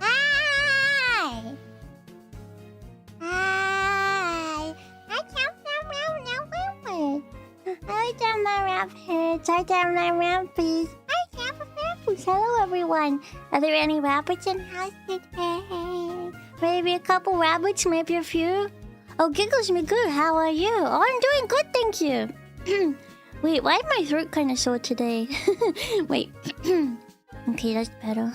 Hi! Hi! I down my rabbits. I down my rabbits. I have a rabbit. Hello, everyone. Are there any rabbits in the house today? Maybe a couple rabbits, maybe a few. Oh, Giggles me good. How are you? Oh, I'm doing good, thank you. Wait, why is my throat kind of sore today? Wait. Okay, that's better.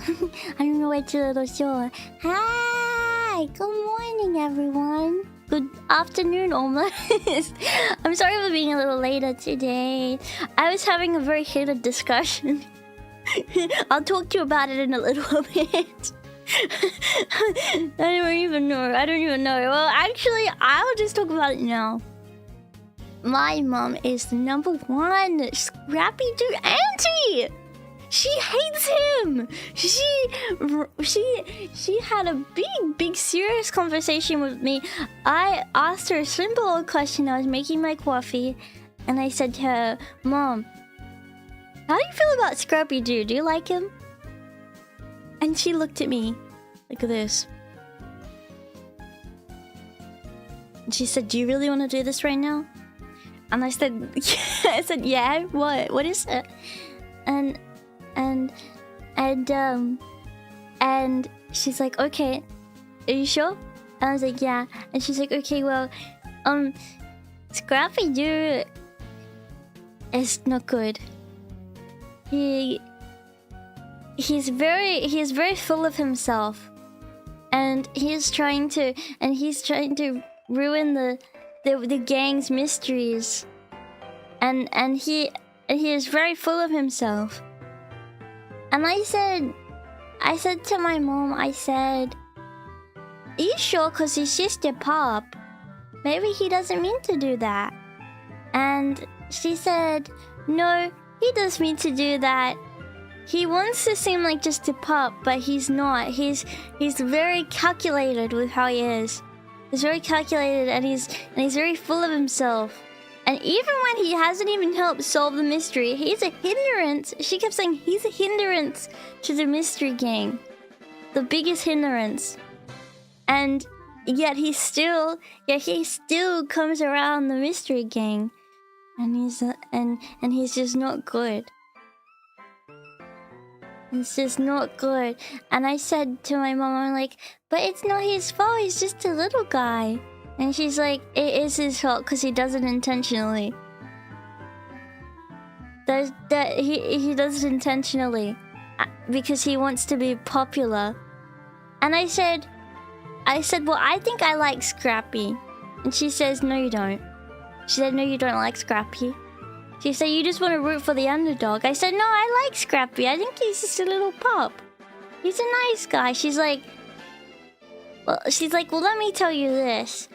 I don't know why it's a little sore. Hi! Good morning, everyone. Good afternoon, almost. I'm sorry for being a little later today. I was having a very heated discussion. I'll talk to you about it in a little bit. I don't even know. Well, actually, I'll just talk about it now. My mom is the #1 Scrappy Dude auntie. She hates him. She had a big serious conversation with me. I asked her a simple question. I was making my coffee, and I said to her, "Mom, how do you feel about Scrappy Dude? Do you like him?" And she looked at me like this. And she said, "Do you really want to do this right now?" And I said, yeah. I said, "Yeah, what is it?" And she's like, "Okay, are you sure?" And I was like, "Yeah." And she's like, "Okay, well, Scrappy Dude is not good. He's very full of himself, and he's trying to ruin the gang's mysteries, and he is very full of himself." And I said to my mom, I said, "Are you sure? 'Cause he's just a pup. Maybe he doesn't mean to do that." And she said, "No, he does mean to do that. He wants to seem like just a pup, but he's not. He's very calculated with how he is. He's very calculated, and he's very full of himself. And even when he hasn't even helped solve the mystery, he's a hindrance." She kept saying he's a hindrance to the mystery gang. The biggest hindrance. And yet he still comes around the mystery gang. And he's just not good. It's just not good. And I said to my mom, I'm like, "But it's not his fault, he's just a little guy." And she's like, "It is his fault because he does it intentionally. He does it intentionally because he wants to be popular." And I said, "Well, I think I like Scrappy." And she says, "No, you don't." She said, "No, you don't like Scrappy." She said, "You just want to root for the underdog." I said, "No, I like Scrappy. I think he's just a little pup. He's a nice guy." She's like, well, "Let me tell you this.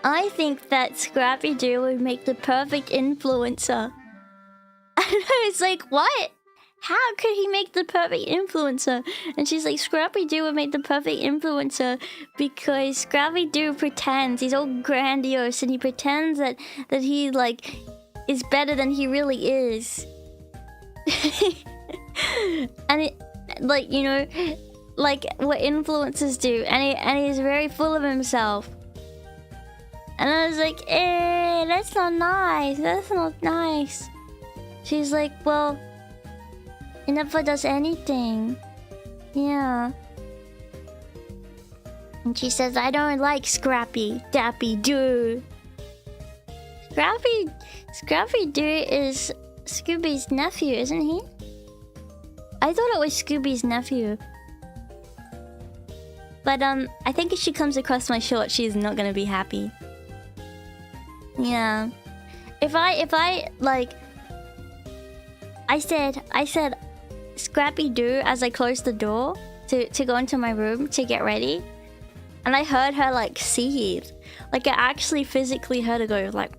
I think that Scrappy Doo would make the perfect influencer." And I was like, "What? How could he make the perfect influencer?" And she's like, "Scrappy Doo would make the perfect influencer because Scrappy Doo pretends. He's all grandiose, and he pretends that he, like, is better than he really is." And it, like, you know, like what influencers do. And he's very full of himself. And I was like, that's not nice. That's not nice." She's like, "Well, he never does anything." Yeah. And she says, "I don't like Scrappy Dappy Doo." Scrappy Doo is Scooby's nephew, isn't he? I thought it was Scooby's nephew. But I think if she comes across my short, she's not gonna be happy. Yeah. if I like, I said, Scrappy Doo as I closed the door to go into my room to get ready, and I heard her like seethe. Like I actually physically heard her go like,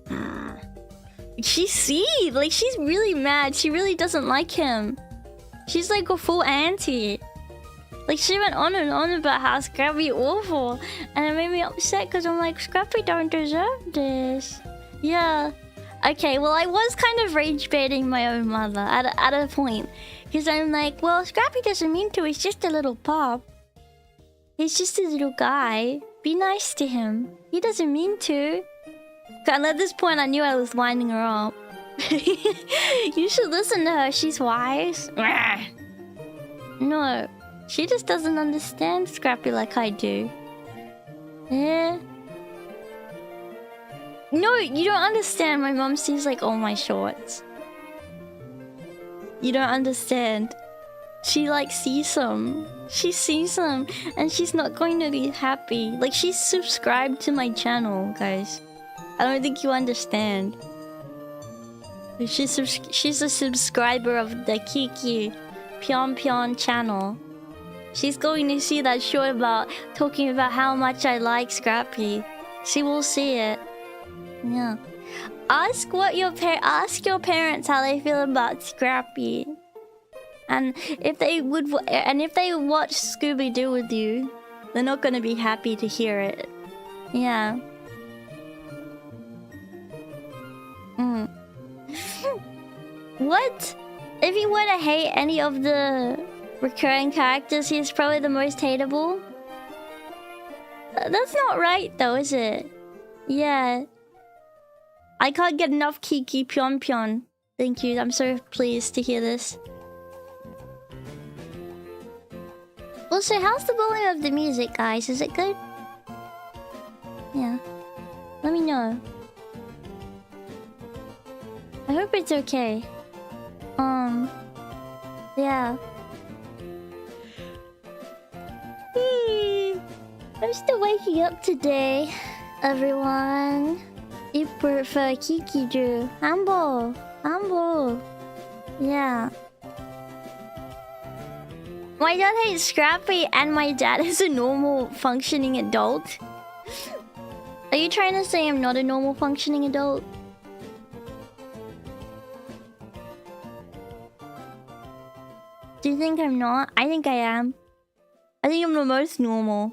she seethed. Like she's really mad. She really doesn't like him. She's like a full anti. Like she went on and on about how Scrappy awful, and it made me upset because I'm like, Scrappy don't deserve this. Yeah. Okay, well I was kind of rage baiting my own mother at a point, because I'm like, well, Scrappy doesn't mean to. He's just a little pup. He's just a little guy. Be nice to him. He doesn't mean to. And at this point, I knew I was winding her up. You should listen to her. She's wise. No, she just doesn't understand Scrappy like I do. Yeah. No, you don't understand. My mom sees like all my shorts. You don't understand. She like sees them. She sees them, and she's not going to be happy. Like she's subscribed to my channel, guys. I don't think you understand. She's a subscriber of the Pyon channel. She's going to see that short about talking about how much I like Scrappy. She will see it. Yeah. Ask your parents how they feel about Scrappy. And if they watch Scooby-Doo with you, they're not gonna be happy to hear it. Yeah. What? If you were to hate any of the recurring characters, he's probably the most hateable. That's not right though, is it? Yeah. I can't get enough Kiki Pyon. Thank you. I'm so pleased to hear this. Also, how's the volume of the music, guys? Is it good? Yeah. Let me know. I hope it's okay. Yeah. I'm still waking up today, everyone. You prefer Kiki Drew. Humble. Yeah. My dad hates Scrappy, and my dad is a normal functioning adult. Are you trying to say I'm not a normal functioning adult? Do you think I'm not? I think I am. I think I'm the most normal.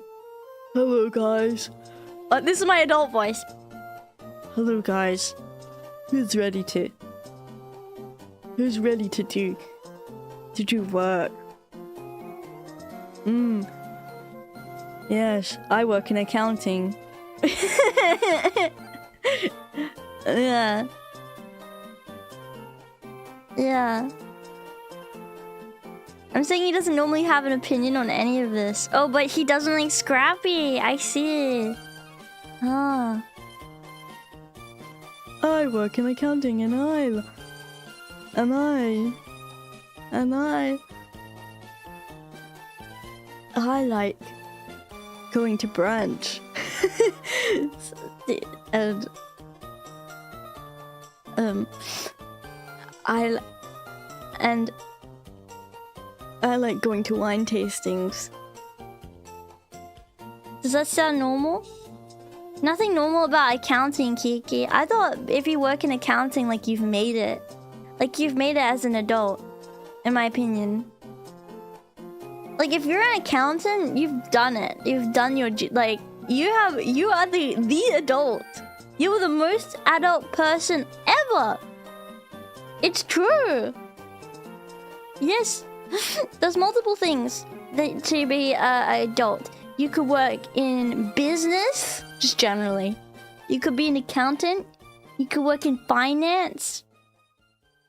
Hello, guys. This is my adult voice. Hello, guys. Who's ready to do work? Yes, I work in accounting. Yeah. I'm saying he doesn't normally have an opinion on any of this. Oh, but he doesn't like Scrappy. I see. Ah. I work in accounting, and I like going to brunch. And I like going to wine tastings. Does that sound normal? Nothing normal about accounting, Kiki. I thought if you work in accounting, like you've made it. Like you've made it as an adult, in my opinion. Like if you're an accountant, you've done it. You've done your like you are the adult. You are the most adult person ever. It's true. Yes. There's multiple things that to be an adult. You could work in business, just generally. You could be an accountant. You could work in finance.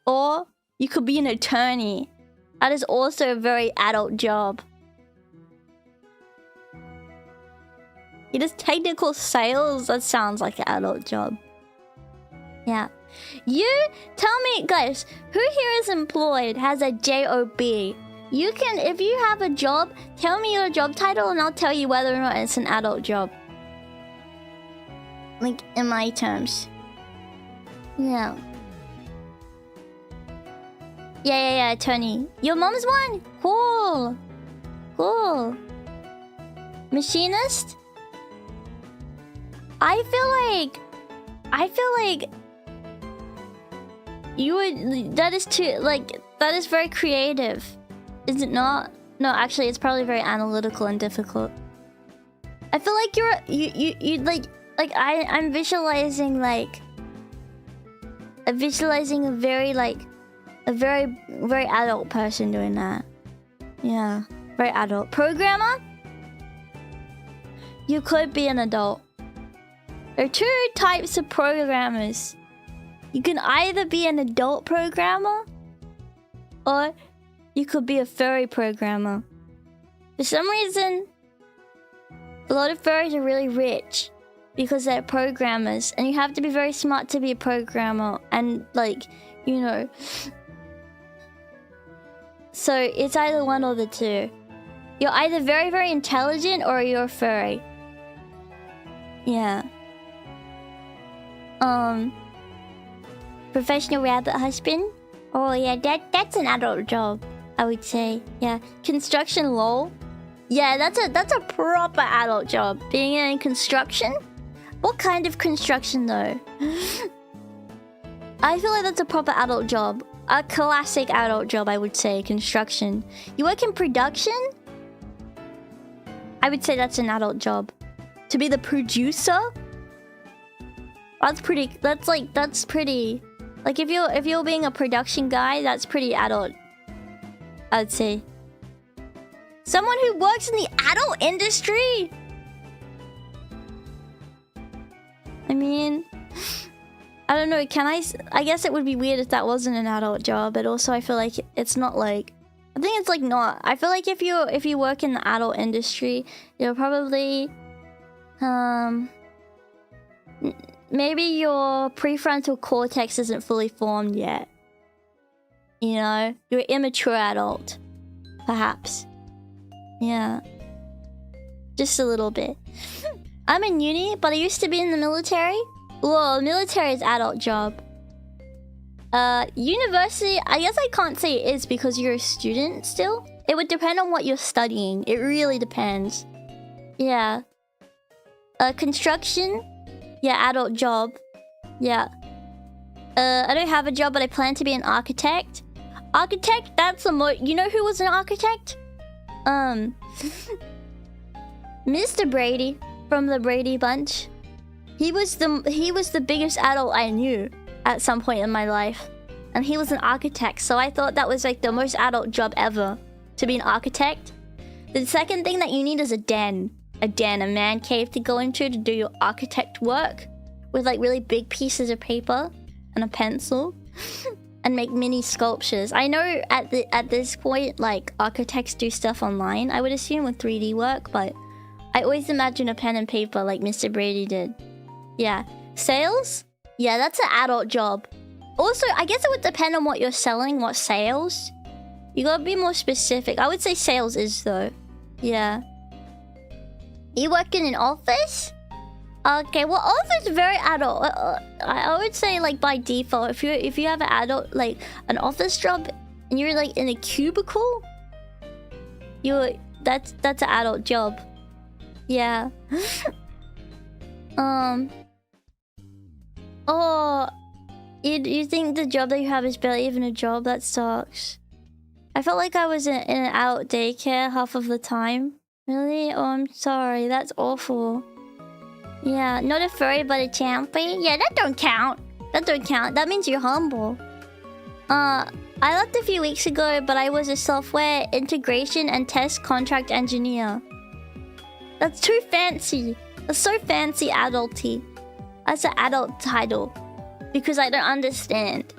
Or you could be an attorney. That is also a very adult job. It is technical sales. That sounds like an adult job. Yeah. You tell me, guys, who here is employed, has a job? You can, if you have a job, tell me your job title and I'll tell you whether or not it's an adult job. Like, in my terms. Yeah. Yeah, Tony. Your mom's one? Cool. Cool. Machinist? I feel like you would, that is too, like, that is very creative. Is it not? No, actually, it's probably very analytical and difficult. I feel like you like I'm visualizing like a very adult person doing that. Yeah, very adult. Programmer? You could be an adult. There are two types of programmers. You can either be an adult programmer, or you could be a furry programmer. For some reason, a lot of furries are really rich because they're programmers, and you have to be very smart to be a programmer, and like, you know. So it's either one or the two. You're either very, very intelligent or you're a furry. Yeah. Professional rabbit husband? Oh yeah, that's an adult job, I would say. Yeah. Construction lol? Yeah, that's a proper adult job. Being in construction? What kind of construction though? I feel like that's a proper adult job. A classic adult job, I would say. Construction. You work in production? I would say that's an adult job. To be the producer? That's pretty. Like if you're being a production guy, that's pretty adult, I'd say. Someone who works in the adult industry? I mean, I don't know, I guess it would be weird if that wasn't an adult job, but also I feel like it's not like, I think it's like not. I feel like if you work in the adult industry, you're probably maybe your prefrontal cortex isn't fully formed yet. You know, you're an immature adult, perhaps. Yeah, just a little bit. I'm in uni, but I used to be in the military. Well, military is adult job. University, I guess I can't say it is because you're a student still. It would depend on what you're studying. It really depends. Yeah. Construction, yeah, adult job. Yeah. I don't have a job, but I plan to be an architect. Architect, that's the you know who was an architect? Mr. Brady from the Brady Bunch. He was the biggest adult I knew at some point in my life, and he was an architect. So I thought that was like the most adult job ever, to be an architect. The second thing that you need is a man cave to go into to do your architect work, with like really big pieces of paper and a pencil, and make mini sculptures. I know at this point, like, architects do stuff online, I would assume, with 3D work, but I always imagine a pen and paper like Mr. Brady did. Yeah. Sales? Yeah, that's an adult job. Also, I guess it would depend on what you're selling, what sales. You gotta be more specific. I would say sales is, though. Yeah. You work in an office? Okay, well, office is very adult. I would say, like, by default, if you have an adult, like, an office job, and you're, like, in a cubicle, that's an adult job. Yeah. Oh, you think the job that you have is barely even a job? That sucks. I felt like I was in an adult daycare half of the time. Really? Oh, I'm sorry. That's awful. Yeah, not a furry, but a champy? Yeah, that don't count. That don't count. That means you're humble. I left a few weeks ago, but I was a software integration and test contract engineer. That's too fancy. That's so fancy, adulty. That's an adult title. Because I don't understand.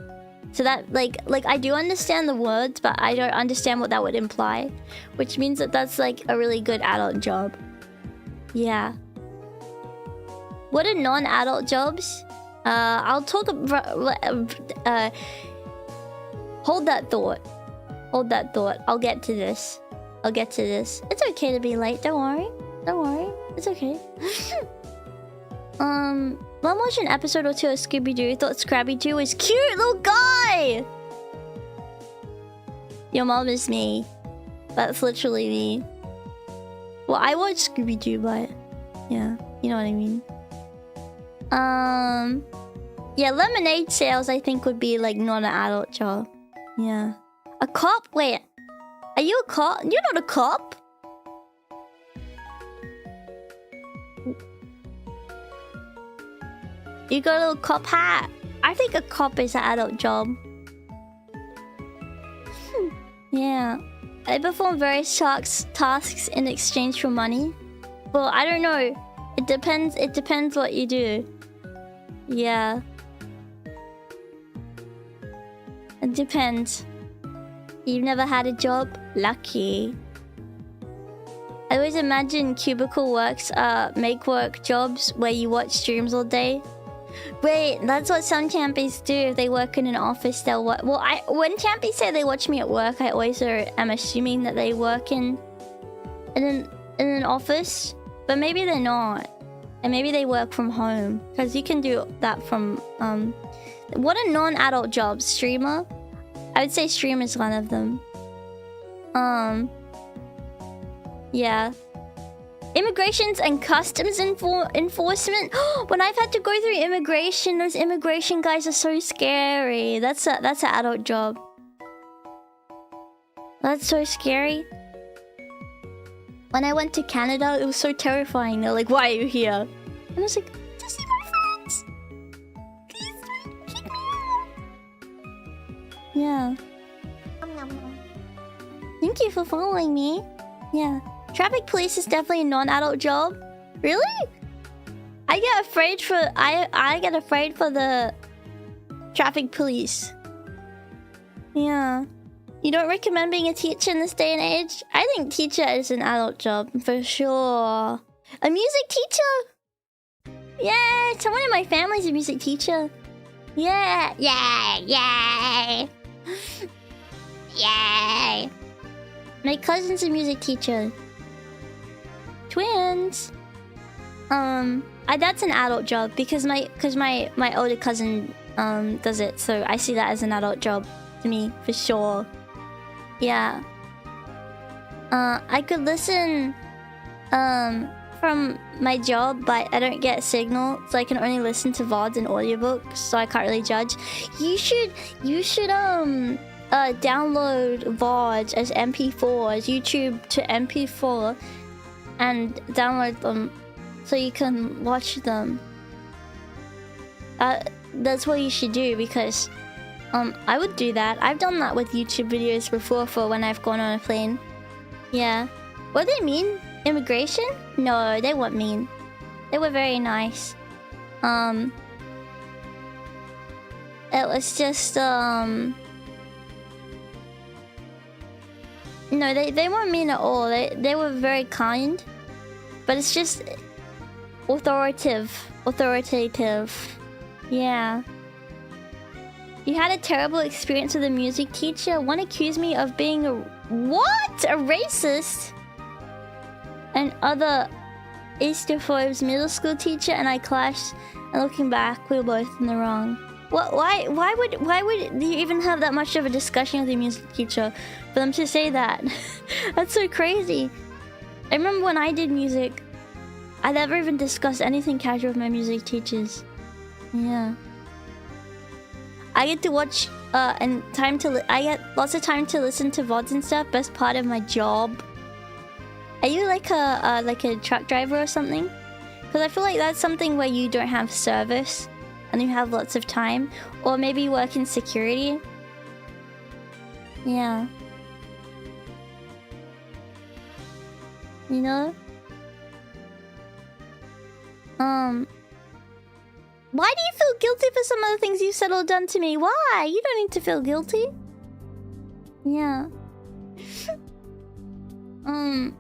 So that, like I do understand the words, but I don't understand what that would imply. Which means that that's, like, a really good adult job. Yeah. What are non-adult jobs? I'll talk about... hold that thought. Hold that thought. I'll get to this. It's okay to be late. Don't worry. It's okay. Mom watched an episode or two of Scooby-Doo. Thought Scrappy-Doo was cute little guy. Your mom is me. That's literally me. Well, I watch Scooby-Doo, but yeah, you know what I mean. Yeah, lemonade sales I think would be like not an adult job. Yeah. A cop? Wait. Are you a cop? You're not a cop. You got a little cop hat. I think a cop is an adult job. Yeah. I perform various tasks in exchange for money. Well, I don't know. It depends what you do. Yeah. It depends. You've never had a job? Lucky. I always imagine cubicle works make work jobs where you watch streams all day. Wait, that's what some champions do. If they work in an office, they'll work. Well, when champions say they watch me at work, I always am assuming that they work in an office, but maybe they're not, and maybe they work from home because you can do that from What are non-adult jobs? Streamer? I would say streamer is one of them. Yeah. Immigrations and customs enforcement. When I've had to go through immigration, those immigration guys are so scary. That's an adult job. That's so scary. When I went to Canada, it was so terrifying. They're like, "Why are you here?" And I was like, "To see my friends. Please don't kick me out." Yeah. Thank you for following me. Yeah. Traffic police is definitely a non-adult job. Really? I get afraid for the traffic police. Yeah. You don't recommend being a teacher in this day and age? I think teacher is an adult job for sure. A music teacher? Yeah, someone in my family's a music teacher. Yeah, yay. Yay. My cousin's a music teacher. Twins. That's an adult job because my older cousin does it, so I see that as an adult job to me for sure. Yeah. I could listen from my job, but I don't get signal, so I can only listen to VODs and audiobooks, so I can't really judge. You should download VODs as MP4s, YouTube to MP4, and download them so you can watch them. That's what you should do, because I would do that. I've done that with YouTube videos before for when I've gone on a plane. Yeah. What do they mean? Immigration? No, they weren't mean. They were very nice. It was just no, they weren't mean at all. They were very kind. But it's just authoritative. Yeah. You had a terrible experience with a music teacher? One accused me of being a racist? And other Easterphobes middle school teacher, and I clashed, and looking back, we were both in the wrong. Why would you even have that much of a discussion with your music teacher for them to say that? That's so crazy. I remember when I did music, I never even discussed anything casual with my music teachers. Yeah. I get to watch I get lots of time to listen to VODs and stuff. Best part of my job. Are you like a truck driver or something? Because I feel like that's something where you don't have service and you have lots of time, or maybe you work in security. Yeah. You know? Why do you feel guilty for some of the things you said or done to me? Why? You don't need to feel guilty. Yeah. Oh.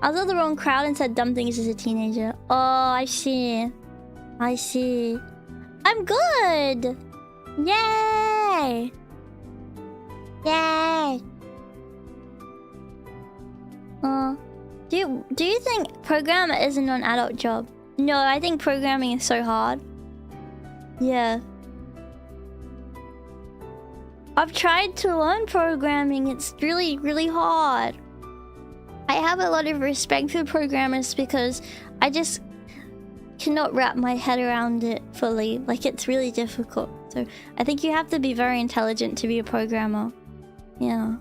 I was in the wrong crowd and said dumb things as a teenager. Oh, I see. I see. I'm good! Yay! Yay! Do you think programmer is a non-adult job? No, I think programming is so hard. Yeah. I've tried to learn programming. It's really, really hard. I have a lot of respect for programmers because I just cannot wrap my head around it fully. Like, it's really difficult. So I think you have to be very intelligent to be a programmer. Yeah.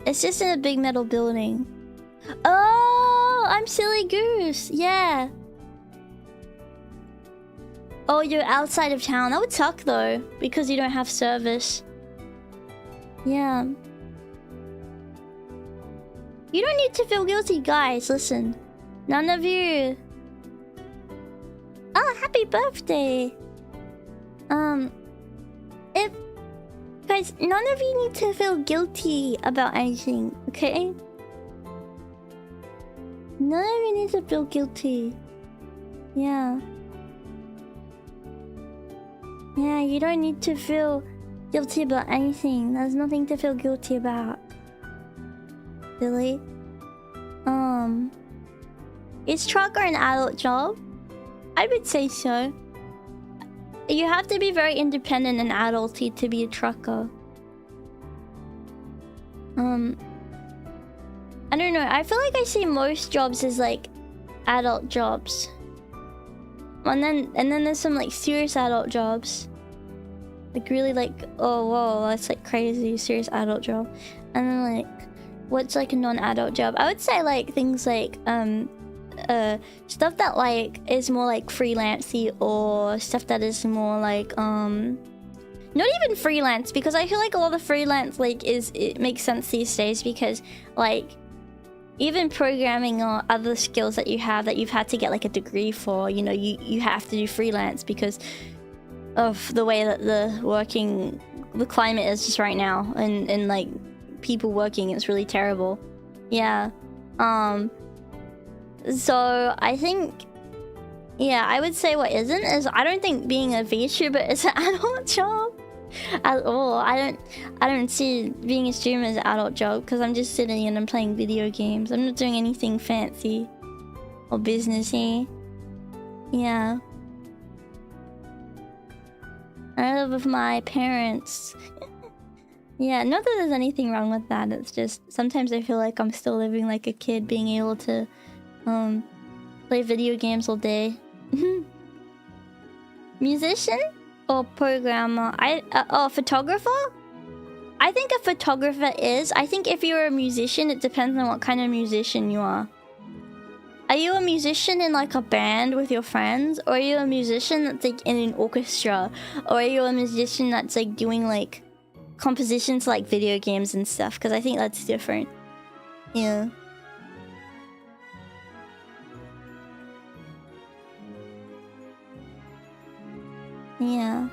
It's just in a big metal building. Oh, I'm Silly Goose. Yeah. Oh, you're outside of town. That would suck though, because you don't have service. Yeah. You don't need to feel guilty, guys. Listen. None of you... Oh, happy birthday! If... Guys, none of you need to feel guilty about anything, okay? None of you need to feel guilty. Yeah. Yeah, you don't need to feel guilty about anything. There's nothing to feel guilty about. Really? Is trucker an adult job? I would say so. You have to be very independent and adulty to be a trucker. I don't know. I feel like I see most jobs as like adult jobs. And then there's some like serious adult jobs. Like really like, oh whoa, that's like crazy serious adult job. And then like, what's like a non-adult job? I would say like things like stuff that like is more like freelancey, or stuff that is more like not even freelance, because I feel like a lot of freelance like it makes sense these days, because like even programming or other skills that you have that you've had to get like a degree for, you know, you have to do freelance because of the way that the climate is just right now, and like people working, it's really terrible. Yeah. So I think, yeah, I would say what isn't is I don't think being a VTuber is an adult job at all. I don't see being a streamer as an adult job, because I'm just sitting and I'm playing video games. I'm not doing anything fancy or businessy. Yeah. I live with my parents. Yeah, not that there's anything wrong with that. It's just sometimes I feel like I'm still living like a kid, being able to play video games all day. Musician or programmer? Photographer? I think a photographer is. I think if you're a musician, it depends on what kind of musician you are. Are you a musician in like a band with your friends? Or are you a musician that's like in an orchestra? Or are you a musician that's like doing like compositions like video games and stuff? Because I think that's different. Yeah. Yeah.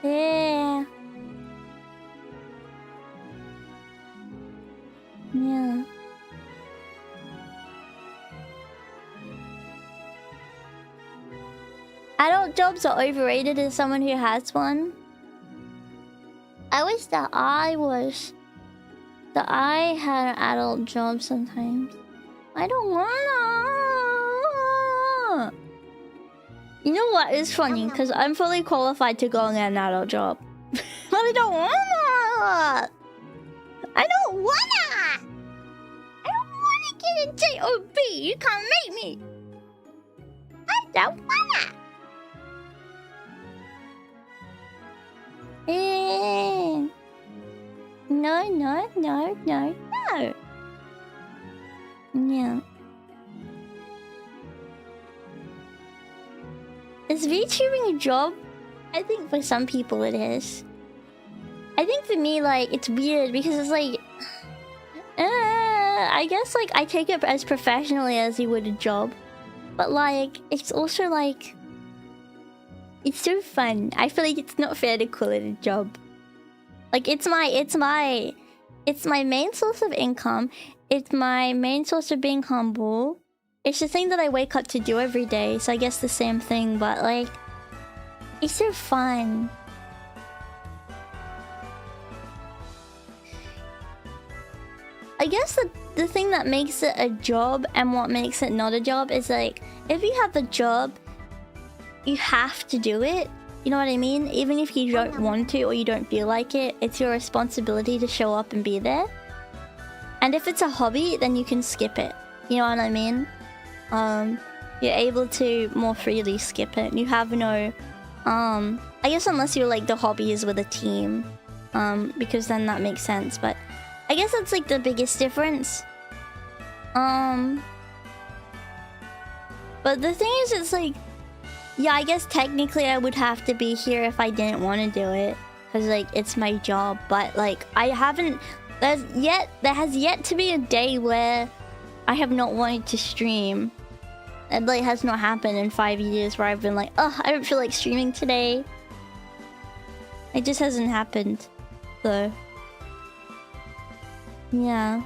Yeah. Yeah. Adult jobs are overrated as someone who has one. I wish that I had an adult job sometimes. I don't wanna. You know what is funny? Because I'm fully qualified to go and get an adult job. But I don't wanna. I don't wanna get a job. You can't make me. I don't wanna. No. Yeah. Is VTubing a job? I think for some people it is. I think for me, like, it's weird because it's like... I guess, like, I take it as professionally as you would a job. But, like, it's also, like... It's so fun. I feel like it's not fair to call it a job. Like, it's my main source of income. It's my main source of being humble. It's the thing that I wake up to do every day. So I guess the same thing, but like... It's so fun. I guess the thing that makes it a job and what makes it not a job is like, if you have a job, you have to do it. You know what I mean? Even if you don't want to or you don't feel like it, it's your responsibility to show up and be there. And if it's a hobby, then you can skip it. You know what I mean? You're able to more freely skip it. You have no... I guess unless you're like the hobby is with a team. Because then that makes sense. But I guess that's like the biggest difference. But the thing is, it's like... Yeah, I guess technically I would have to be here if I didn't want to do it. Because, like, it's my job. But, like, I haven't... There has yet to be a day where I have not wanted to stream. It, like, has not happened in 5 years where I've been like, oh, I don't feel like streaming today. It just hasn't happened. So... Yeah.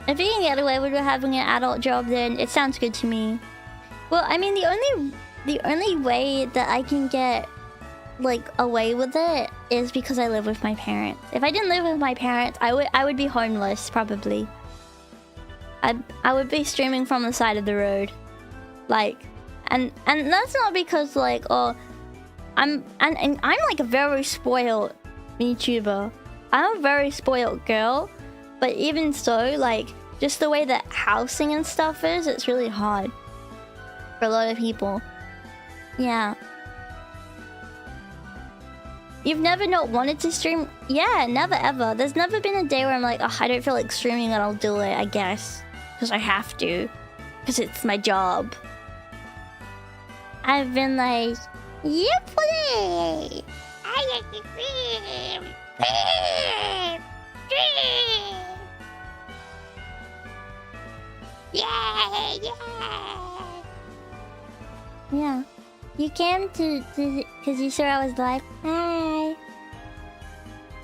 If you can get away with having an adult job, then it sounds good to me. Well, I mean, the only way that I can get like away with it is because I live with my parents. If I didn't live with my parents, I would be homeless probably. I would be streaming from the side of the road, like, and that's not because like, oh, I'm like a very spoiled VTuber. I'm a very spoiled girl, but even so, like, just the way that housing and stuff is, it's really hard for a lot of people. Yeah. You've never not wanted to stream? Yeah, never ever. There's never been a day where I'm like, oh, I don't feel like streaming and I'll do it, I guess. Because I have to. Because it's my job. I've been like, you play! I like to stream! Yeah, yeah. Yeah. You came to because you saw I was live. Hi.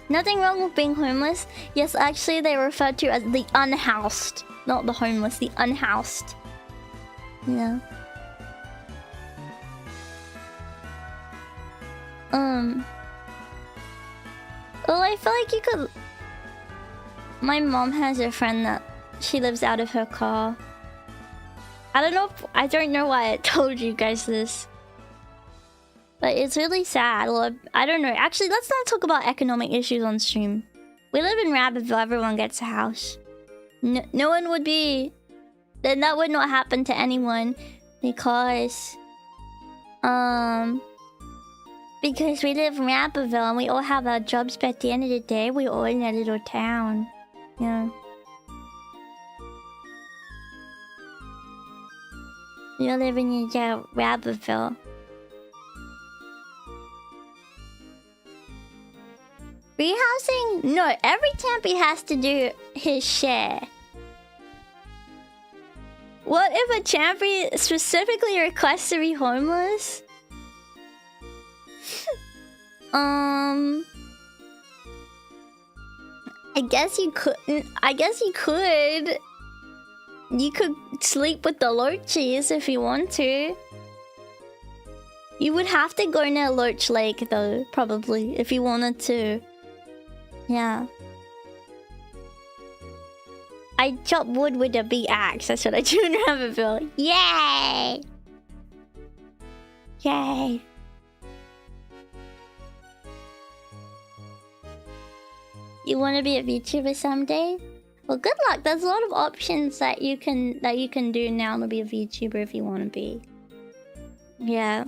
Nothing wrong with being homeless. Yes, actually they refer to as the unhoused. Not the homeless, the unhoused. Yeah. Well, I feel like you could... My mom has a friend that she lives out of her car. I don't know why I told you guys this. But it's really sad. Well, I don't know. Actually, let's not talk about economic issues on stream. We live in Rabbitville. Everyone gets a house. No one would be... Then that would not happen to anyone. Because we live in Rabbitville and we all have our jobs, but at the end of the day, we're all in a little town. Yeah. You're living in Rabbitville. Rehousing? No, every Champy has to do his share. What if a Champy specifically requests to be homeless? I guess you couldn't. I guess you could. You could sleep with the loaches if you want to. You would have to go near Loach Lake though, probably, if you wanted to. Yeah. I chop wood with a big axe. That's what I do in Rabbitville. Yay! Yay! You want to be a VTuber someday? Well, good luck. There's a lot of options that you can do now to be a VTuber if you want to be. Yeah.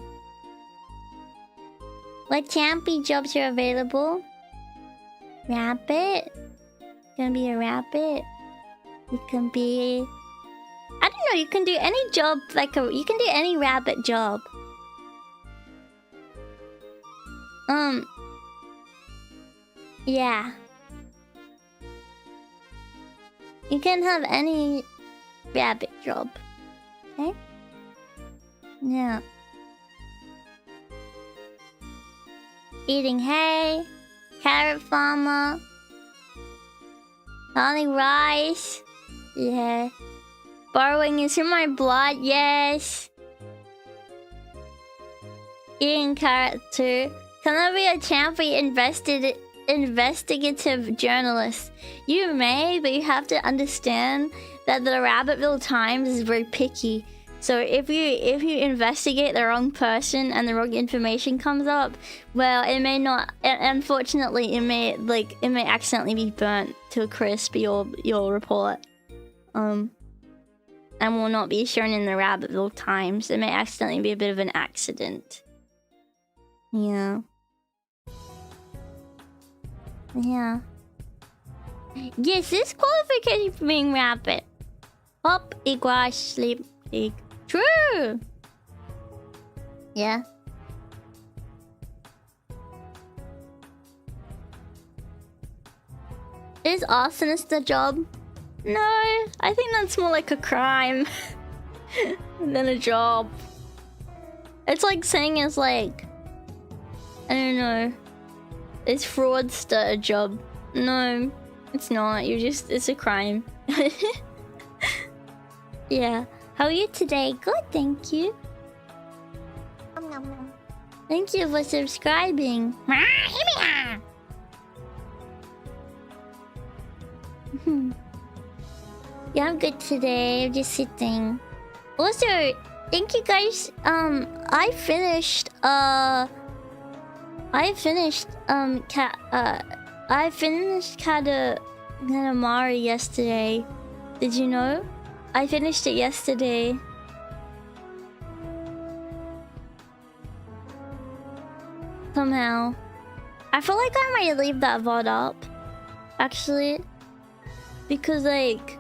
What Champy jobs are available? Rabbit? Gonna be a rabbit? You can be... I don't know, you can do any job like a... You can do any rabbit job. Yeah. You can have any rabbit job. Okay? Yeah. Eating hay, carrot farmer, selling rice. Yeah. Borrowing is in my blood, yes. Eating carrot too. Can I be a Champy invested investigative journalist. You may, but you have to understand that the Rabbitville Times is very picky. So if you investigate the wrong person and the wrong information comes up, well, it may not. Unfortunately, it may accidentally be burnt to a crisp. Your report, and will not be shown in the Rabbitville Times. It may accidentally be a bit of an accident. Yeah. Yeah. Yes, this qualification for being rapid. Hop equals sleep. True. Yeah. Is arsonist a job? No, I think that's more like a crime than a job. It's like saying it's like, I don't know, is fraudster a job? No, it's not. It's a crime. Yeah. How are you today? Good, thank you. Thank you for subscribing. Yeah, I'm good today. I'm just sitting. Also, thank you guys. I finished Katamari yesterday. Did you know? I finished it yesterday. Somehow. I feel like I might leave that VOD up. Actually. Because like,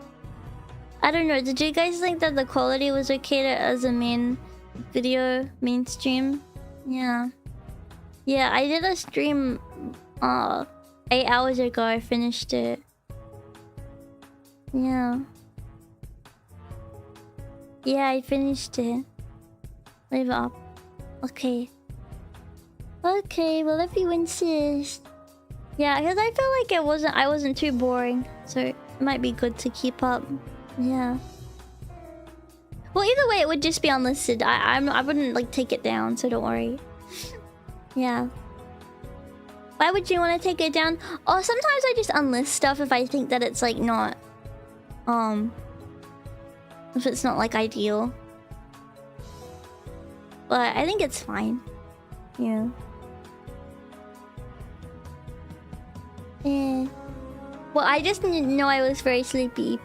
I don't know, did you guys think that the quality was okay as a main stream? Yeah. Yeah, I did a stream 8 hours ago. I finished it. Yeah. Yeah, I finished it. Leave it up. Okay. Okay, well if you insist. Yeah, because I feel like I wasn't too boring, so it might be good to keep up. Yeah. Well, either way, it would just be unlisted. I wouldn't like take it down, so don't worry. Yeah. Why would you want to take it down? Oh, sometimes I just unlist stuff if I think that it's like not if it's not like ideal. But I think it's fine. Yeah. Yeah. Well, I just didn't know I was very sleepy.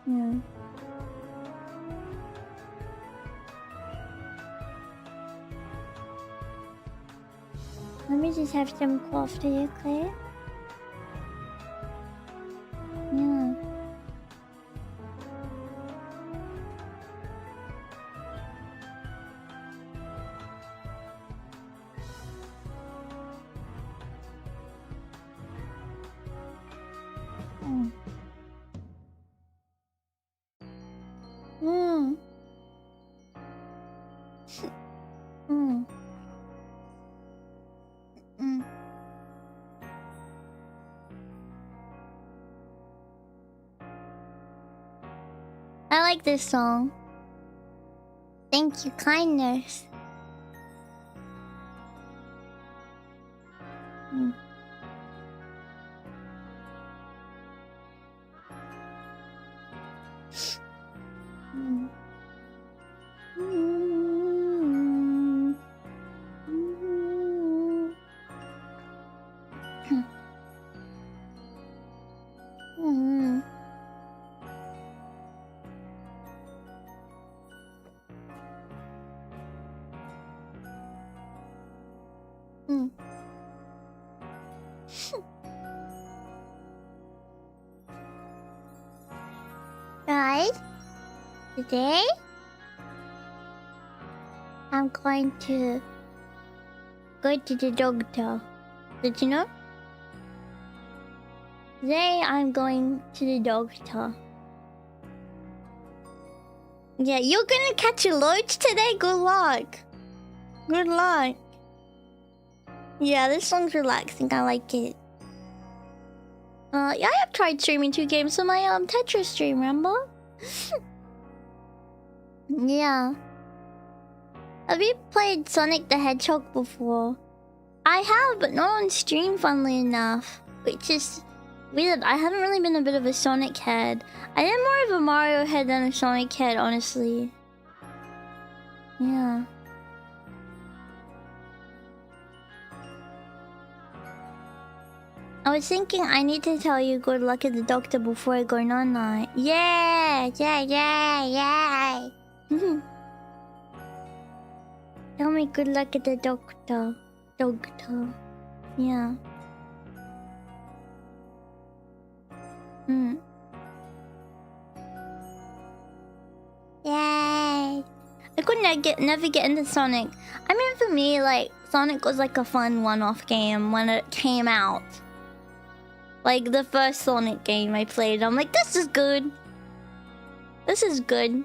Yeah. Let me just have some coffee, okay? Yeah. Mm. Mm. Mm. Mm. I like this song. Thank you, kindness. Mm. Mm. Mm. Mm. Mm. Guys, today I'm going to go to the doctor. Did you know? Today I'm going to the doctor. Yeah, you're gonna catch a loach today? Good luck. Good luck. Yeah, this song's relaxing. I like it. Yeah, I have tried streaming 2 games on my Tetris stream, remember? Yeah. Have you played Sonic the Hedgehog before? I have, but not on stream, funnily enough. Which is weird. I haven't really been a bit of a Sonic head. I am more of a Mario head than a Sonic head, honestly. Yeah. I was thinking I need to tell you good luck at the doctor before I go night-night. Yeah! Yeah, yeah, yeah! Tell me good luck at the doctor. Yeah. Yay! I could never get into Sonic. I mean, for me, like, Sonic was like a fun one-off game when it came out. Like, the first Sonic game I played, I'm like, this is good. This is good.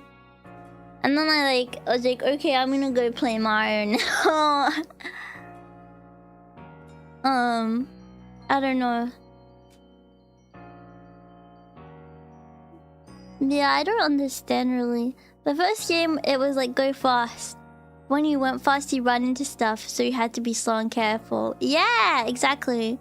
And then I was like, okay, I'm gonna go play Mario now. I don't know. Yeah, I don't understand really. The first game, it was like, go fast. When you went fast, you run into stuff, so you had to be slow and careful. Yeah, exactly.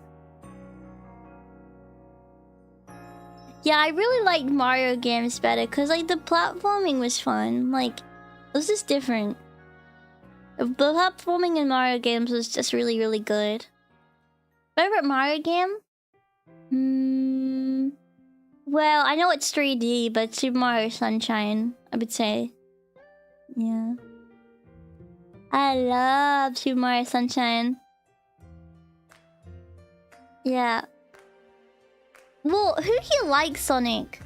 Yeah, I really liked Mario games better, because like, the platforming was fun. Like, it was just different. The platforming in Mario games was just really, really good. Favorite Mario game? Well, I know it's 3D, but Super Mario Sunshine, I would say. Yeah. I love Super Mario Sunshine. Yeah. Well, who here likes Sonic?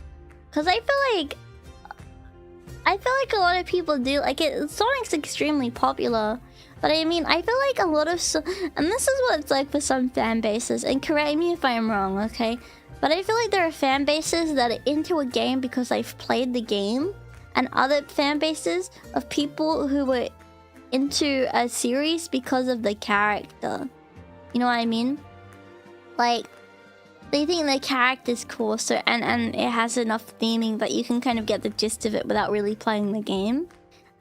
Because I feel like a lot of people do. Like, Sonic's extremely popular. But I mean, I feel like a lot of... and this is what it's like for some fan bases. And correct me if I'm wrong, okay? But I feel like there are fan bases that are into a game because they've played the game. And other fan bases of people who were into a series because of the character. You know what I mean? Like, they think the character's cool, so and it has enough theming that you can kind of get the gist of it without really playing the game.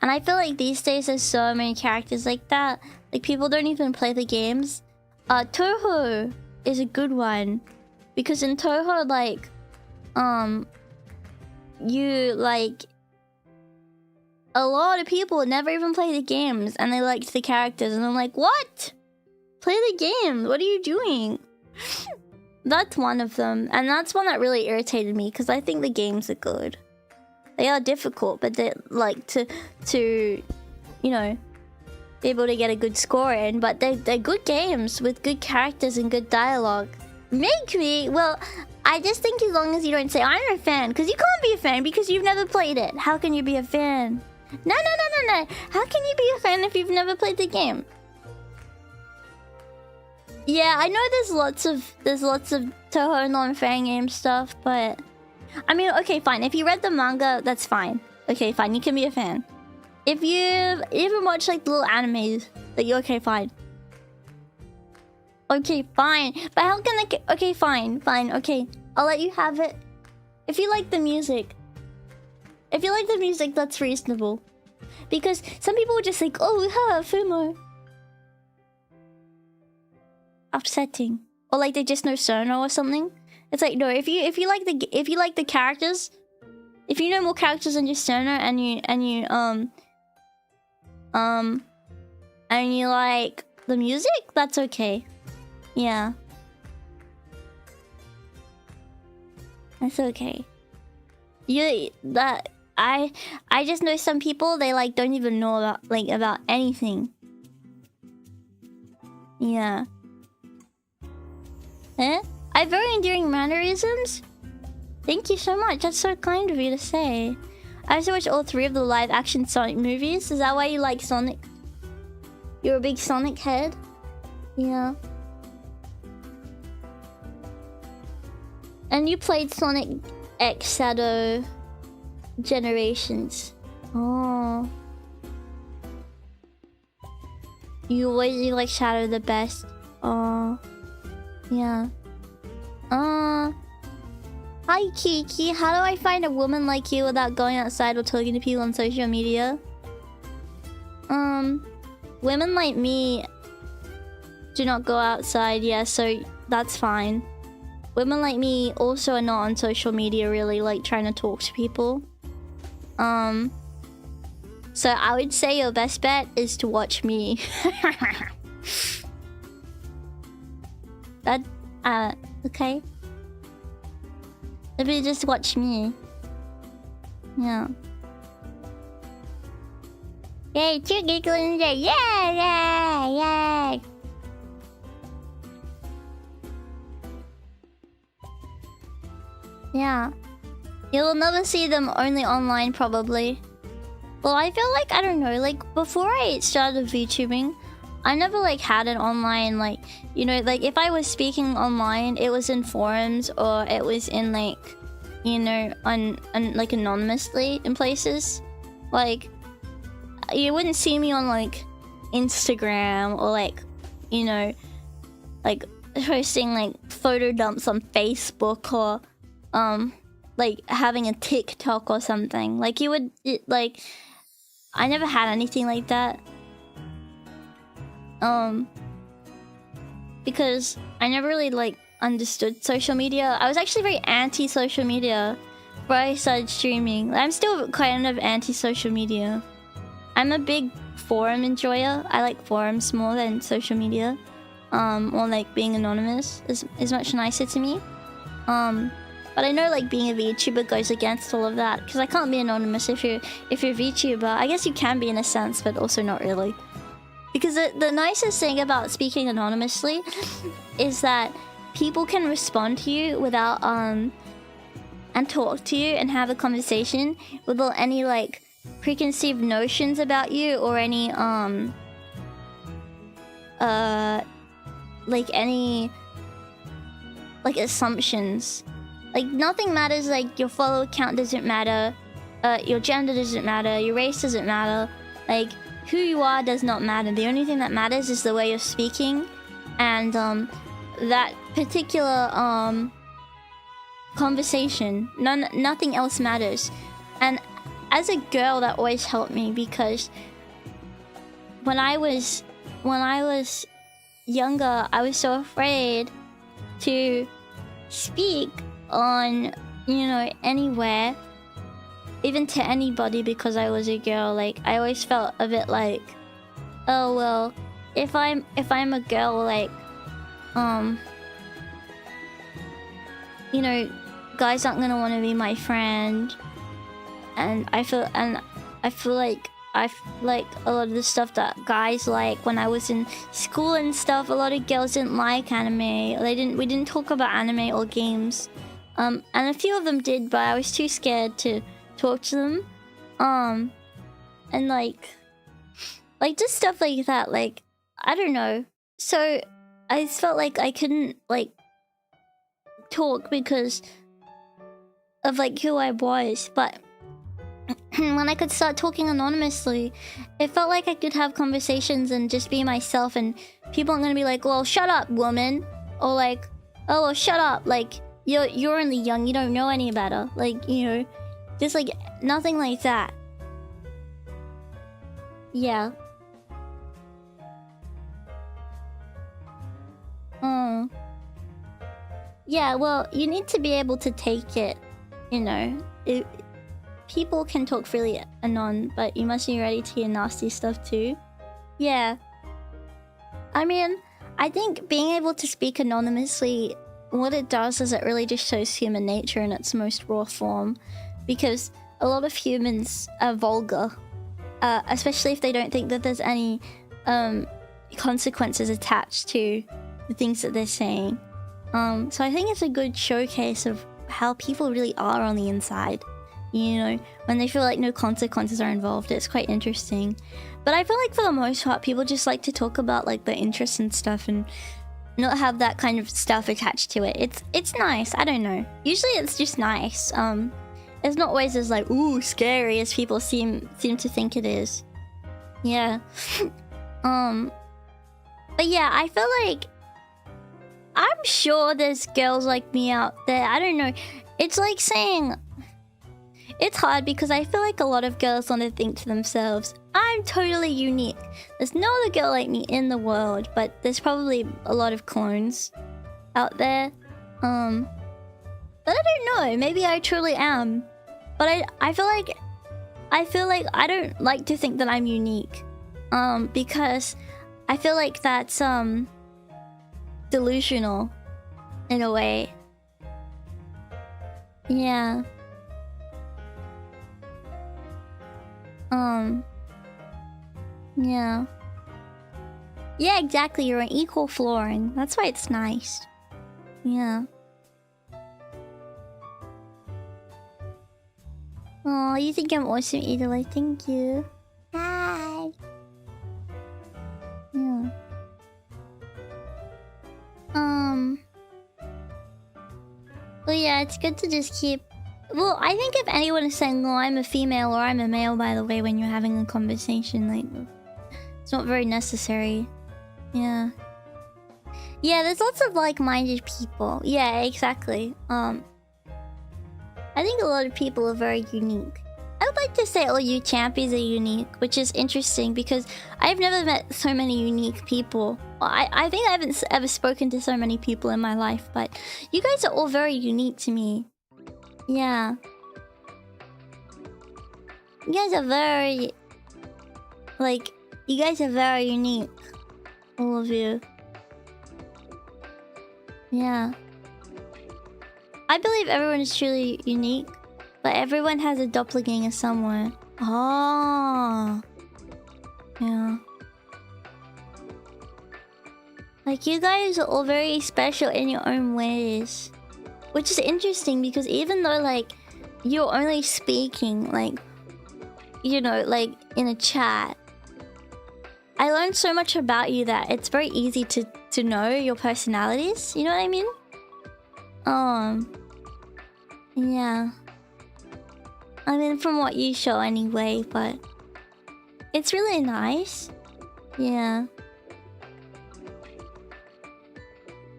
And I feel like these days there's so many characters like that. Like, people don't even play the games. Toho is a good one. Because in Toho, like... you, like... a lot of people never even play the games. And they liked the characters. And I'm like, what? Play the game. What are you doing? That's one of them. And that's one that really irritated me. Because I think the games are good. They are difficult, but they like to you know, be able to get a good score in. But they're good games with good characters and good dialogue. Make me? Well, I just think as long as you don't say I'm a fan, because you can't be a fan because you've never played it. How can you be a fan? No. How can you be a fan if you've never played the game? Yeah, I know there's lots of Toho non-fan game stuff, but I mean, okay, fine. If you read the manga, that's fine. Okay, fine. You can be a fan. If you even watch like little animes, that you're okay, fine. Okay, fine. But how can I? Okay, fine. Okay, I'll let you have it. If you like the music, that's reasonable. Because some people are just like, oh, ha, FOMO. Upsetting, or like they just know Sono or something. It's like, no, if you like the characters, if you know more characters than just Sono, and you like the music, that's okay. Yeah. That's okay. I just know some people, they like don't even know about anything. Yeah. Eh? I have very endearing mannerisms? Thank you so much. That's so kind of you to say. I also watched all 3 of the live-action Sonic movies. Is that why you like Sonic? You're a big Sonic head? Yeah. And you played Sonic X Shadow Generations. Oh. You always like Shadow the best. Oh. Yeah. Hi Kiki, how do I find a woman like you without going outside or talking to people on social media? Women like me do not go outside. Yeah, so that's fine. Women like me also are not on social media really, like trying to talk to people. So I would say your best bet is to watch me. That okay. Maybe just watch me. Yeah. Yay, 2 giggling there. Yeah, yeah, yeah. Yeah. You'll never see them, only online probably. Well, I feel like, I don't know, like before I started VTubing, I never like had an online, like, you know, like if I was speaking online, it was in forums or it was in like, you know, on like anonymously in places. Like, you wouldn't see me on like Instagram or like, you know, like posting like photo dumps on Facebook or like having a TikTok or something. Like you would like, I never had anything like that. Because I never really like understood social media. I was actually very anti-social media before I started streaming. I'm still kind of anti-social media. I'm a big forum enjoyer. I like forums more than social media. Or like being anonymous is much nicer to me. But I know like being a VTuber goes against all of that because I can't be anonymous if you're a VTuber. I guess you can be in a sense, but also not really. Because the nicest thing about speaking anonymously is that people can respond to you without and talk to you and have a conversation without any like preconceived notions about you or any like any like assumptions. Like nothing matters. Like your follower count doesn't matter, your gender doesn't matter, your race doesn't matter. Like who you are does not matter. The only thing that matters is the way you're speaking, and that particular conversation. Nothing else matters. And as a girl, that always helped me because when I was younger, I was so afraid to speak on, you know, anywhere, even to anybody, because I was a girl. Like I always felt a bit like, oh well, if I'm a girl, like you know, guys aren't gonna want to be my friend. And I feel like a lot of the stuff that guys like when I was in school and stuff, a lot of girls didn't like anime. We didn't talk about anime or games. And a few of them did, but I was too scared to talk to them. And like just stuff like that, like I don't know. So I just felt like I couldn't like talk because of like who I was, but when I could start talking anonymously, it felt like I could have conversations and just be myself, and people aren't gonna be like, well, shut up, woman, or like, oh, well, shut up, like you're only young, you don't know any better, like, you know, just like nothing like that. Yeah. Yeah, well, you need to be able to take it, you know. People can talk freely anon, but you must be ready to hear nasty stuff too. Yeah. I mean, I think being able to speak anonymously, what it does is it really just shows human nature in its most raw form. Because a lot of humans are vulgar. Especially if they don't think that there's any consequences attached to the things that they're saying. So I think it's a good showcase of how people really are on the inside. You know, when they feel like no consequences are involved, it's quite interesting. But I feel like for the most part, people just like to talk about like their interests and stuff and not have that kind of stuff attached to it. It's nice. I don't know. Usually it's just nice. It's not always as like, ooh, scary as people seem to think it is. Yeah. But yeah, I feel like I'm sure there's girls like me out there. I don't know. It's like saying... It's hard because I feel like a lot of girls want to think to themselves, I'm totally unique. There's no other girl like me in the world, but there's probably a lot of clones out there. But I don't know. Maybe I truly am. But I feel like I don't like to think that I'm unique. Because I feel like that's delusional in a way. Yeah. Yeah. Yeah, exactly. You're an equal flooring. That's why it's nice. Yeah. Oh, you think I'm awesome, Idol? Thank you. Hi. Yeah. Well, yeah, it's good to just keep... Well, I think if anyone is saying, "Oh, I'm a female" or "I'm a male," by the way, when you're having a conversation, like, it's not very necessary. Yeah. Yeah, there's lots of like-minded people. Yeah, exactly. I think a lot of people are very unique. I would like to say all you champions are unique, which is interesting because I've never met so many unique people. Well, I think I haven't ever spoken to so many people in my life, but you guys are all very unique to me. Yeah. You guys are very... Like, you guys are very unique. All of you. Yeah. I believe everyone is truly unique, but everyone has a doppelganger somewhere. Oh. Yeah. Like, you guys are all very special in your own ways. Which is interesting because even though, like, you're only speaking, like, you know, like, in a chat, I learned so much about you that it's very easy to know your personalities. You know what I mean? Yeah. I mean, from what you show anyway, but... It's really nice. Yeah.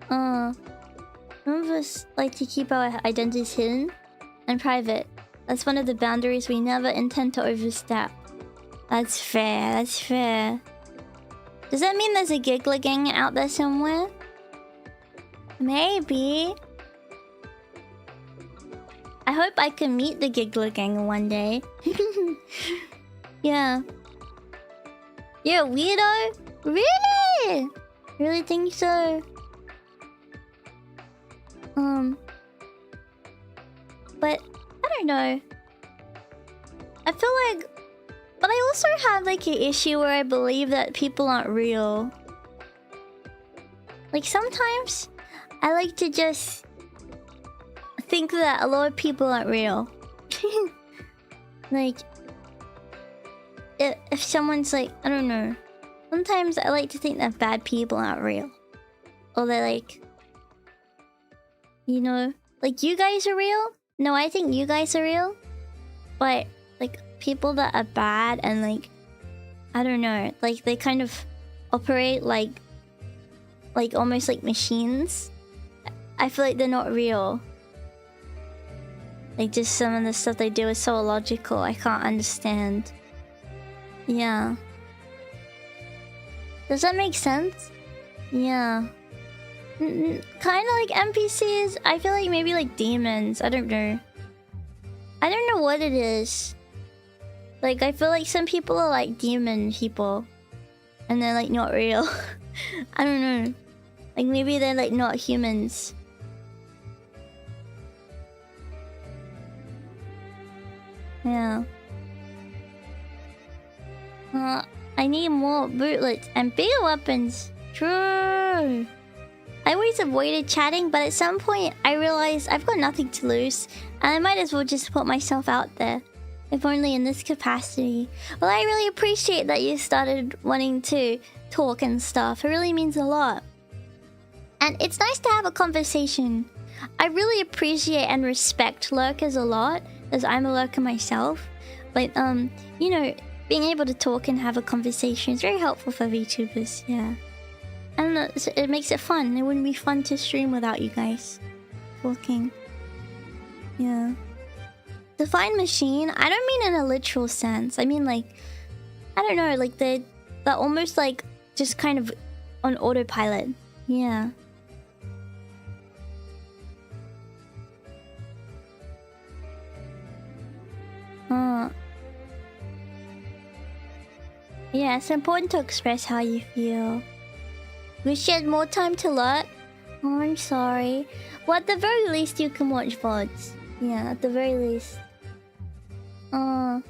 Some of us like to keep our identities hidden and private. That's one of the boundaries we never intend to overstep. That's fair, that's fair. Does that mean there's a giggler gang out there somewhere? Maybe. I hope I can meet the giggler gang one day. Yeah. You're a weirdo? Really? Really think so? But I don't know. I feel like... But I also have like an issue where I believe that people aren't real. Like sometimes I like to just think that a lot of people aren't real. Like if someone's like, I don't know. Sometimes I like to think that bad people aren't real. Or they're like, you know, like you guys are real? No, I think you guys are real. But like people that are bad and like, I don't know, like they kind of operate like almost like machines. I feel like they're not real. Like just some of the stuff they do is so illogical, I can't understand. Yeah. Does that make sense? Yeah. Kind of like NPCs. I feel like maybe like demons. I don't know. I don't know what it is. Like I feel like some people are like demon people. And they're like not real. I don't know. Like maybe they're like not humans. Yeah. I need more bootlets and bigger weapons. True. I always avoided chatting, but at some point I realized I've got nothing to lose, and I might as well just put myself out there, if only in this capacity. Well, I really appreciate that you started wanting to talk and stuff. It really means a lot. And it's nice to have a conversation. I really appreciate and respect lurkers a lot, as I'm a lurker myself. But, you know, being able to talk and have a conversation is very helpful for VTubers, yeah. And it makes it fun. It wouldn't be fun to stream without you guys talking. Yeah. Define machine? I don't mean in a literal sense. I mean like I don't know, like they're almost like just kind of on autopilot. Yeah. Yeah, it's important to express how you feel. Wish you had more time to learn. Oh, I'm sorry. Well, at the very least, you can watch VODs. Yeah, at the very least. Huh?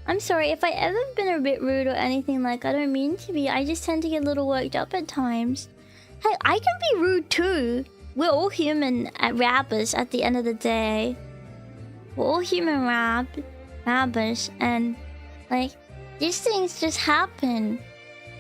I'm sorry if I ever been a bit rude or anything. Like, I don't mean to be. I just tend to get a little worked up at times. Hey, I can be rude too. We're all human at rabbers at the end of the day. We're all human rabbers, and like these things just happen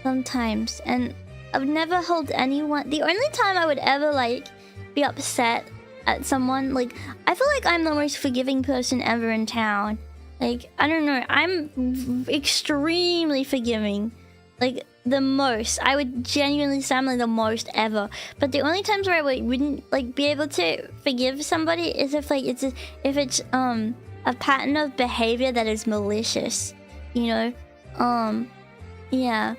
sometimes. And I would never hold anyone. The only time I would ever like be upset at someone, like I feel like I'm the most forgiving person ever in town. Like I don't know, I'm extremely forgiving. Like the most. I would genuinely say I'm like the most ever. But the only times where I wouldn't like be able to forgive somebody is if like it's a pattern of behavior that is malicious, you know. Yeah,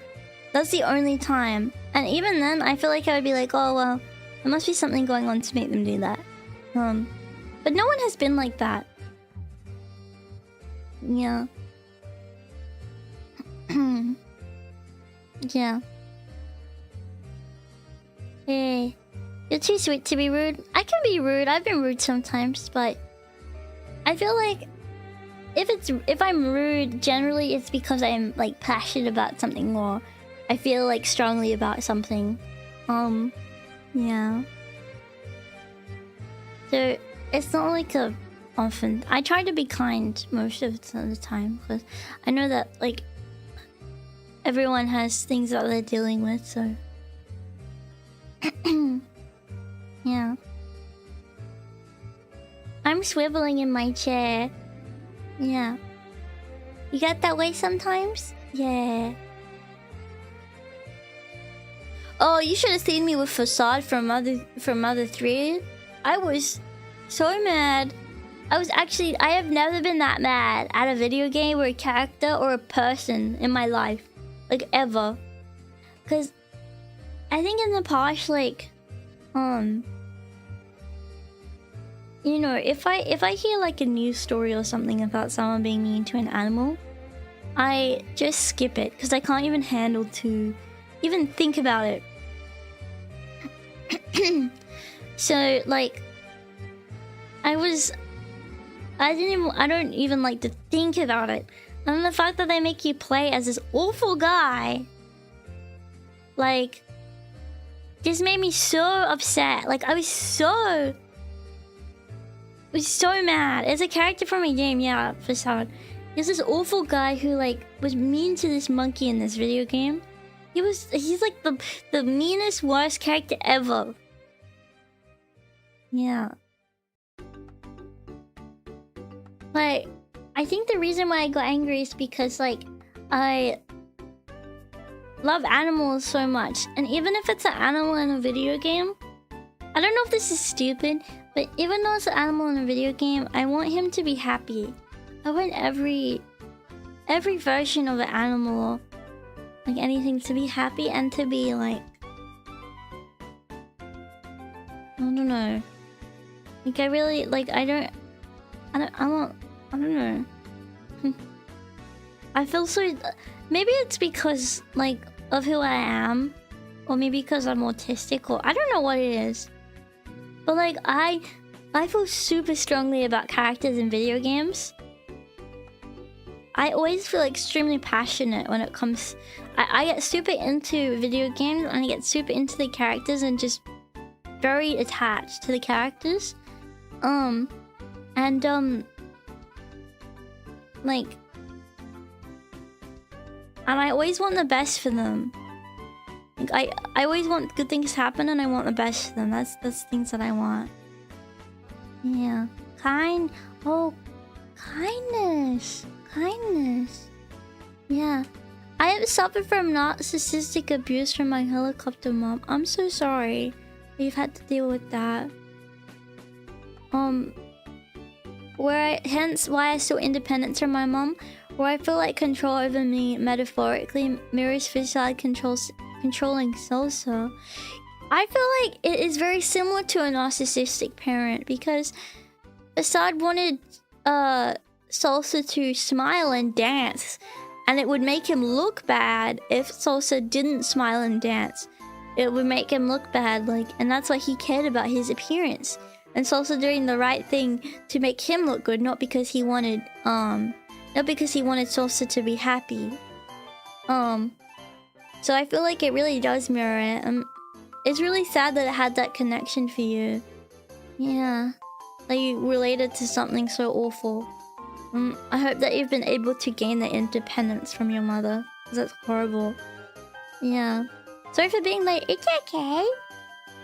that's the only time. And even then I feel like I would be like, oh well, there must be something going on to make them do that. But no one has been like that. Yeah. Yeah. Hey, you're too sweet to be rude. I can be rude. I've been rude sometimes, but I feel like if I'm rude, generally it's because I'm like passionate about something or I feel like strongly about something. Yeah. So it's not like a often. I try to be kind most of the time because I know that like everyone has things that they're dealing with, so yeah. I'm swiveling in my chair. Yeah. You get that way sometimes? Yeah. Oh, you should have seen me with Facade from Mother 3. I was so mad. I have never been that mad at a video game or a character or a person in my life. Like, ever. Because I think in the past, like, you know, if I hear like a news story or something about someone being mean to an animal, I just skip it because I can't even handle to even think about it. So like I don't even like to think about it. And the fact that they make you play as this awful guy, like, just made me so upset. Like I was so mad. As a character from a game, yeah, Facade. There's this awful guy who like was mean to this monkey in this video game. He's like the meanest, worst character ever. Yeah. Like, I think the reason why I got angry is because like I love animals so much, and even if it's an animal in a video game, I don't know if this is stupid, but even though it's an animal in a video game, I want him to be happy. I want every version of an animal, like anything, to be happy and to be like, I don't know. Like I really like I don't know. I feel so. Maybe it's because like of who I am, or maybe because I'm autistic, or I don't know what it is. But like I feel super strongly about characters in video games. I always feel extremely passionate when it comes. I get super into video games and I get super into the characters and just very attached to the characters. Like, and I always want the best for them. Like I always want good things to happen, and I want the best for them. That's things that I want. Yeah, kindness. Yeah, I have suffered from narcissistic abuse from my helicopter mom. I'm so sorry you've had to deal with that. hence why I sought independence from my mom, where I feel like control over me metaphorically mirrors Facade controlling Salsa. I feel like it is very similar to a narcissistic parent, because Facade wanted Salsa to smile and dance, and it would make him look bad if Salsa didn't smile and dance. It would make him look bad, like, and that's why he cared about his appearance. And Salsa doing the right thing to make him look good, not because he wanted Salsa to be happy. So I feel like it really does mirror it. It's really sad that it had that connection for you. Yeah, that you related to something so awful. I hope that you've been able to gain the independence from your mother, because that's horrible. Yeah. Sorry for being late. It's okay.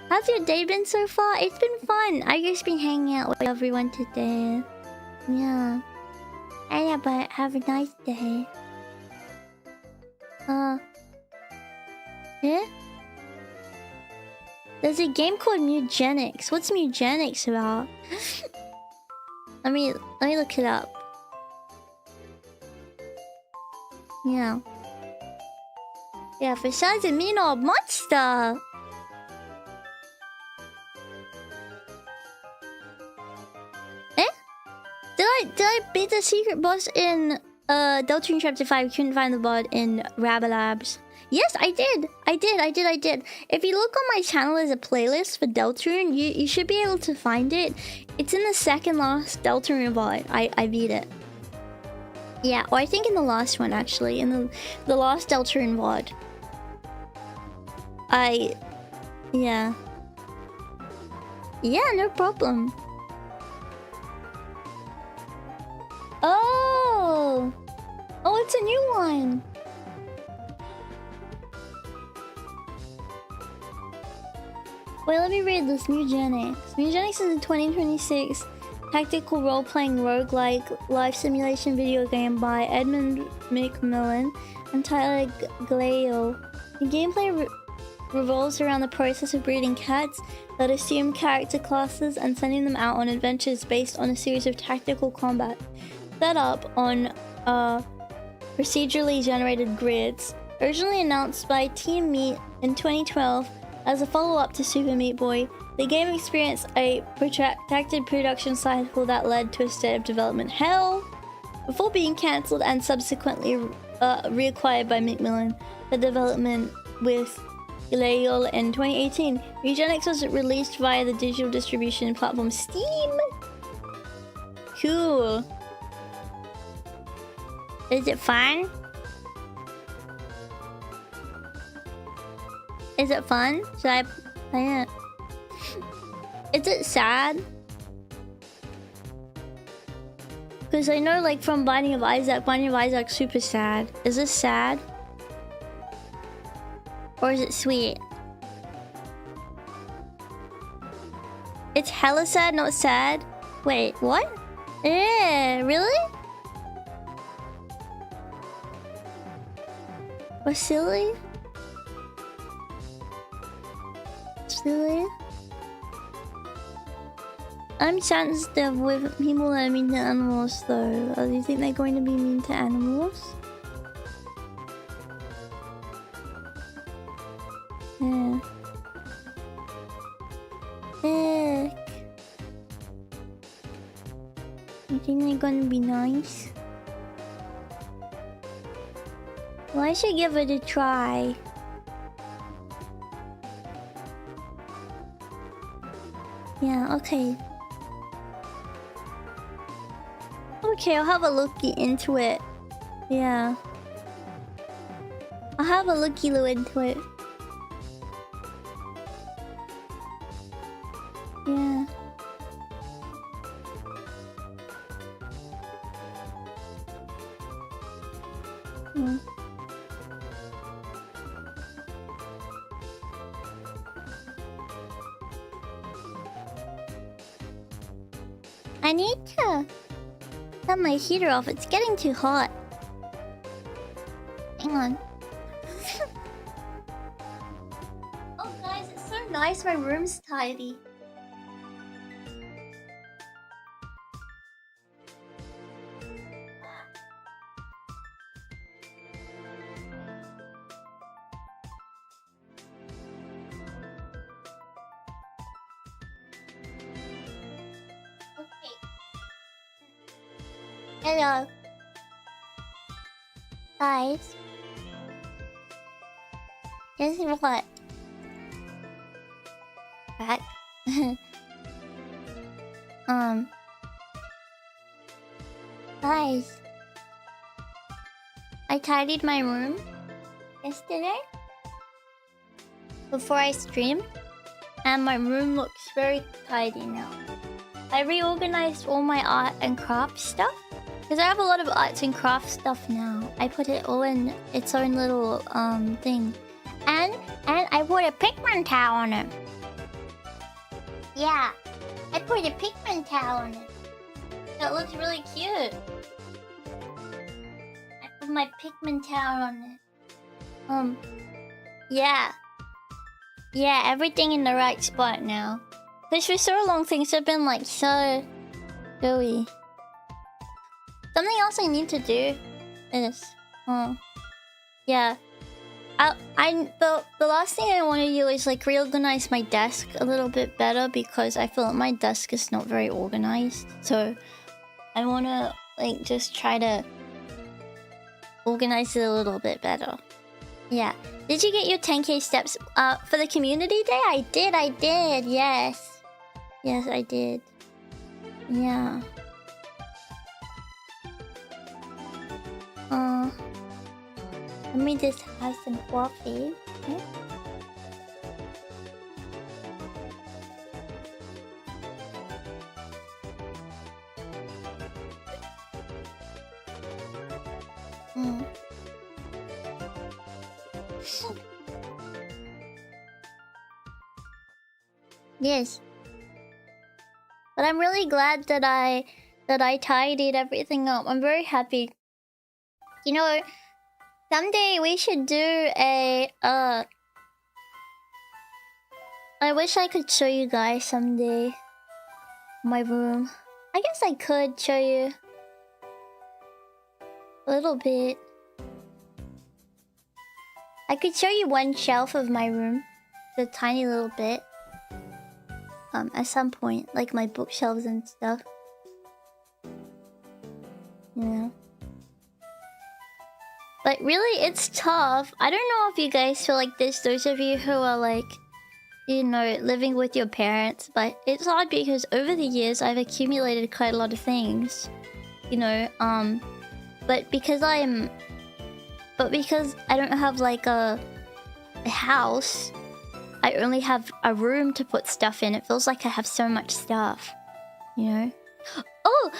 How's your day been so far? It's been fun. I've just been hanging out with everyone today. Yeah. And yeah, but have a nice day. Yeah? There's a game called Mugenics. What's Mugenics about? let me look it up. Yeah. Yeah, Facade's a mean old monster. Did I beat the secret boss in Deltarune Chapter 5? Couldn't find the bot in Rabba Labs. Yes, I did. I did. If you look on my channel, there's a playlist for Deltarune. You should be able to find it. It's in the second last Deltarune bot. I beat it. Yeah, or I think in the last one actually, in the last Deltarune VOD. Yeah, no problem. Oh, it's a new one. Wait, let me read this. Mugenics. Mugenics is a 2026 tactical role-playing roguelike life simulation video game by Edmund McMillan and Tyler Glale. The gameplay revolves around the process of breeding cats that assume character classes and sending them out on adventures based on a series of tactical combat set up on procedurally generated grids. Originally announced by Team Meat in 2012 as a follow-up to Super Meat Boy, the game experienced a protracted production cycle that led to a state of development hell before being cancelled and subsequently reacquired by McMillan for development with Galeal in 2018. Mugenics was released via the digital distribution platform Steam. Cool. Is it fun? Is it fun? Should I play it? Is it sad? Because I know, like, from Binding of Isaac's super sad. Is this sad? Or is it sweet? It's hella sad, not sad? Wait, what? Yeah, really? Or silly? Silly? I'm sensitive with people that are mean to animals, though. Do you think they're going to be mean to animals? Yeah. Heck. You think they're gonna be nice? Well, I should give it a try. Yeah, okay. Okay, I'll have a looky into it. Yeah. I'll have a looky into it. Yeah. I need to have my heater off. It's getting too hot. Hang on. Oh guys, it's so nice. My room's tidy. Hello. Guys. Guess what? Back. Guys. I tidied my room yesterday before I streamed, and my room looks very tidy now. I reorganized all my art and craft stuff because I have a lot of arts and craft stuff now. I put it all in its own little thing, and I put a Pikmin towel on it. Yeah, I put a Pikmin towel on it. That looks really cute. I put my Pikmin towel on it. Yeah. Yeah, everything in the right spot now. Because for so long, things have been like so gooey. Something else I need to do is, yeah. The last thing I want to do is like reorganize my desk a little bit better because I feel like my desk is not very organized. So I want to like just try to organize it a little bit better. Yeah. Did you get your 10k steps for the community day? I did. Yes. Yes, I did. Yeah. Let me just have some coffee. Okay. Yes. But I'm really glad that I tidied everything up. I'm very happy. You know, someday we should do a I wish I could show you guys someday my room. I guess I could show you a little bit. I could show you one shelf of my room, a tiny little bit. At some point, like my bookshelves and stuff. Yeah. But really, it's tough. I don't know if you guys feel like this, those of you who are like, you know, living with your parents. But it's hard because over the years, I've accumulated quite a lot of things. You know, but because I don't have like a house, I only have a room to put stuff in. It feels like I have so much stuff, you know. Oh,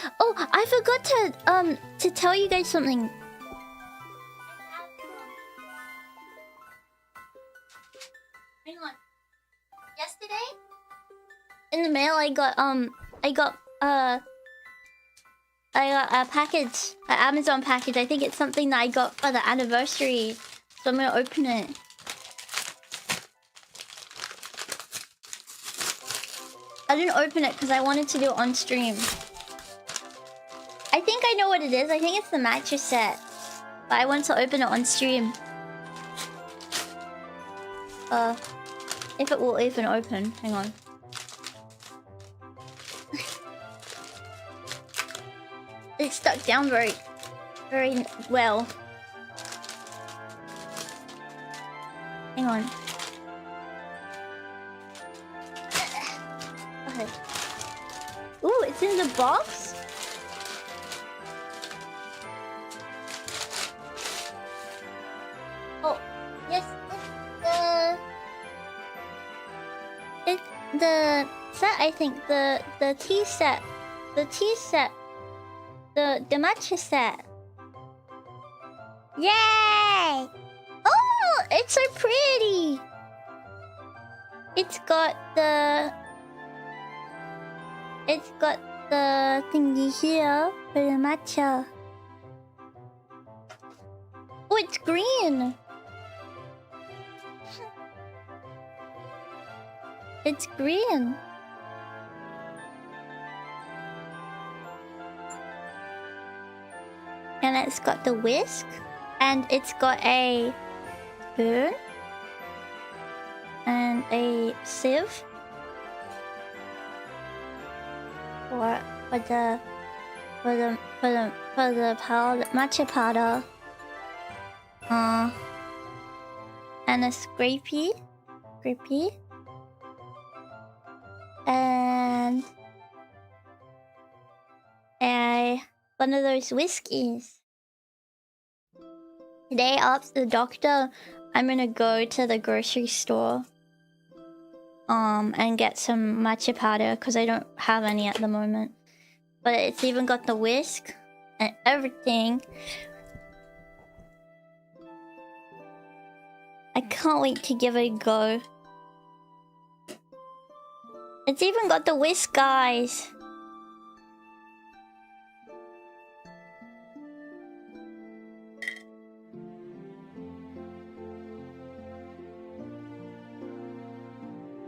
I forgot to tell you guys something. Hang on. Yesterday, in the mail, I got a package, an Amazon package. I think it's something that I got for the anniversary, so I'm gonna open it. I didn't open it because I wanted to do it on stream. I think I know what it is. I think it's the mattress set. But I want to open it on stream. If it will even open. Hang on. It's stuck down very well. Hang on. Okay. Ooh, it's in the box? Oh, yes, it's the set, I think. The tea set. The tea set. The matcha set. Yay! Oh, it's so pretty. It's got the thingy here for the matcha. Oh, it's green. It's green. And it's got the whisk, and it's got a spoon and a sieve for the powder, matcha powder. And a scrapey. And one of those whiskeys. Today after the doctor, I'm gonna go to the grocery store and get some matcha powder because I don't have any at the moment. But it's even got the whisk and everything. I can't wait to give it a go. It's even got the whisk, guys.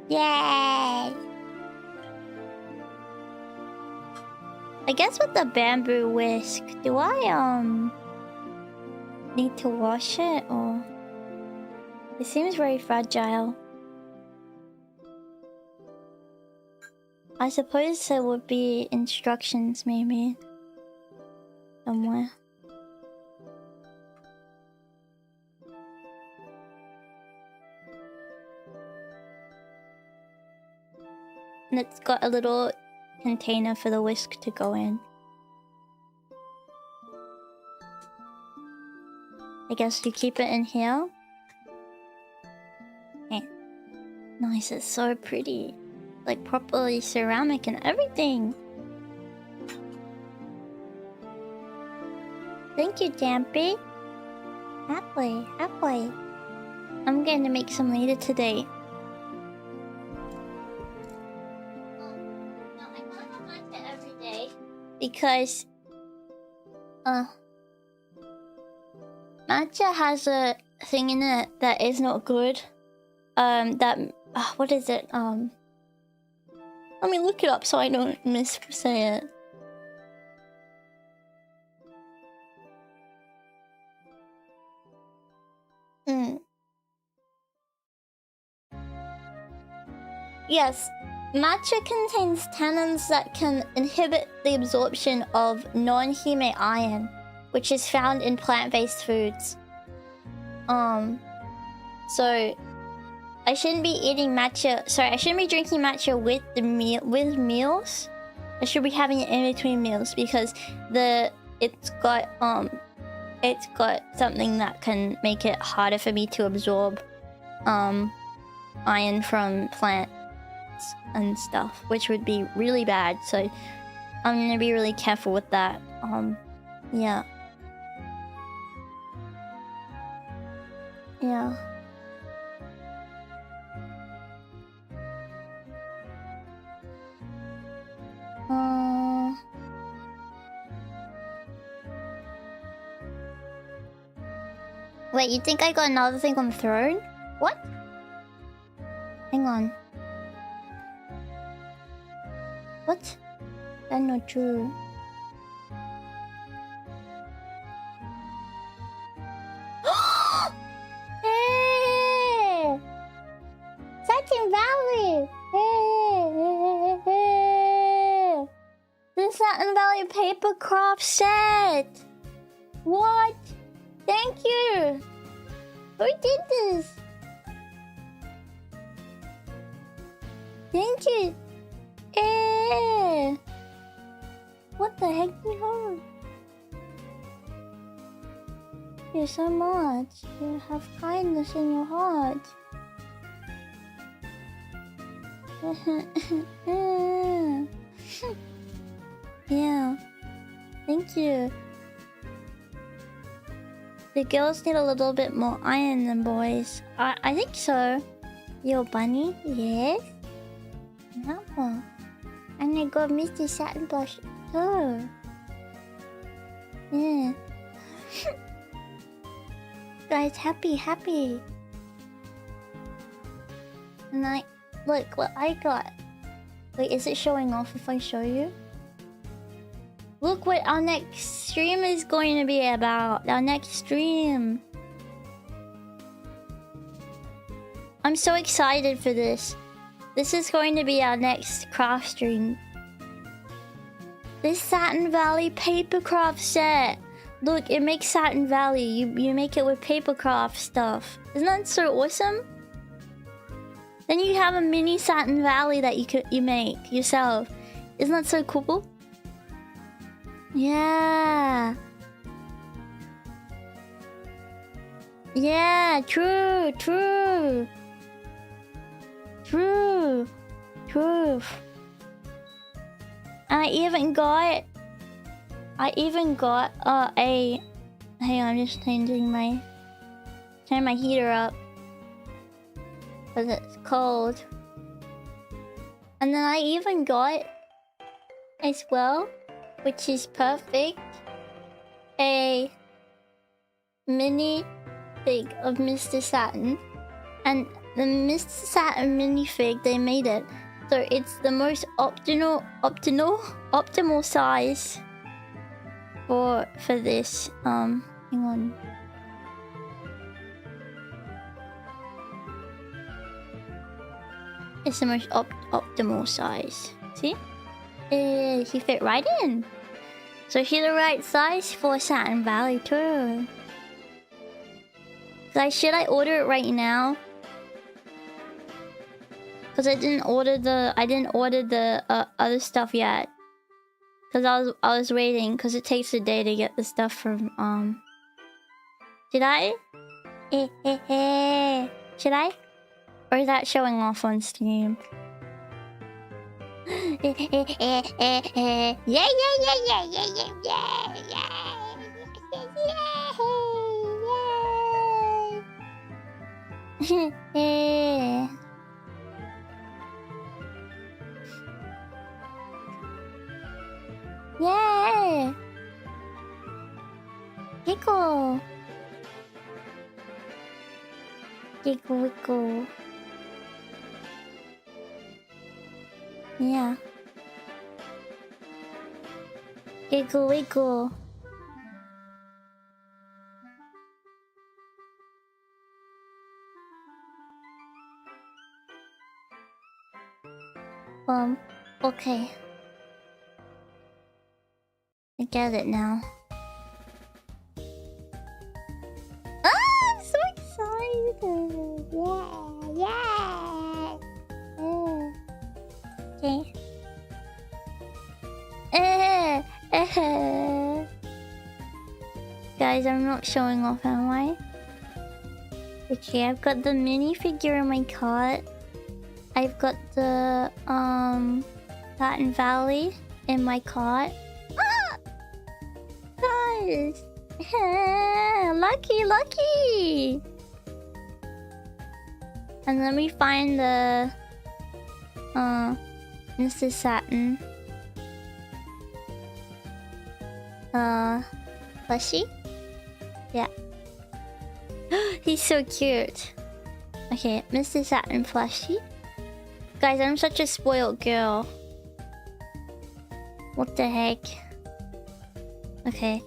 Yay! I guess with the bamboo whisk, do I need to wash it or? It seems very fragile. I suppose there would be instructions maybe somewhere. And it's got a little container for the whisk to go in. I guess you keep it in here. Okay. Nice, it's so pretty. Like properly ceramic and everything. Thank you, Dampy. Halfway. I'm going to make some later today. No, I can't have matcha every day because matcha has a thing in it that is not good. What is it? Let me look it up so I don't say it. Yes, matcha contains tannins that can inhibit the absorption of non-heme iron, which is found in plant-based foods. So I shouldn't be eating matcha. Sorry, I shouldn't be drinking matcha with meals. I should be having it in between meals because it's got something that can make it harder for me to absorb iron from plants and stuff, which would be really bad. So I'm gonna be really careful with that. Yeah. Wait, you think I got another thing on the throne? What? Hang on. What? That's not true. Hey! Satin Valley! Hey! The Satin Valley paper craft set! What? Thank you! Who did this? Thank you! What the heck, you Thank you so much. You have kindness in your heart. Yeah. Thank you. The girls need a little bit more iron than boys. I think so. Yo, bunny? Yes? No. And I got Misty Satin Blush too. Yeah. Guys, happy. And look what I got. Wait, is it showing off if I show you? Look what our next stream is going to be about. Our next stream. I'm so excited for this. This is going to be our next craft stream. This Satin Valley papercraft set. Look, it makes Satin Valley. You make it with papercraft stuff. Isn't that so awesome? Then you have a mini Satin Valley that you make yourself. Isn't that so cool? Yeah. Yeah, true. And I even got a... Hang on, I'm just turning my heater up. Because it's cold. And then I even got, as well, which is perfect, a mini fig of Mr. Satin. And the Mr. Satin minifig, they made it so it's the most optimal size for this. Hang on. It's the most optimal size. See? He fit right in. So he's the right size for Satin Valley too. Guys, should I order it right now? Cause I didn't order the other stuff yet. Cause I was waiting. Cause it takes a day to get the stuff from Did I? Should I? Or is that showing off on Steam? Yay! Giggle! Giggle wiggle. Yeah. Giggle wiggle. Okay. I get it now. Ah, I'm so excited! Yeah! Okay. Guys, I'm not showing off, am I? Okay, I've got the minifigure in my cart. I've got the Satin Valley in my cart. Ah! Guys! Lucky! And let me find the Mr. Satin plushie? Yeah. He's so cute. Okay, Mr. Satin plushie. Guys, I'm such a spoiled girl. What the heck? Okay.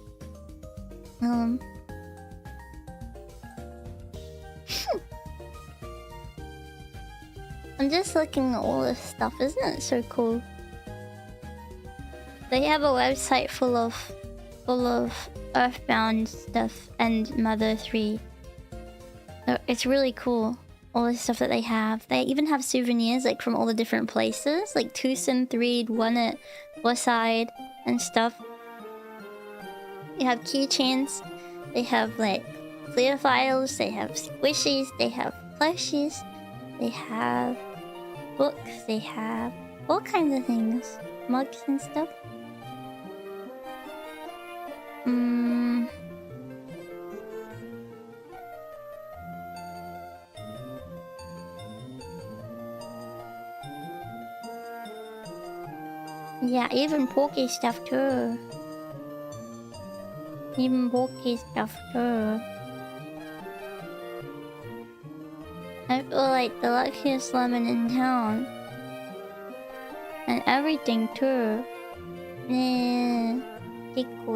I'm just looking at all this stuff. Isn't it so cool? They have a website full of Earthbound stuff and Mother 3. So it's really cool. All the stuff that they have. They even have souvenirs like from all the different places, like Tucson 3, one at Westside and stuff. They have keychains. They have like clear files. They have squishies. They have plushies. They have books. They have all kinds of things, mugs and stuff. Yeah, even Porky stuff too. I feel like the luckiest lemon in town. And everything too. Yeah. Tickle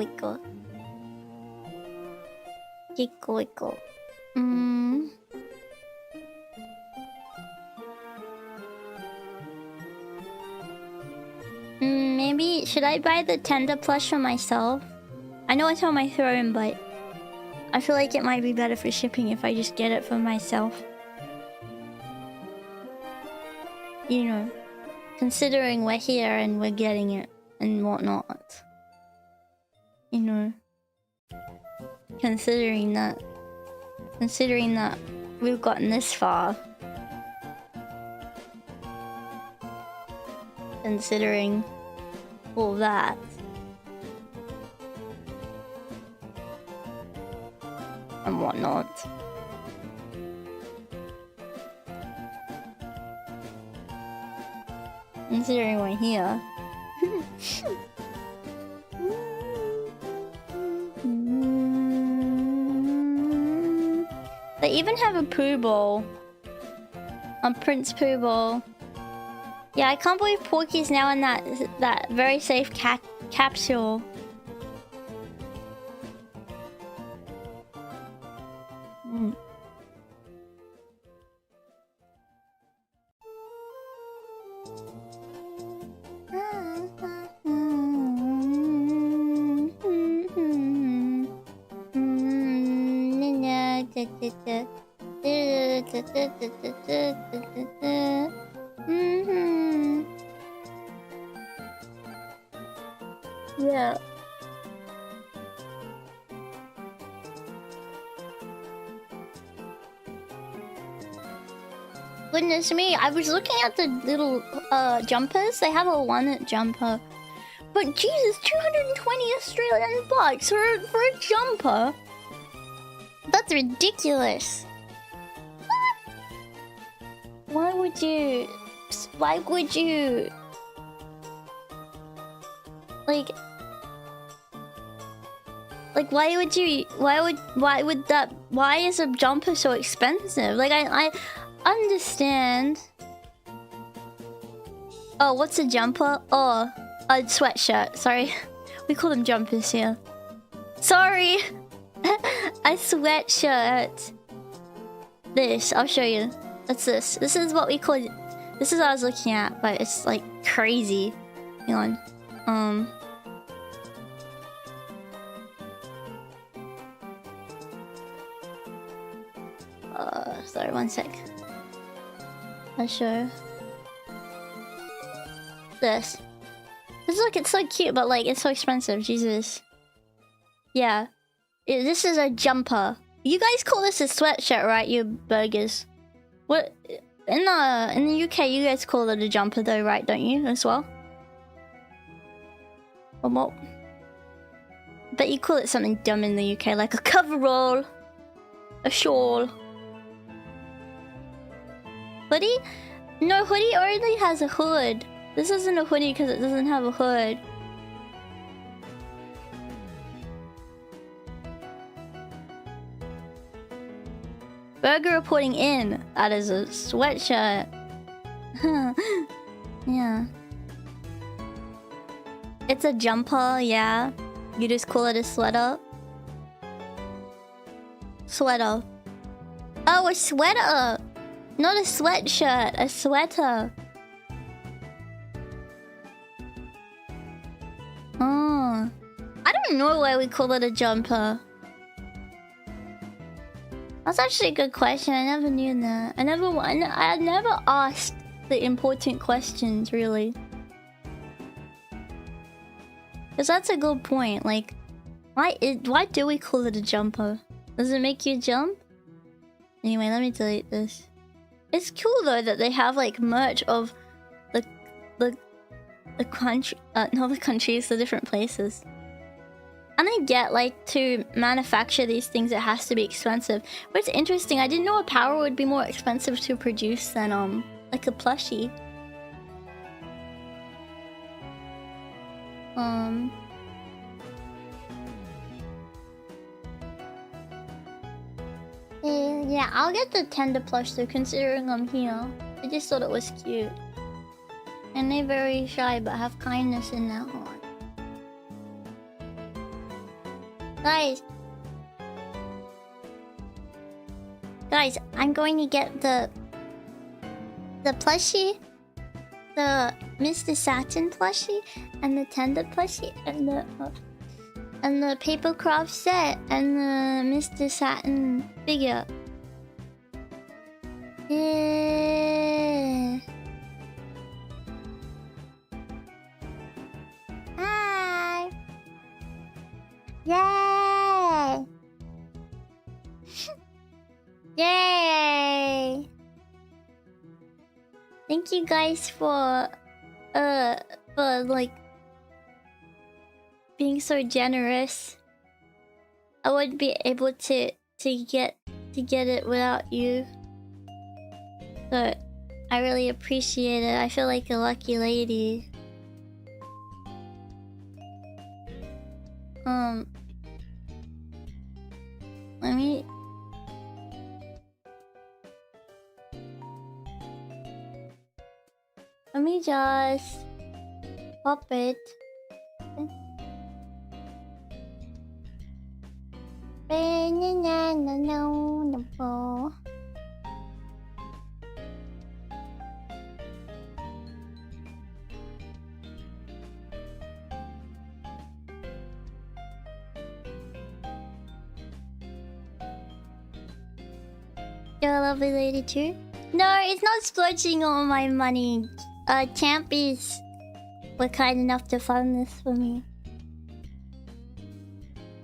wickle. Maybe should I buy the tender plush for myself? I know it's on my throne, but I feel like it might be better for shipping if I just get it for myself. You know, considering we're here and we're getting it and whatnot. You know, considering that we've gotten this far. Considering all that. And whatnot. Considering we're here. They even have a poo bowl. A Prince Poo Bowl. Yeah, I can't believe Porky's now in that very safe capsule. Yeah. Goodness me, I was looking at the little jumpers. They have a one jumper. But Jesus, 220 Australian bucks for a jumper? That's ridiculous. Why would you why is a jumper so expensive? Like I understand. Oh, what's a jumper? Oh, a sweatshirt. Sorry. We call them jumpers here. Sorry. A sweatshirt. This, I'll show you. What's this? This is what we call it. This is what I was looking at, but it's like crazy. Hang on. Sorry, one sec. I'll show. This. Look, it's so cute, but like it's so expensive. Jesus. Yeah. This is a jumper. You guys call this a sweatshirt, right? You burgers. What in the UK you guys call it a jumper though, right? Don't you as well? Or what? Bet you call it something dumb in the UK, like a coverall, a shawl. Hoodie? No, hoodie only has a hood. This isn't a hoodie because it doesn't have a hood. Burger reporting in. That is a sweatshirt. Yeah. It's a jumper, yeah. You just call it a sweater. Sweater. Oh, a sweater! Not a sweatshirt, a sweater. Oh. I don't know why we call it a jumper. That's actually a good question. I never knew that. I never asked the important questions, really. Because that's a good point. Like, why do we call it a jumper? Does it make you jump? Anyway, let me delete this. It's cool though that they have like merch of the country, not the countries, the different places. And I get like to manufacture these things, it has to be expensive. But it's interesting. I didn't know a power would be more expensive to produce than like a plushie. Yeah, I'll get the tender plush though, considering I'm here. I just thought it was cute. And they're very shy but have kindness in their heart. Guys, I'm going to get the plushie. the Mr. Satin plushie and the Tender plushie and the papercraft set and the Mr. Satin figure. Yeah. Hi. Yay. Yay. Thank you guys for like being so generous. I wouldn't be able to get it without you. So I really appreciate it. I feel like a lucky lady. Let me just pop it. You're a lovely lady too. No, it's not splurging all my money. Champyons were kind enough to fund this for me.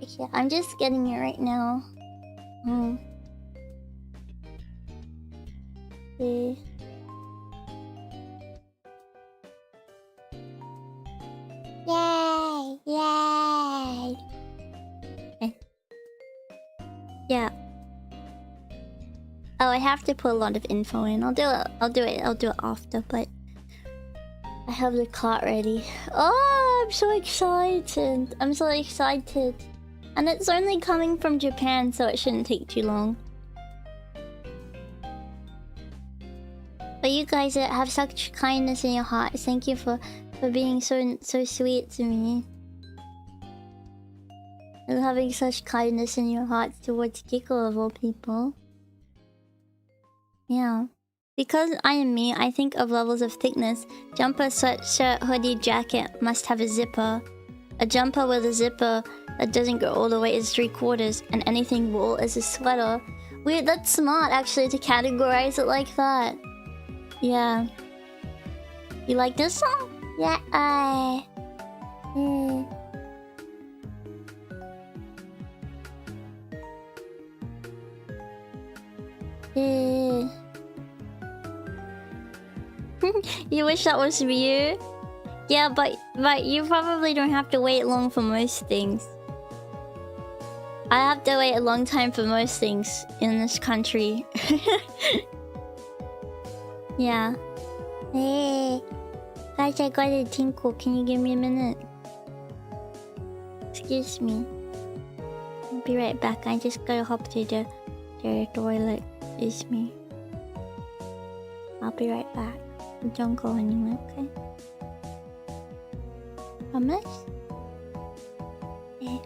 Yeah, I'm just getting it right now. See. Yay! Yay! Okay. Yeah. Oh, I have to put a lot of info in. I'll do it after, but I have the cart ready. Oh, I'm so excited. I'm so excited. And it's only coming from Japan, so it shouldn't take too long. But you guys have such kindness in your hearts. Thank you for being so sweet to me. And having such kindness in your hearts towards Kiko of all people. Yeah. Because I am me, I think of levels of thickness. Jumper, sweatshirt, hoodie, jacket must have a zipper. A jumper with a zipper that doesn't go all the way is 3/4, and anything wool is a sweater. Weird, that's smart actually to categorize it like that. Yeah. You like this song? Yeah, You wish that was you? Yeah, but you probably don't have to wait long for most things. I have to wait a long time for most things in this country. Yeah. Hey. Guys, I got a tinkle. Can you give me a minute? Excuse me. I'll be right back. I just gotta hop to the toilet. Excuse me. I'll be right back. Don't go anywhere, okay? Promise? Yeah.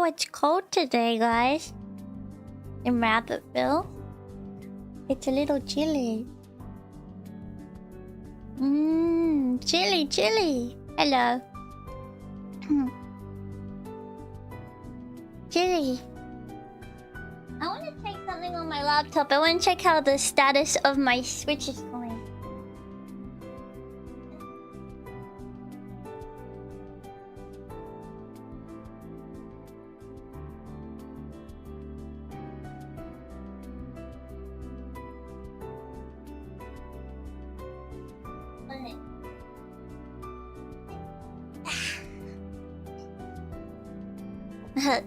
it's cold today, guys. In Rabbitville. It's a little chilly. Chilly. Hello. Chilly. I want to check something on my laptop. I want to check how the status of my Switch is going.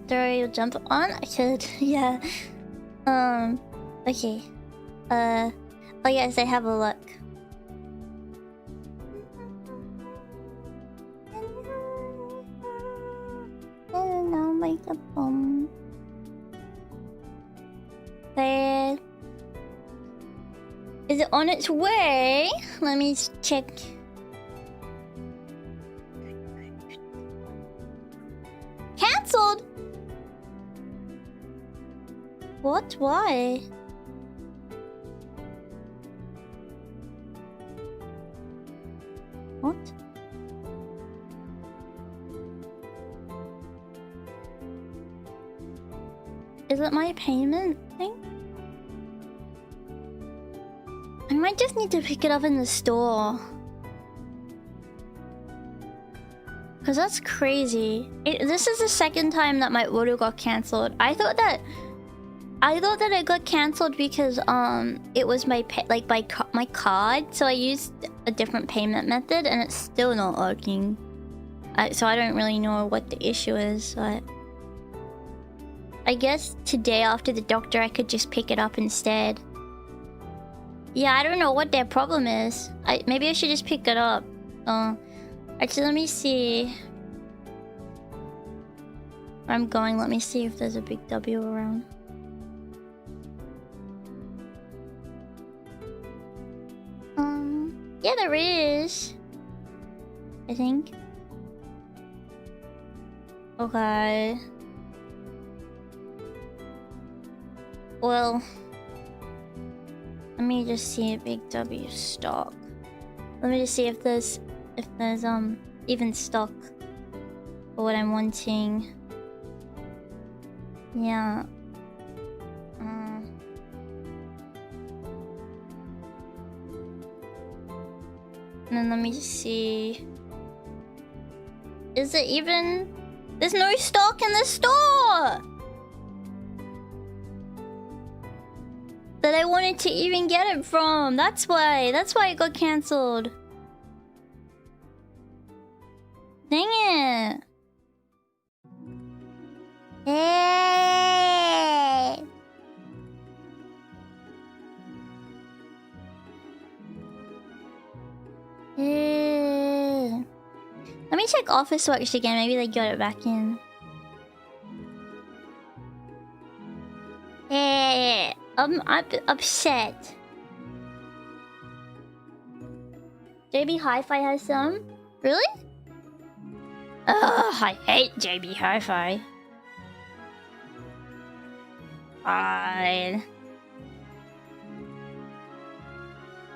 Throw your jump on? I should, yeah. Okay. Oh yes, I have a look. No makeup on. There. Is it on its way? Let me check. Cancelled? What? Why? What? Is it my payment thing? I might just need to pick it up in the store. Cause that's crazy. This is the second time that my order got cancelled. I thought that it got cancelled because it was my my card, so I used a different payment method and it's still not working. So I don't really know what the issue is. But I guess today after the doctor I could just pick it up instead. Yeah, I don't know what their problem is. Maybe I should just pick it up. Actually, let me see. Where I'm going, let me see if there's a big W around. Yeah, there is. I think. Okay. Well, let me just see a big W stock. Let me just see if there's even stock for what I'm wanting. Yeah. And then let me see. Is it even? There's no stock in the store that I wanted to even get it from. That's why it got cancelled. Dang it. Hey. Let me check Office Works again. Maybe they got it back in. Hey, I'm upset. JB Hi-Fi has some? Really? Ugh, I hate JB Hi-Fi. Fine.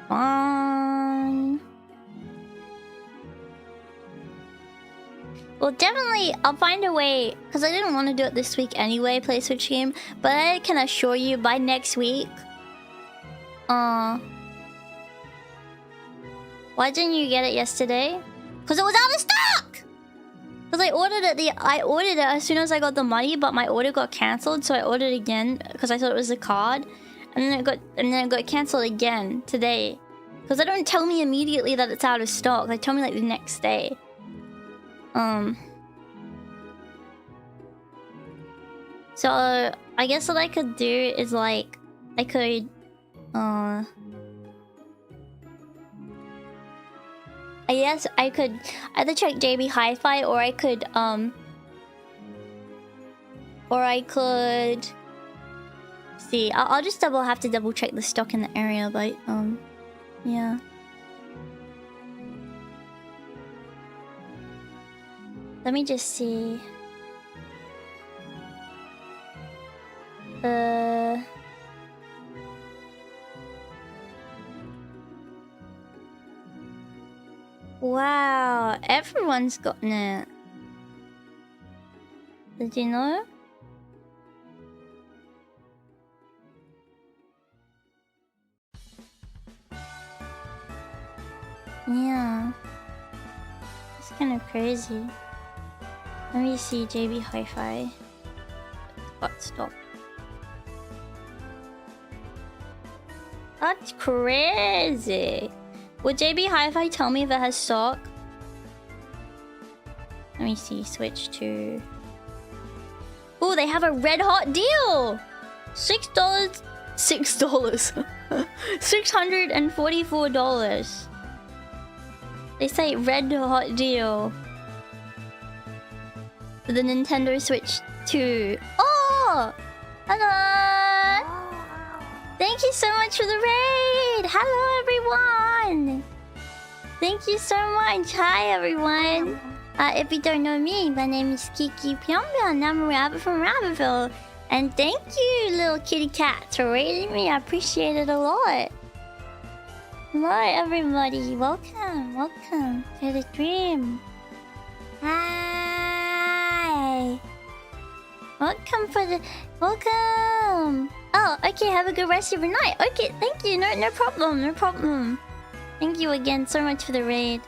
Fine. Well, definitely, I'll find a way, because I didn't want to do it this week anyway, play Switch game, but I can assure you, by next week... Why didn't you get it yesterday? Because it was out of stock! Because I ordered it as soon as I got the money, but my order got cancelled, so I ordered again, because I thought it was a card, and then it got cancelled again today. Because they don't tell me immediately that it's out of stock, they tell me like the next day. So I guess what I could do is like I could I guess I could either check JB Hi-Fi or I could see. I'll just have to double check the stock in the area, but yeah. Let me just see. Wow, everyone's gotten it. Did you know? Yeah. It's kind of crazy. Let me see JB Hi-Fi. Stop. That's crazy. Would JB Hi-Fi tell me if it has stock? Let me see. Switch to... Oh, they have a red hot deal! $6. $644. They say red hot deal for the Nintendo Switch 2. Oh! Hello! Thank you so much for the raid! Hello, everyone! Thank you so much! Hi, everyone! If you don't know me, my name is Kiki Pyon, and I'm a rabbit from Rabbitville. And thank you, little kitty cat, for raiding me. I appreciate it a lot. Hello, everybody. Welcome to the stream. Hi. Welcome. Oh, okay. Have a good rest of your night. Okay, thank you. No problem. Thank you again so much for the raid.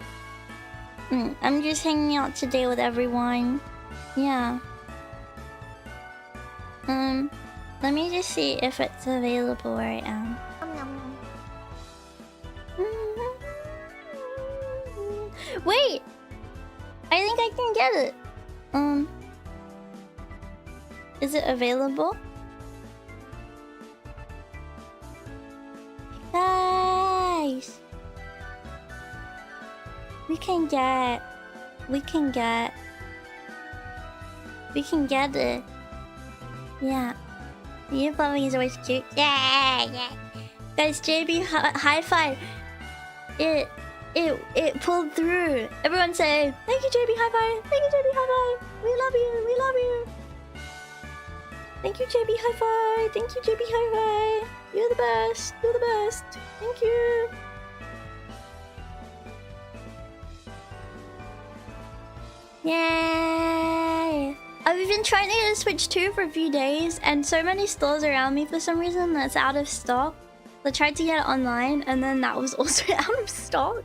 I'm just hanging out today with everyone. Yeah. Let me just see if it's available where I am. Wait! I think I can get it. Is it available? Guys! We can get it. Yeah. Your puppy is always cute. Yeah. Guys, JB Hi-Fi. It pulled through. Everyone say, thank you, JB Hi-Fi. Thank you, JB Hi-Fi. We love you. Thank you, JB Hi-Fi. Thank you, JB Hi-Fi. You're the best. Thank you. Yay! I've been trying to get a Switch 2 for a few days, and so many stores around me for some reason that's out of stock. I tried to get it online, and then that was also out of stock.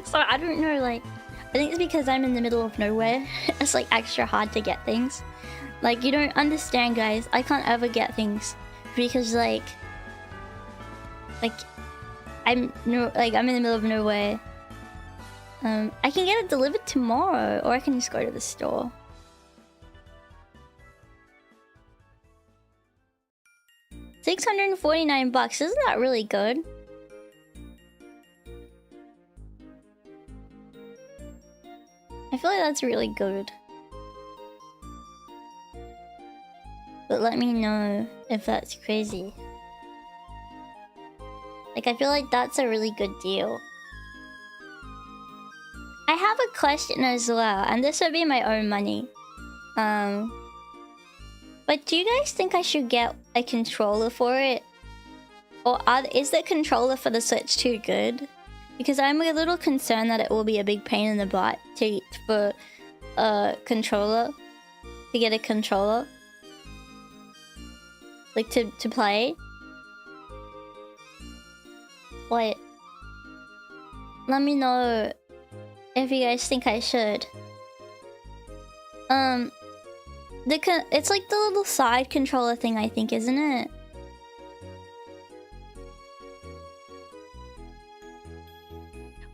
So I don't know, like... I think it's because I'm in the middle of nowhere. It's like extra hard to get things. Like, you don't understand, guys. I can't ever get things. Because, like... I'm in the middle of nowhere. I can get it delivered tomorrow, or I can just go to the store. $649, isn't that really good? I feel like that's really good. But let me know if that's crazy. Like, I feel like that's a really good deal. I have a question as well, and this would be my own money. But do you guys think I should get a controller for it? Or is the controller for the Switch too good? Because I'm a little concerned that it will be a big pain in the butt for a controller. To get a controller. Like, to play. Wait. Let me know if you guys think I should. It's like the little side controller thing, I think, isn't it?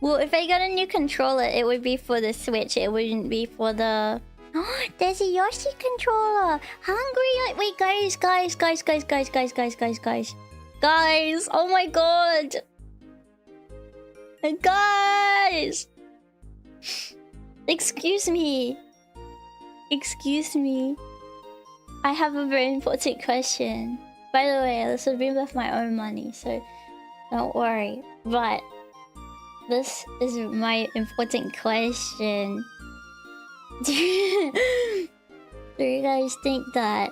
Well, if I got a new controller, it would be for the Switch. It wouldn't be for the... Oh, there's a Yoshi controller! Hungry! Wait, guys! Guys! Oh my god! Guys! Excuse me. I have a very important question. By the way, this would be with my own money, so don't worry. But this is my important question. Do you guys think that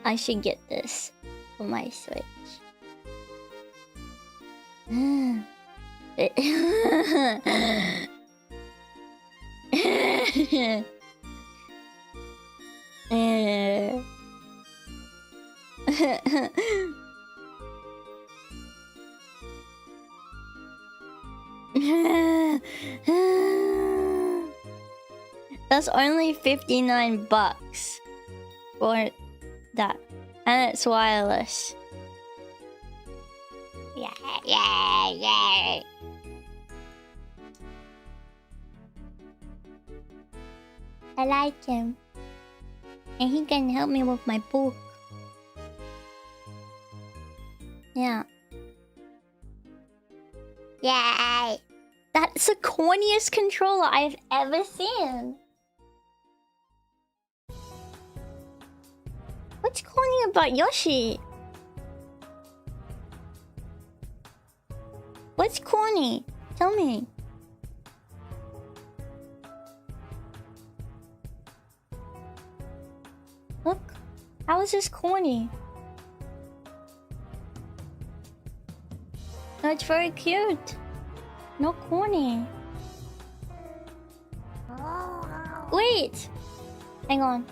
I should get this for my Switch? That's only $59 for that, and it's wireless. Yeah. I like him, and he can help me with my book. Yeah. Yay! That's the corniest controller I've ever seen. What's corny about Yoshi? What's corny? Tell me. Look, how is this corny? No, it's very cute. No corny. Wait! Hang on.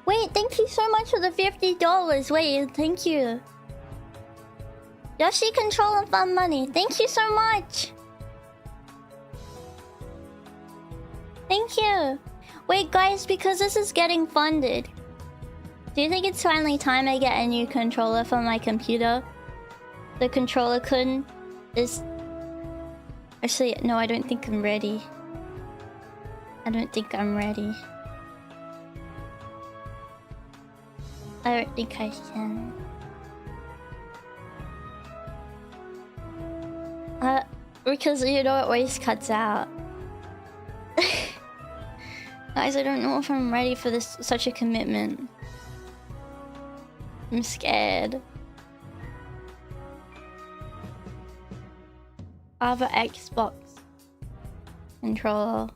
Wait, thank you so much for the $50. Wait, thank you. Yoshi controller fund money. Thank you so much. Thank you. Wait, guys, because this is getting funded, do you think it's finally time I get a new controller for my computer? The controller couldn't is... Actually, no, I don't think I'm ready. I don't think I'm ready. I don't think I can. Because you know it always cuts out. Guys, I don't know if I'm ready for this, such a commitment. I'm scared. I have an Xbox controller.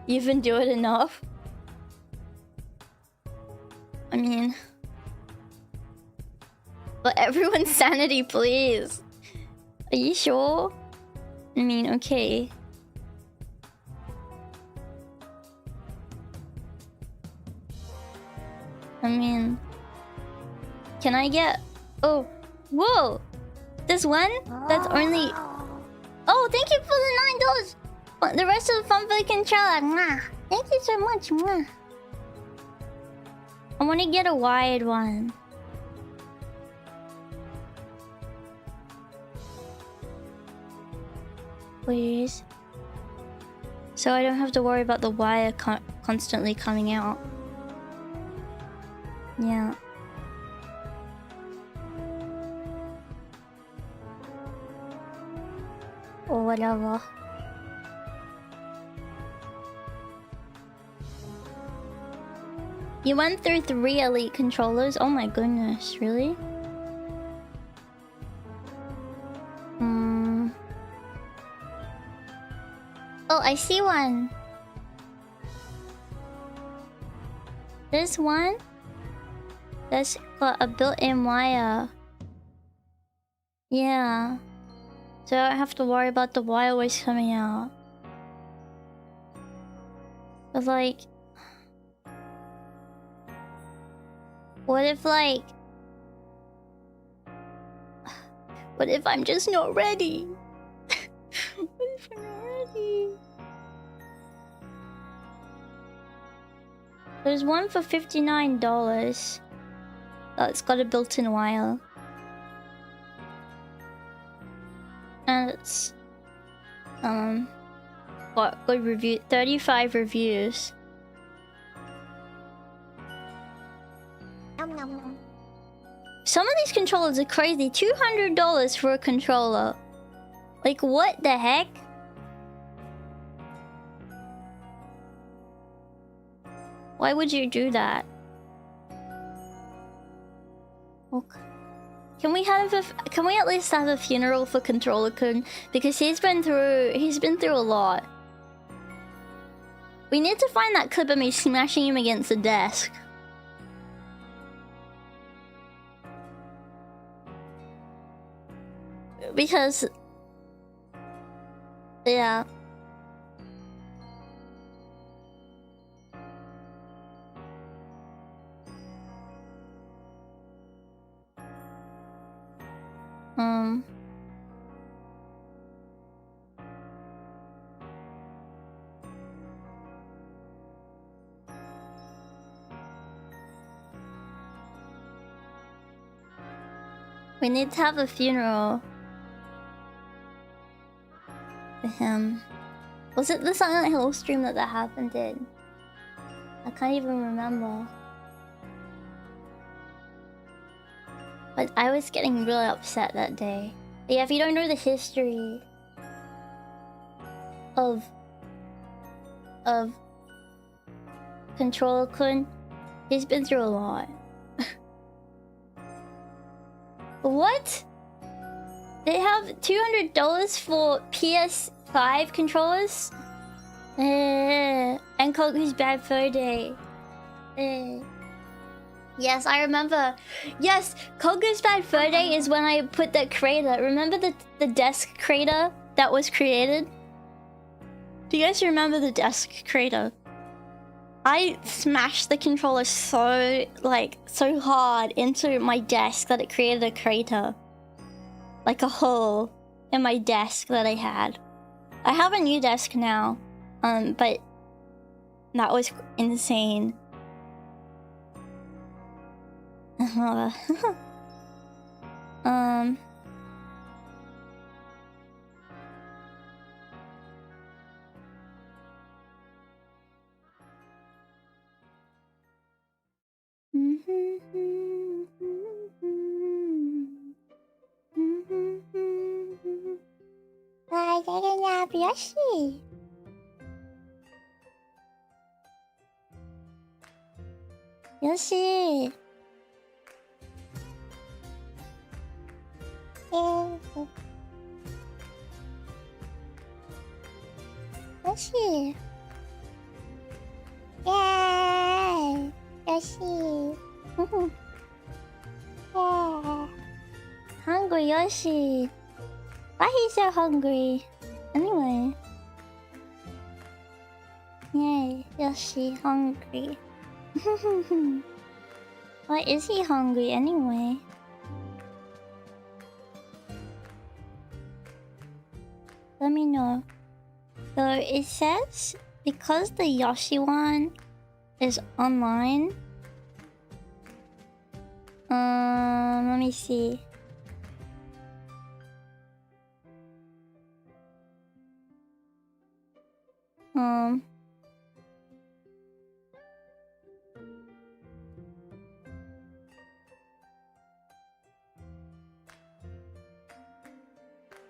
You even do it enough? I mean... But everyone's sanity, please. Are you sure? I mean, okay. I mean... Can I get... Oh, whoa! This one? That's only... Oh, thank you for the $9! The rest of the fun for the controller. Mwah. Thank you so much. Mwah. I want to get a wired one. Please. So I don't have to worry about the wire constantly coming out. Yeah. Or whatever. You went through 3 elite controllers? Oh my goodness, really? Oh, I see one. This one that's got a built-in wire. Yeah. So I don't have to worry about the wire always coming out. But like... What if like... What if I'm just not ready? What if I'm not ready? There's one for $59 that's got a built-in wire. And it's got good review, 35 reviews. Some of these controllers are crazy. $200 for a controller. Like, what the heck? Why would you do that? Okay. Can we at least have a funeral for Controller Kun? Because he's been through a lot. We need to find that clip of me smashing him against the desk. because yeah. We need to have a funeral for him. Was it the Silent Hill stream that happened in? I can't even remember. But I was getting really upset that day. But yeah, if you don't know the history of Controller-kun, he's been through a lot. What? They have $200 for PS5 controllers? And Koku's Bad Fur Day. Yes, I remember. Yes, Koku's Bad Fur Day is when I put that crater. Remember the desk crater that was created? Do you guys remember the desk crater? I smashed the controller so hard into my desk that it created a crater. Like a hole in my desk that I had. I have a new desk now, but that was insane. Why didn't I have Yoshi? Yoshi! Yoshi! Yay! Yoshi! Yeah! Hungry Yoshi! Why he's so hungry? Anyway. Yay, Yoshi hungry. Why is he hungry anyway? Let me know. So it says because the Yoshi one is online. Let me see.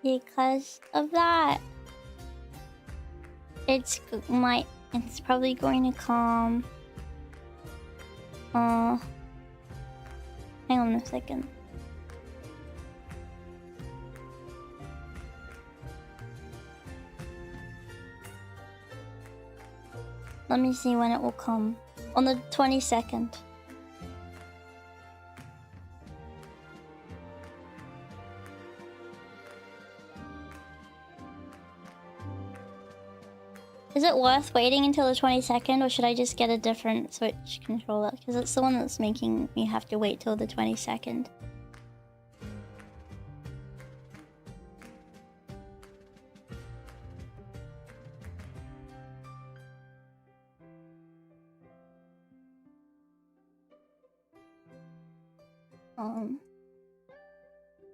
Because of that, it's probably going to come. Hang on a second. Let me see when it will come. On the 22nd. Is it worth waiting until the 22nd, or should I just get a different Switch controller? Because it's the one that's making me have to wait till the 22nd.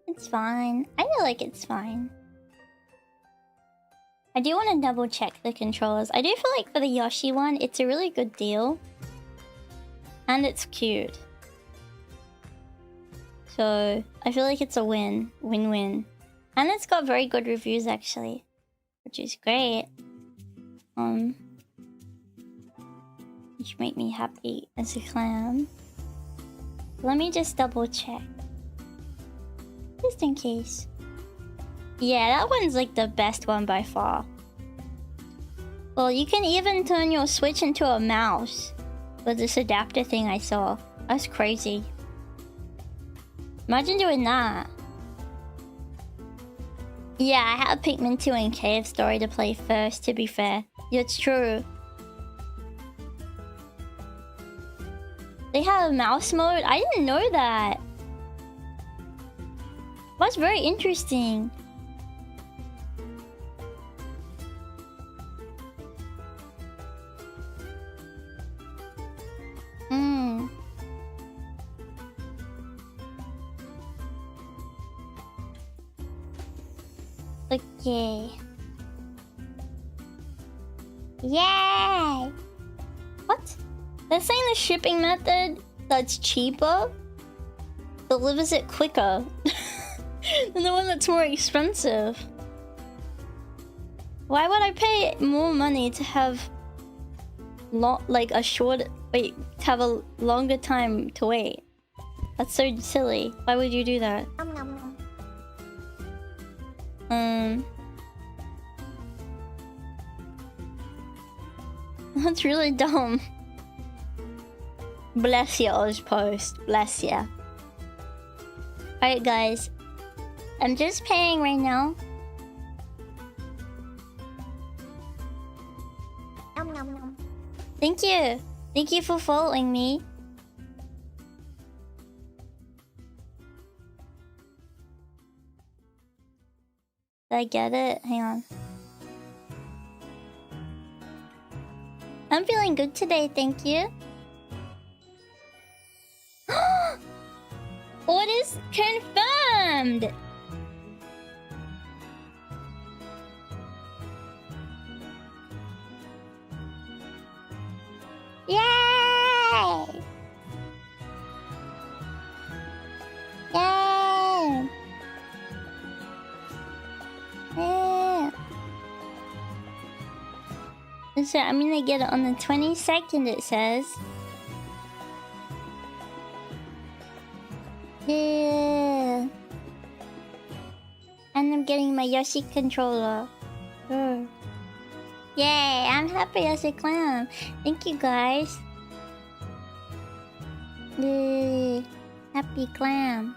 It's fine. I feel like it's fine. I do want to double check the controllers. I do feel like for the Yoshi one, it's a really good deal. And it's cute. So, I feel like it's a win. Win-win. And it's got very good reviews actually. Which is great. Which make me happy as a clam. Let me just double check. Just in case. Yeah, that one's like the best one by far. Well, you can even turn your Switch into a mouse with this adapter thing I saw. That's crazy. Imagine doing that. Yeah, I have Pikmin 2 and Cave Story to play first, to be fair. It's true. They have a mouse mode? I didn't know that. That's very interesting. Okay. Yay! What? They're saying the shipping method that's cheaper delivers it quicker than the one that's more expensive. Why would I pay more money to have to have a longer time to wait? That's so silly. Why would you do that? That's really dumb. Bless ya, Ozpost. Bless ya. Alright, guys. I'm just paying right now. Thank you. Thank you for following me. Did I get it? Hang on. I'm feeling good today, thank you. What is confirmed? Yay! Yay! Yeah. So I'm gonna get it on the 22nd, it says. Yeah. And I'm getting my Yoshi controller. Yay, I'm happy as a clown. Thank you, guys. Yay. Happy clown.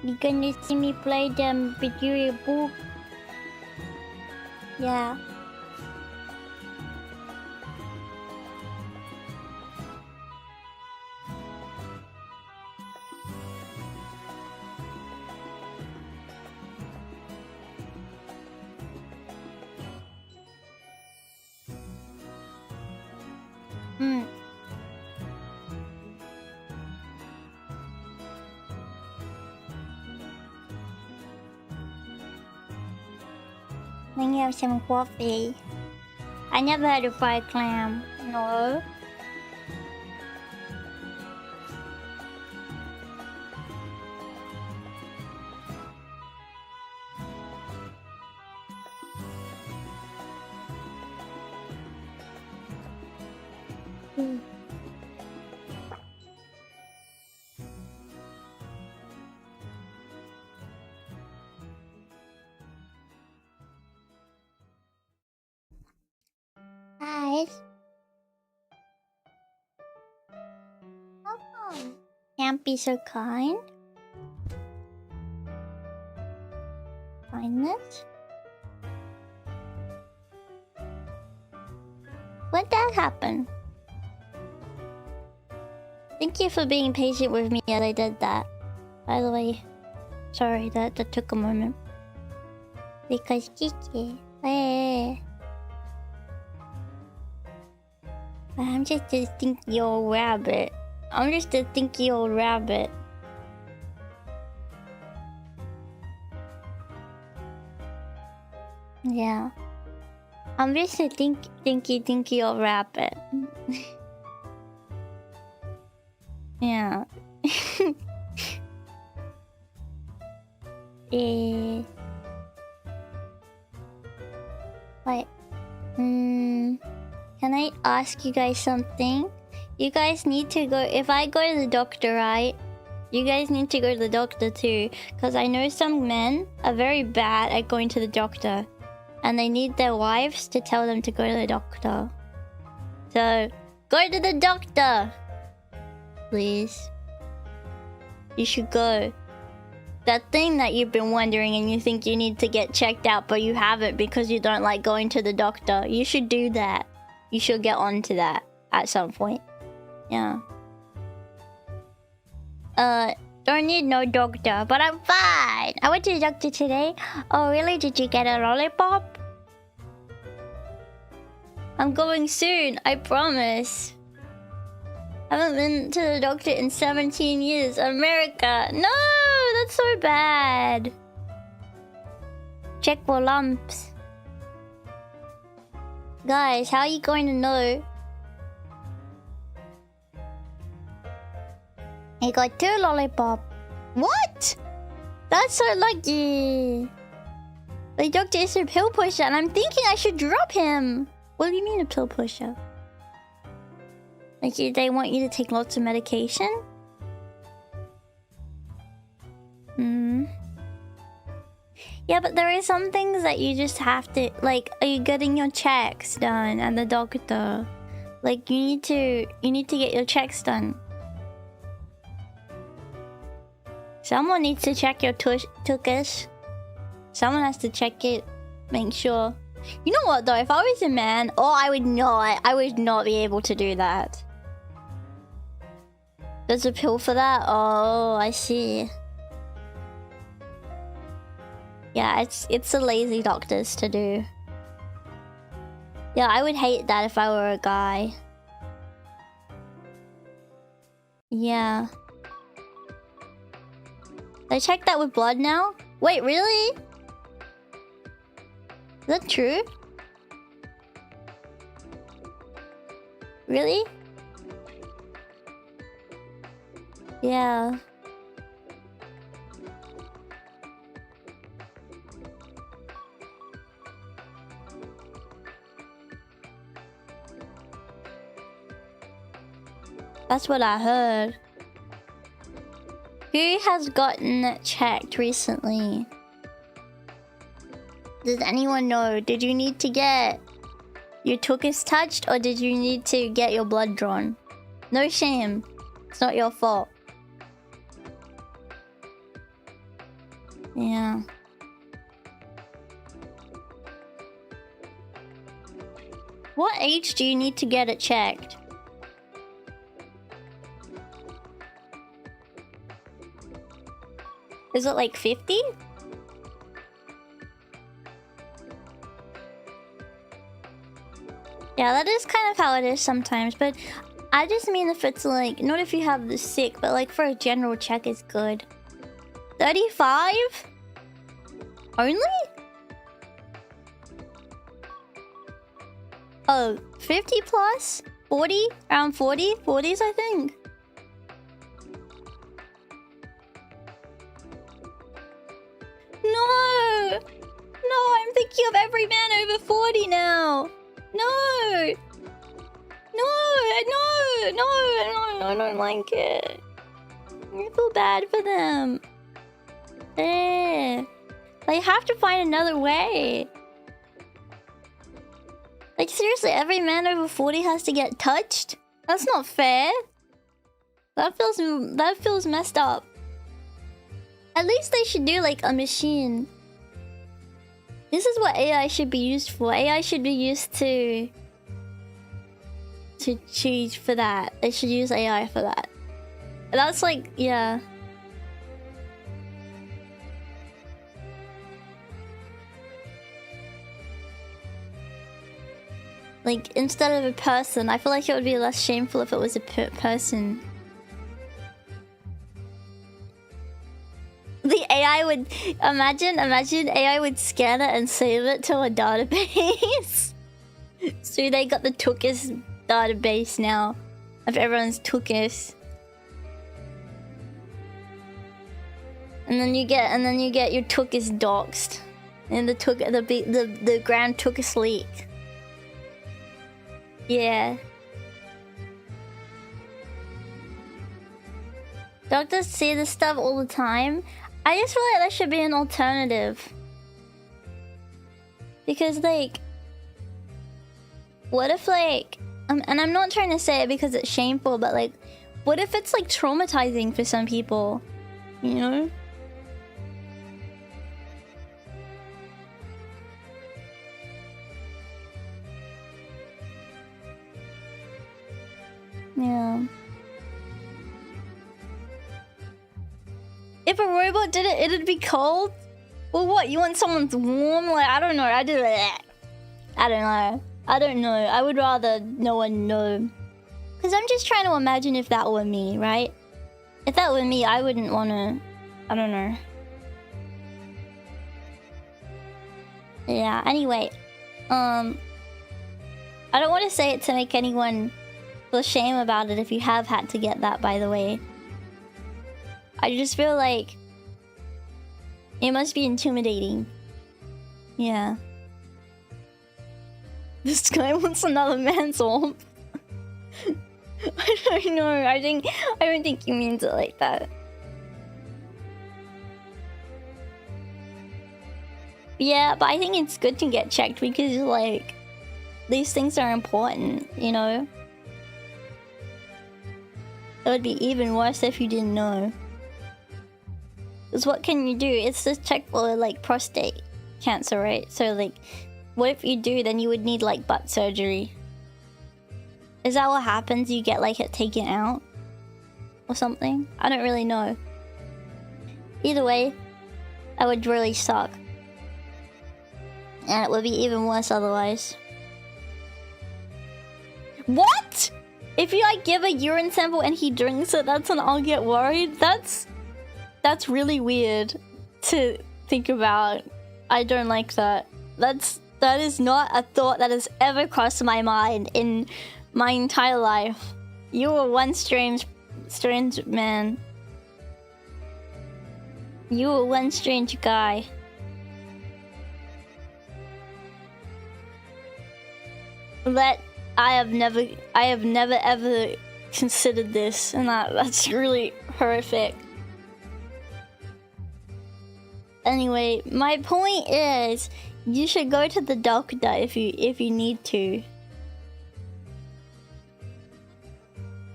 You're gonna see me play them video book. Yeah. Let me have some coffee. I never had a fried clam. No. Guys. Can't be so kind. Kindness. When'd that happen? Thank you for being patient with me as I did that. By the way, sorry that took a moment. Because Kiki. Hey. I'm just a stinky old rabbit. I'm just a stinky old rabbit. Yeah. I'm just a stinky old rabbit. Yeah. Wait. Can I ask you guys something? You guys need to go... If I go to the doctor, right? You guys need to go to the doctor too. Because I know some men are very bad at going to the doctor. And they need their wives to tell them to go to the doctor. So, go to the doctor! Please. You should go. that thing that you've been wondering and you think you need to get checked out, but you haven't because you don't like going to the doctor. You should do that. You should get onto that at some point. Yeah. Don't need no doctor, but I'm fine. I went to the doctor today. Oh, really? Did you get a lollipop? I'm going soon, I promise. I haven't been to the doctor in 17 years. America. No, that's so bad. Check for lumps. Guys, how are you going to know? I got 2 lollipop. What? That's so lucky. The doctor is a pill pusher and I'm thinking I should drop him. What do you mean a pill pusher? Like they want you to take lots of medication? Yeah, but there are some things that you just have to, like, are you getting your checks done at the doctor? Like you need to get your checks done. Someone needs to check your tuchus. Someone has to check it. Make sure. You know what though? If I was a man, I would not be able to do that. There's a pill for that? Oh, I see. Yeah, it's the lazy doctors to do. Yeah, I would hate that if I were a guy. Yeah. They check that with blood now? Wait, really? Is that true? Really? Yeah. That's what I heard. Who has gotten it checked recently? Does anyone know? Did you need to get your tuchus touched or did you need to get your blood drawn? No shame. It's not your fault. Yeah. What age do you need to get it checked? Is it like 50? Yeah, that is kind of how it is sometimes, but I just mean if it's like, not if you have the sick, but like for a general check is good. 35? Only? Oh, 50 plus? 40? Around 40? 40s, I think. No! No, I'm thinking of every man over 40 now. No! No, I don't like it. I feel bad for them. They have to find another way. Like seriously, every man over 40 has to get touched? That's not fair. That feels messed up. At least they should do like a machine. This is what AI should be used for. AI should be used to choose for that. They should use AI for that. That's like, yeah. Like, instead of a person, I feel like it would be less shameful if it was a person. The AI would... Imagine AI would scan it and save it to a database. So they got the tuchus database now of everyone's tuchus. And then you get your tuchus doxed. And the grand tuchus leak. Yeah. Doctors see this stuff all the time. I just feel like there should be an alternative. Because like... What if like... and I'm not trying to say it because it's shameful, but like... What if it's like traumatizing for some people? You know? If a robot did it, it'd be cold? Well, what? You want someone's warm? Like, I don't know. I don't know. I don't know. I would rather no one know. Because I'm just trying to imagine if that were me, right? If that were me, I wouldn't want to... I don't know. Yeah, anyway. I don't want to say it to make anyone feel shame about it if you have had to get that, by the way. I just feel like it must be intimidating. Yeah. This guy wants another man's warmth. I don't know. I don't think he means it like that. Yeah, but I think it's good to get checked because, like, these things are important, you know? It would be even worse if you didn't know. Because what can you do? It's just check for, like, prostate cancer, right? So, like, what if you do, then you would need, like, butt surgery. Is that what happens? You get, like, it taken out? Or something? I don't really know. Either way, that would really suck. And it would be even worse otherwise. What? If you, like, give a urine sample and he drinks it, that's when I'll get worried? That's really weird to think about. I don't like that. That is not a thought that has ever crossed my mind in my entire life. You were one strange man. You were one strange guy. That I have never ever considered this, and that's really horrific. Anyway, my point is, you should go to the doctor if you need to.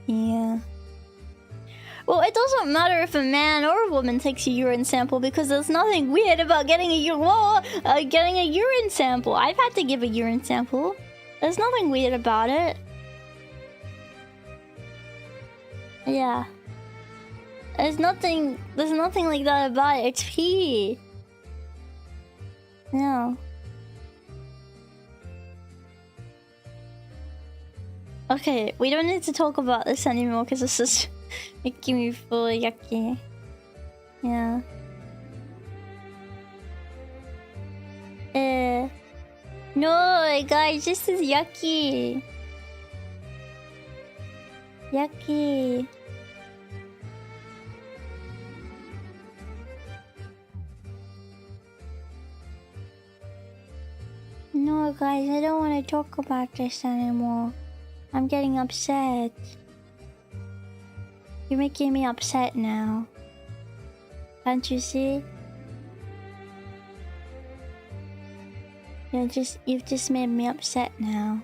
Yeah. Well, it doesn't matter if a man or a woman takes a urine sample because there's nothing weird about getting a urine sample. I've had to give a urine sample. There's nothing weird about it. Yeah. There's nothing like that about it. It's pee. No. Okay, we don't need to talk about this anymore because this is making me feel yucky. Yeah. No, guys, this is yucky. Yucky. No, guys, I don't want to talk about this anymore. I'm getting upset. You're making me upset now. Can't you see? You've just made me upset now.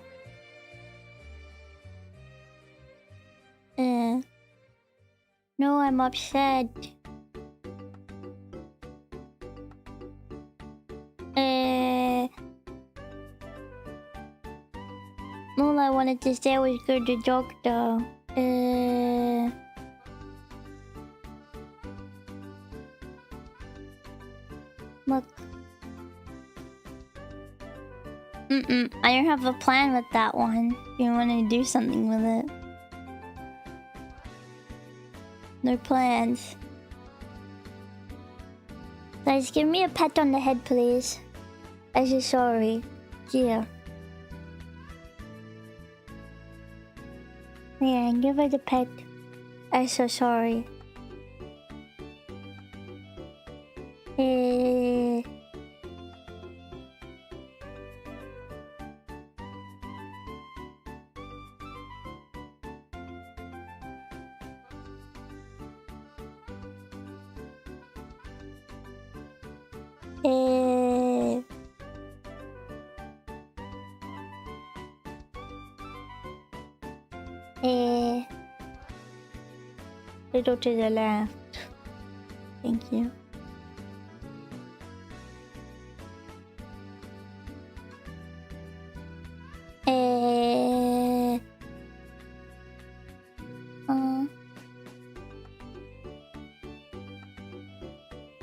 No, I'm upset. All I wanted to say was go to the doctor. Look. I don't have a plan with that one. If you want to do something with it. No plans. Guys, give me a pat on the head, please. As you're sorry. Yeah. Yeah, give her the pet. I'm so sorry. Little to the left. Thank you.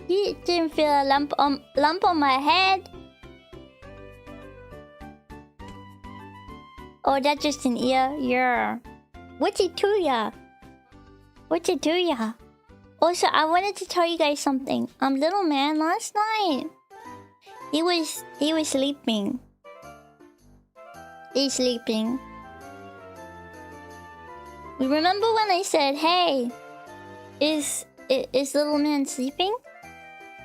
You didn't feel a lump on my head? Oh, that's just an ear? Yeah. What's it to ya? What's it to ya? Also, I wanted to tell you guys something. Little man last night, he was sleeping. He's sleeping. Remember when I said, "Hey, is little man sleeping?"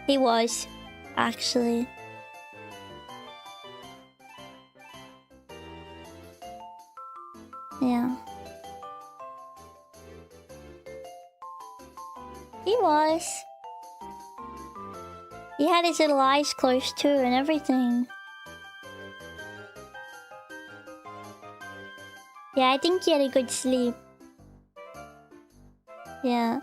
He was, actually. Yeah. He was. He had his little eyes closed too and everything. Yeah, I think he had a good sleep. Yeah.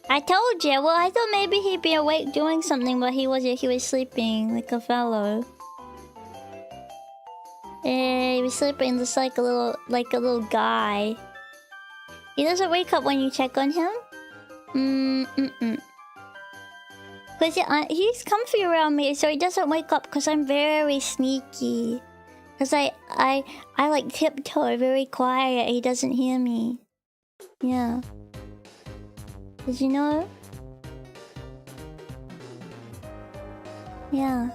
I told you. Well, I thought maybe he'd be awake doing something, but he wasn't. He was sleeping like a fellow. Yeah, he was sleeping just like a little guy. He doesn't wake up when you check on him. Cause he's comfy around me, so he doesn't wake up. Cause I'm very sneaky. Cause I like tiptoe very quiet. He doesn't hear me. Yeah. Did you know? Yeah.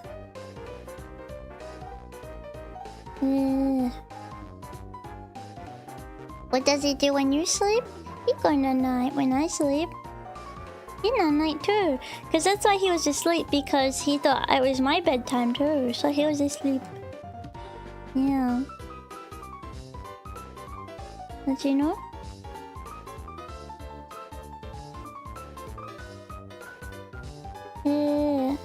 What does he do when you sleep? He go night when I sleep. He night too. Cause that's why he was asleep, because he thought it was my bedtime too. So he was asleep. Yeah. Did you know? Yeah.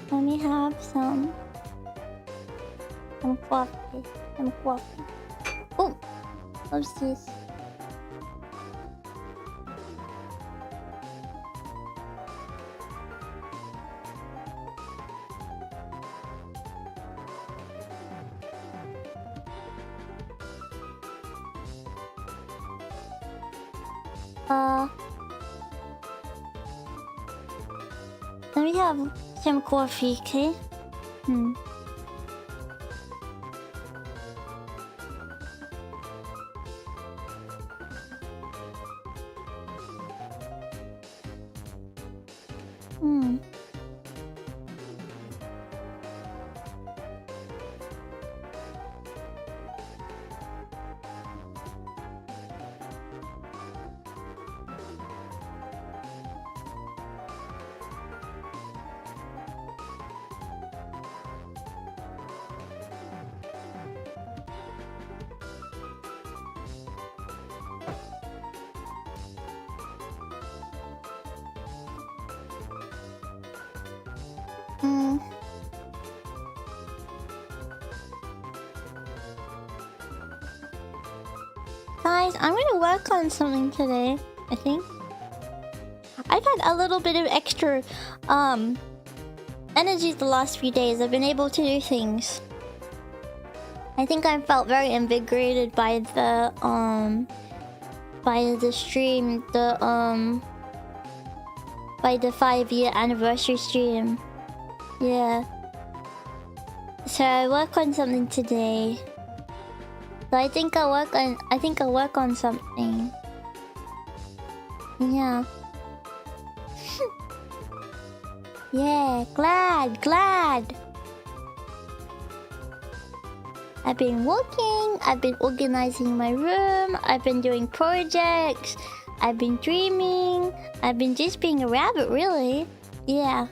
Let me have some coffee. Some coffee. Oh, what's this? Let me have some coffee, okay? Guys, I'm gonna work on something today, I think. I've had a little bit of extra energy the last few days. I've been able to do things. I think I felt very invigorated by the stream, by the 5-year anniversary stream. Yeah. So I work on something today. So I think I'll work on something. Yeah. Yeah, glad. I've been working, I've been organizing my room, I've been doing projects, I've been dreaming, I've been just being a rabbit, really. Yeah.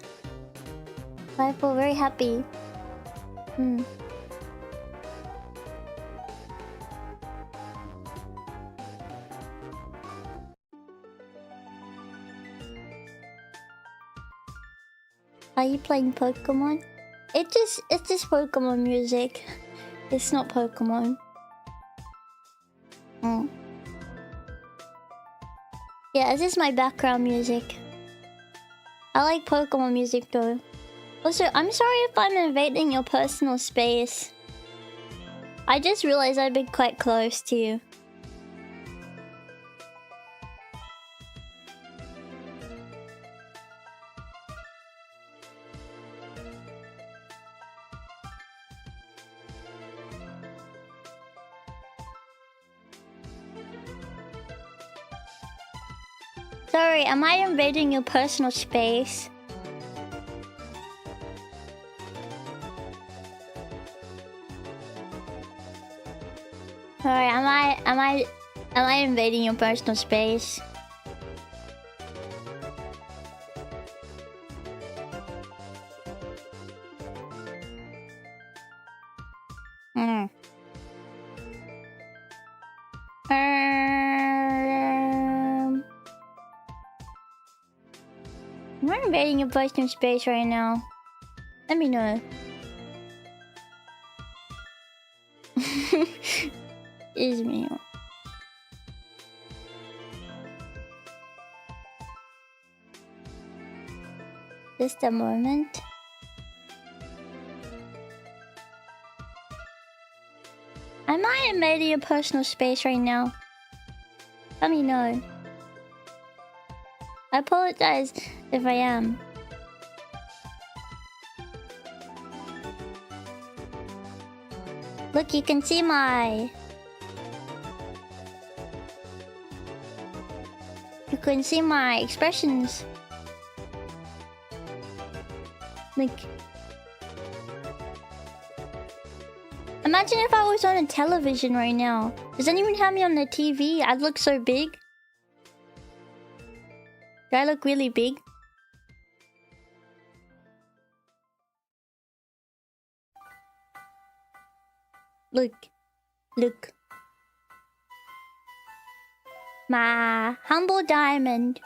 So I feel very happy. Are you playing Pokemon? It's just Pokemon music. It's not Pokemon. Yeah, it's just my background music. I like Pokemon music though. Also, I'm sorry if I'm invading your personal space. I just realized I've been quite close to you. Sorry, am I invading your personal space? Sorry, am I invading your personal space? Am I invading your personal space right now? Let me know. Is me. Just a moment. Am I invading your personal space right now? Let me know. I apologize if I am. Look, you can see my... You can see my expressions. Like... Imagine if I was on a television right now. Does anyone have me on the TV? I'd look so big. Do I look really big? Look. Look. My humble diamond.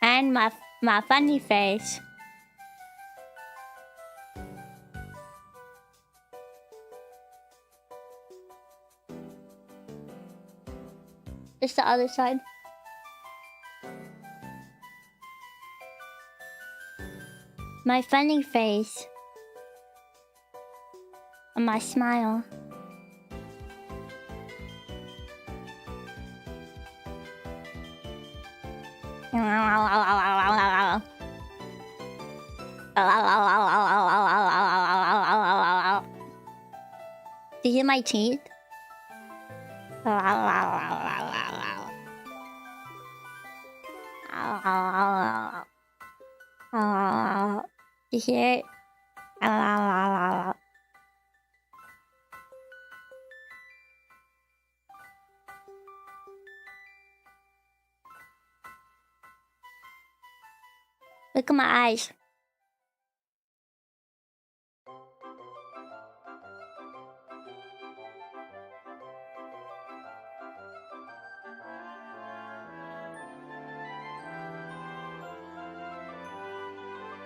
And my funny face. It's the other side. My funny face. And my smile. Do you hear my teeth? You hear it? Look at my eyes.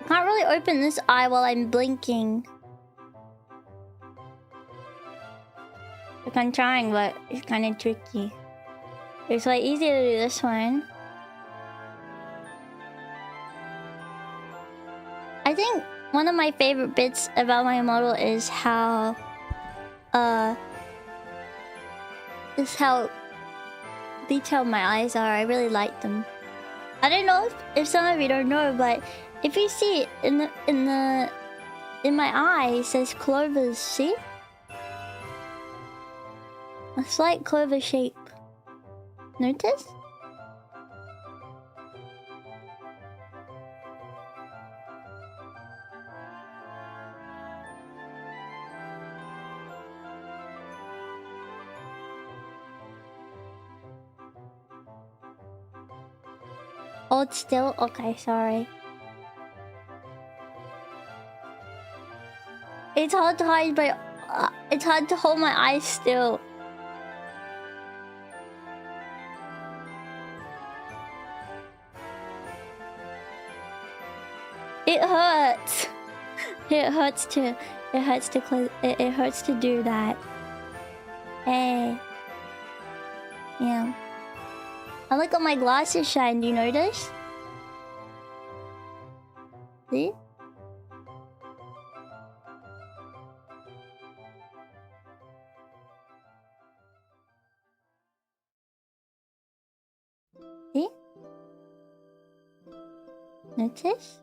Can't really open this eye while I'm blinking. Like I'm trying, but it's kind of tricky. It's like easier to do this one. I think one of my favorite bits about my model is how detailed my eyes are. I really like them. I don't know if some of you don't know, but if you see in my eye, it says clovers. See? A slight clover shape. Notice? Hold still? Okay, sorry. It's hard to hide my... it's hard to hold my eyes still. It hurts. It hurts to close. It hurts to do that. Hey. Yeah. I look at my glasses shine. Do you notice? See? See? Notice?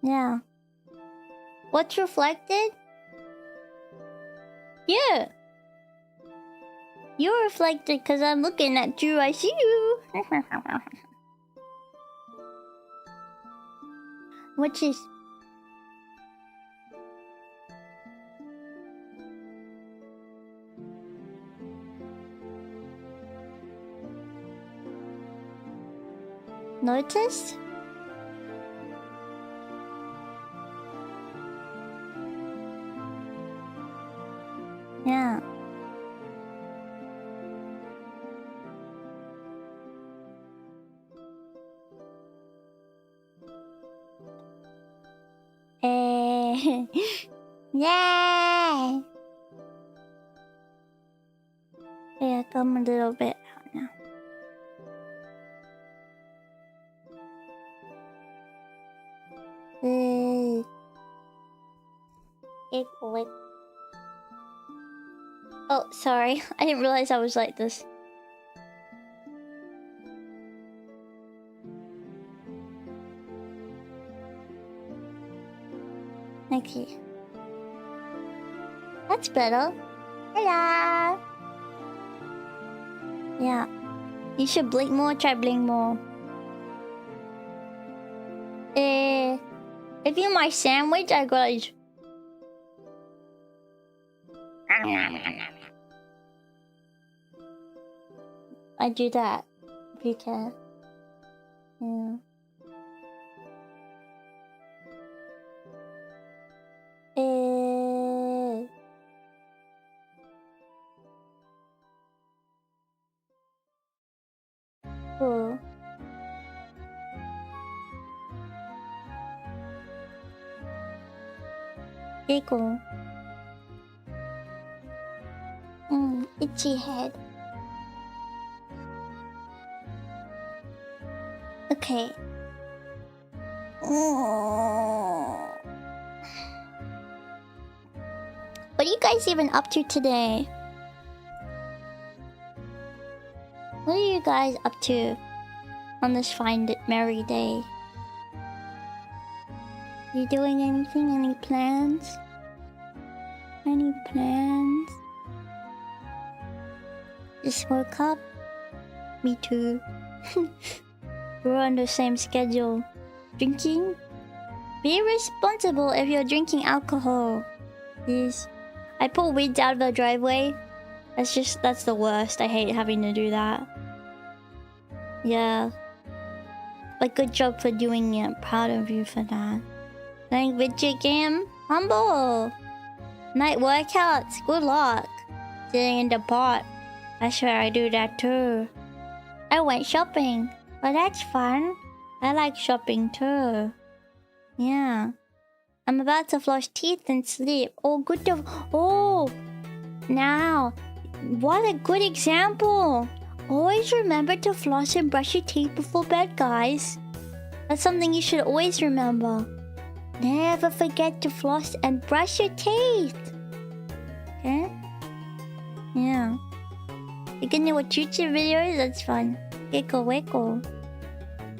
Yeah. What's reflected? Yeah. You're reflected because I'm looking at you. I see you. What's this? Notice? Yeah. Yay! Yeah, come a little bit out now. Wait. Oh, sorry. I didn't realize I was like this. Okay. That's better. Hello! Yeah. You should blink more, try blink more. If you're my sandwich, I got I do that. If you can. Yeah. Cool. Cool. Itchy head. Okay. What are you guys even up to today? What are you guys up to on this fine merry day? You doing anything? Any plans? Any plans? Just woke up? Me too. We're on the same schedule. Drinking? Be responsible if you're drinking alcohol. Please. I pull weeds out of the driveway. That's the worst. I hate having to do that. Yeah. But good job for doing it. Proud of you for that. Playing video game? Humble. Night workouts? Good luck. Sitting in the pot? I swear I do that too. I went shopping. Well, that's fun. I like shopping too. Yeah. I'm about to floss teeth and sleep. Oh, good to... Oh! Now. What a good example. Always remember to floss and brush your teeth before bed, guys. That's something you should always remember. Never forget to floss and brush your teeth. Okay? Yeah. You can watch YouTube videos? That's fun. Wiggle wiggle.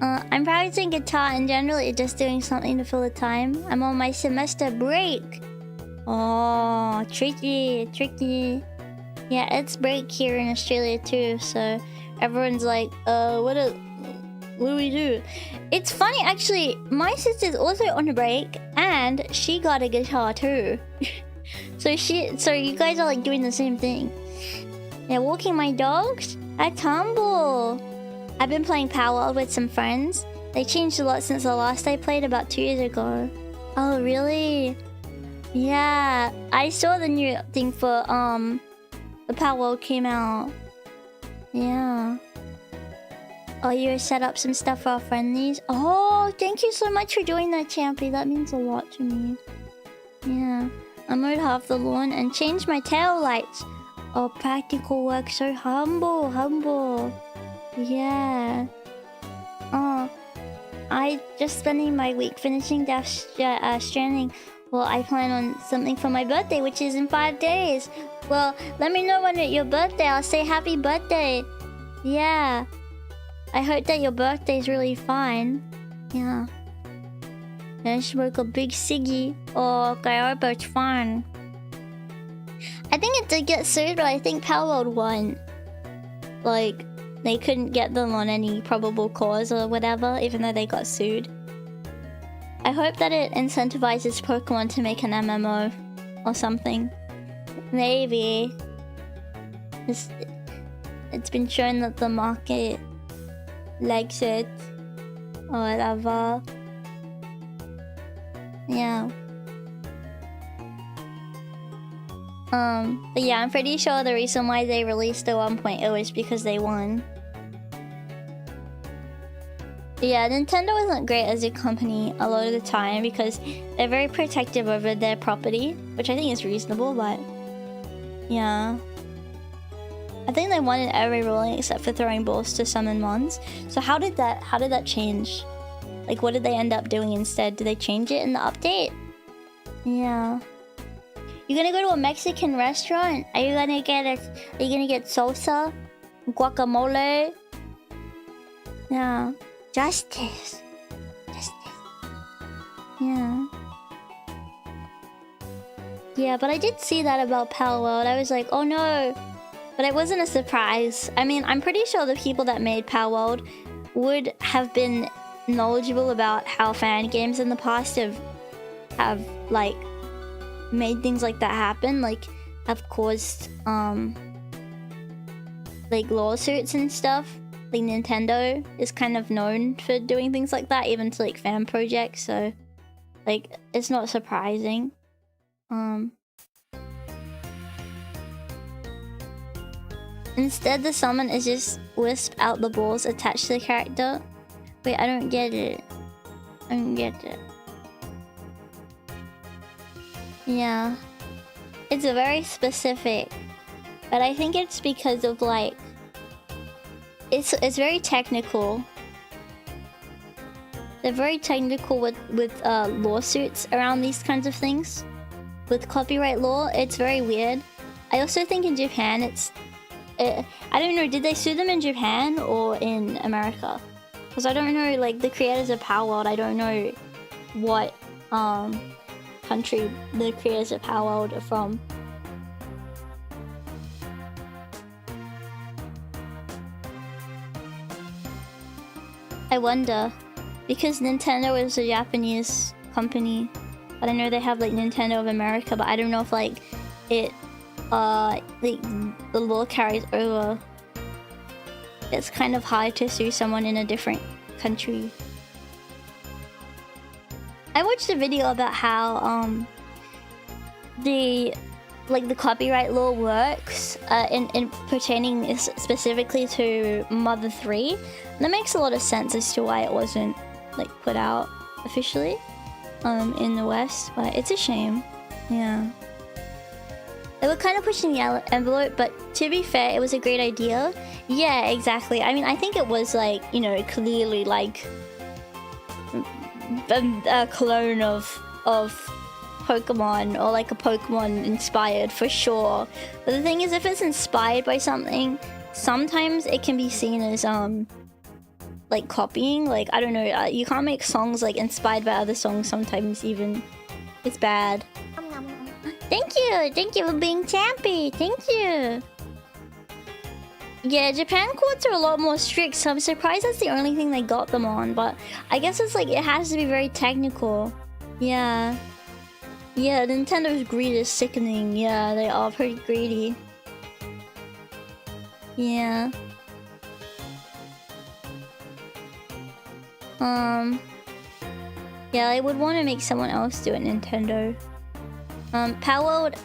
I'm practicing guitar and generally just doing something to fill the time. I'm on my semester break. Oh, tricky. Yeah, it's break here in Australia too, so everyone's like, what do we do? It's funny actually, my sister's also on a break and she got a guitar too. So you guys are like doing the same thing. Yeah, walking my dogs? That's humble. I've been playing Power with some friends. They changed a lot since the last I played about 2 years ago. Oh, really? Yeah, I saw the new thing for, the Power came out. Yeah. Oh, you set up some stuff for our friendlies? Oh, thank you so much for doing that, Champy. That means a lot to me. Yeah. I mowed half the lawn and changed my tail lights. Oh, practical work. So humble, humble. Yeah. Oh, I just spending my week finishing Death Stranding. Well, I plan on something for my birthday, which is in 5 days. Well, let me know when it's your birthday. I'll say happy birthday. Yeah. I hope that your birthday is really fine. Yeah. And I smoke a big ciggy. Oh, okay, I hope it's fun. I think it did get sued, but I think Palworld won. Like, they couldn't get them on any probable cause or whatever, even though they got sued. I hope that it incentivizes Pokemon to make an MMO or something. Maybe. It's been shown that the market likes it or whatever. Yeah. But yeah, I'm pretty sure the reason why they released the 1.0 is because they won. Yeah, Nintendo isn't great as a company a lot of the time because they're very protective over their property, which I think is reasonable, but yeah. I think they won in every ruling except for throwing balls to summon mons. So how did that change? Like, what did they end up doing instead? Did they change it in the update? Yeah. You're gonna go to a Mexican restaurant? Are you gonna get salsa? Guacamole? Yeah. Justice. Yeah. Yeah, but I did see that about Palworld. I was like, oh no. But it wasn't a surprise. I mean, I'm pretty sure the people that made Palworld would have been knowledgeable about how fan games in the past have like made things like that happen, like have caused like lawsuits and stuff. Like Nintendo is kind of known for doing things like that, even to like fan projects, so like it's not surprising. Instead the summon is just wisp out the balls attached to the character. Wait, I don't get it. I don't get it. Yeah. It's very specific. But I think it's because of like it's very technical. They're very technical with lawsuits around these kinds of things. With copyright law, it's very weird. I also think in Japan I don't know, did they sue them in Japan or in America? Because I don't know, like the creators of Palworld, I don't know what country the creators of Palworld are from. I wonder, because Nintendo is a Japanese company, but I know they have like Nintendo of America, but I don't know if like it like the law carries over. It's kind of hard to sue someone in a different country. I watched a video about how the copyright law works in pertaining specifically to Mother 3. That makes a lot of sense as to why it wasn't like put out officially in the West, but it's a shame. Yeah. They were kind of pushing the envelope, but to be fair, it was a great idea. Yeah, exactly. I mean, I think it was like, you know, clearly like a clone of Pokemon, or like a Pokemon inspired for sure. But the thing is, if it's inspired by something, sometimes it can be seen as like copying. Like, I don't know, you can't make songs like inspired by other songs sometimes even. It's bad. Thank you for being champy. Thank you. Yeah, Japan courts are a lot more strict, so I'm surprised that's the only thing they got them on, but I guess it's like, it has to be very technical. Yeah. Yeah, Nintendo's greed is sickening. Yeah, they are pretty greedy. Yeah. Yeah, I would want to make someone else do it, Nintendo. Palworld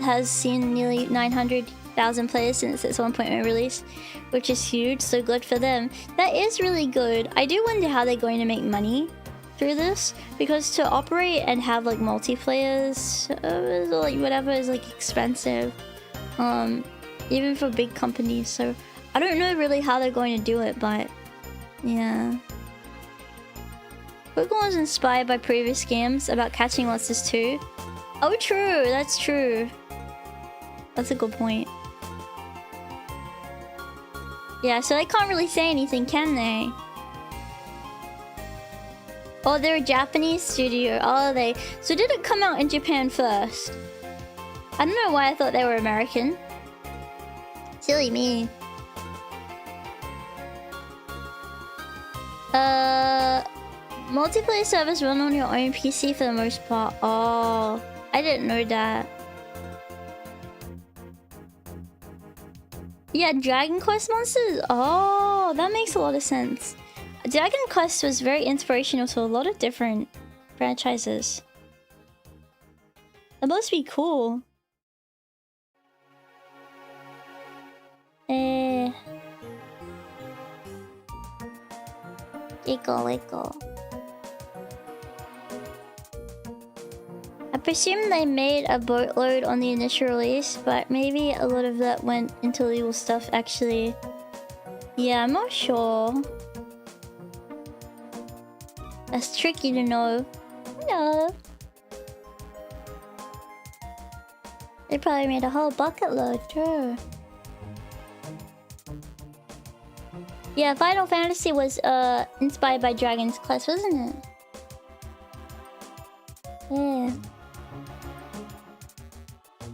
has seen nearly 900 1,000 players since its 1.0 release, which is huge, so good for them. That is really good. I do wonder how they're going to make money through this, because to operate and have like multiplayers, like whatever, is like expensive, even for big companies. So I don't know really how they're going to do it, but yeah. Pokemon was inspired by previous games about catching monsters too. Oh, true. That's true. That's a good point. Yeah, so they can't really say anything, can they? Oh, they're a Japanese studio. Oh, they... So did it come out in Japan first? I don't know why I thought they were American. Silly me. Multiplayer servers run on your own PC for the most part. Oh, I didn't know that. Yeah, Dragon Quest monsters? Oh, that makes a lot of sense. Dragon Quest was very inspirational to a lot of different franchises. That must be cool. Liko. I presume they made a boatload on the initial release, but maybe a lot of that went into legal stuff actually. Yeah, I'm not sure. That's tricky to know. No. They probably made a whole bucket load too. Yeah, Final Fantasy was inspired by Dragon's Quest, wasn't it? Yeah.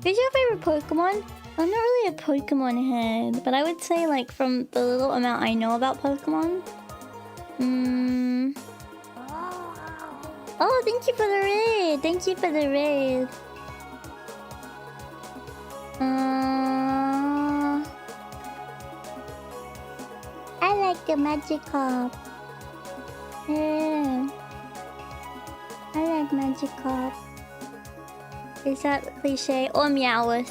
Who's your favorite Pokemon? I'm not really a Pokemon head, but I would say like from the little amount I know about Pokemon. Oh, thank you for the raid! Thank you for the raid. I like the Magikarp. Yeah. I like Magikarp. Is that cliche? Or Meowth.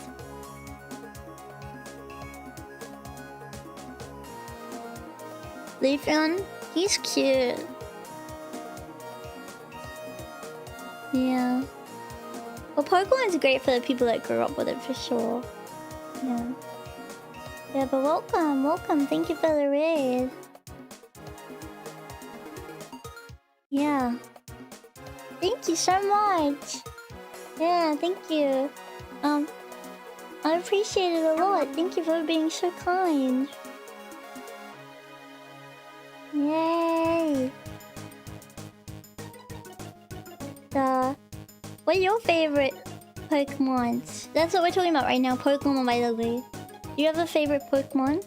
Leafeon? He's cute. Yeah. Well, Pokemon is great for the people that grew up with it for sure. Yeah. Yeah, but welcome. Thank you for the raid. Yeah. Thank you so much. Yeah, thank you. I appreciate it a lot. Thank you for being so kind. Yay. What are your favorite Pokemons? That's what we're talking about right now. Pokemon, by the way. Do you have a favorite Pokemon?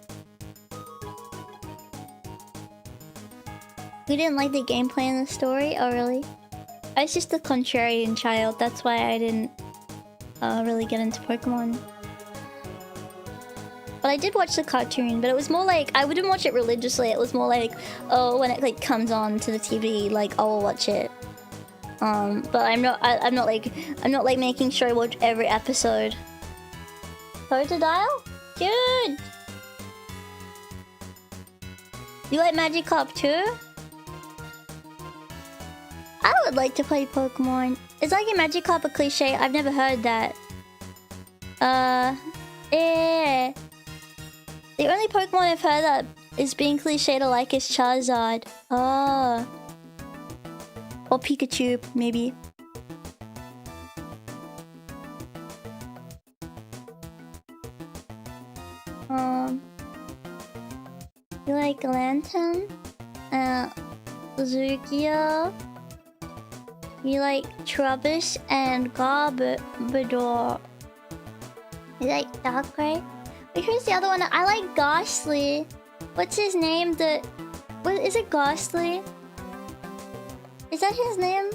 You didn't like the gameplay and the story? Oh, really? I was just a contrarian child. That's why I didn't really get into Pokemon. But I did watch the cartoon, but it was more like... I wouldn't watch it religiously. It was more like, oh, when it like comes on to the TV, like, I will watch it. But I'm not like making sure I watch every episode. Totodile? Dude! You like Magikarp too? I would like to play Pokemon. Is liking Magikarp a cliche? I've never heard that. The only Pokemon I've heard that is being cliche to like is Charizard. Oh. Or Pikachu, maybe. You like Lantern? Lugia? You like Trubbish and Garbodor? You like Darkrai? Wait, who's the other one? I like Ghastly. What's his name? What is it? Ghastly? Is that his name?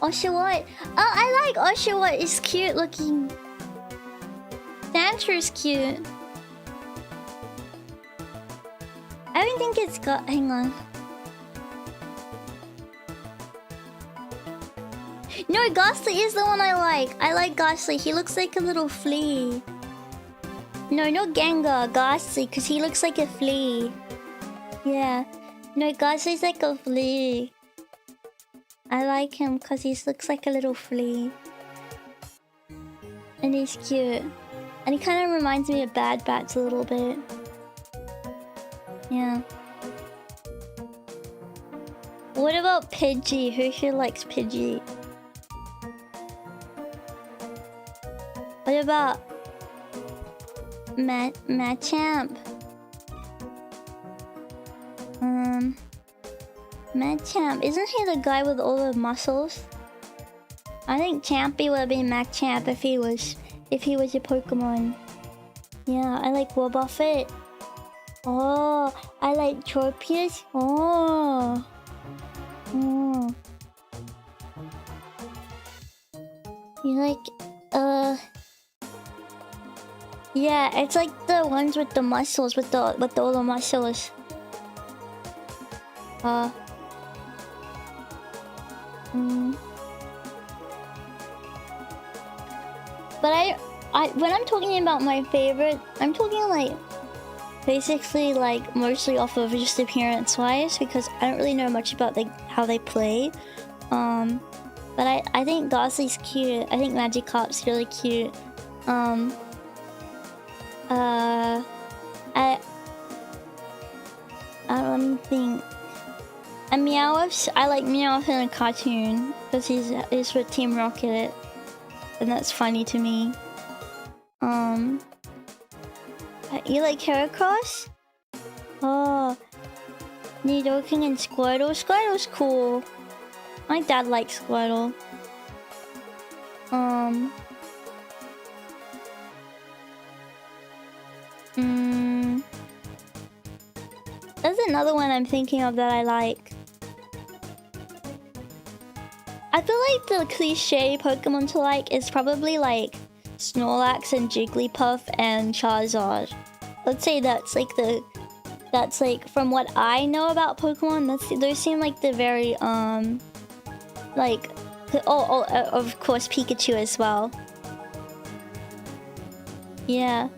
Oshawott. Oh, I like Oshawott. It's cute looking. Sandshrew cute. I don't think it's got. Hang on. No, Ghastly is the one I like. I like Ghastly. He looks like a little flea. No, not Gengar, Ghastly, because he looks like a flea. Yeah. No, Ghastly's like a flea. I like him because he looks like a little flea. And he's cute. And he kind of reminds me of Bad Bats a little bit. Yeah. What about Pidgey? Who here likes Pidgey? What about Machamp? Machamp, isn't he the guy with all the muscles? I think Champy would have been Machamp if he was a Pokemon. Yeah, I like Wobbuffet. Oh, I like Champyons. Oh. Oh. You like yeah, it's like the ones with the muscles, with all the muscles. But I when I'm talking about my favorite, I'm talking like basically like mostly off of just appearance wise, because I don't really know much about how they play. But I think Ghastly's cute. I think Magikarp's really cute. I don't think. And Meowth, I like Meowth in a cartoon because he's with Team Rocket, and that's funny to me. You like Heracross? Oh, Nidoking and Squirtle. Squirtle's cool. My dad likes Squirtle. There's another one I'm thinking of that I like. I feel like the cliche Pokemon to like is probably like Snorlax and Jigglypuff and Charizard. Let's say that's like from what I know about Pokemon, those seem like the very like of course Pikachu as well. Yeah.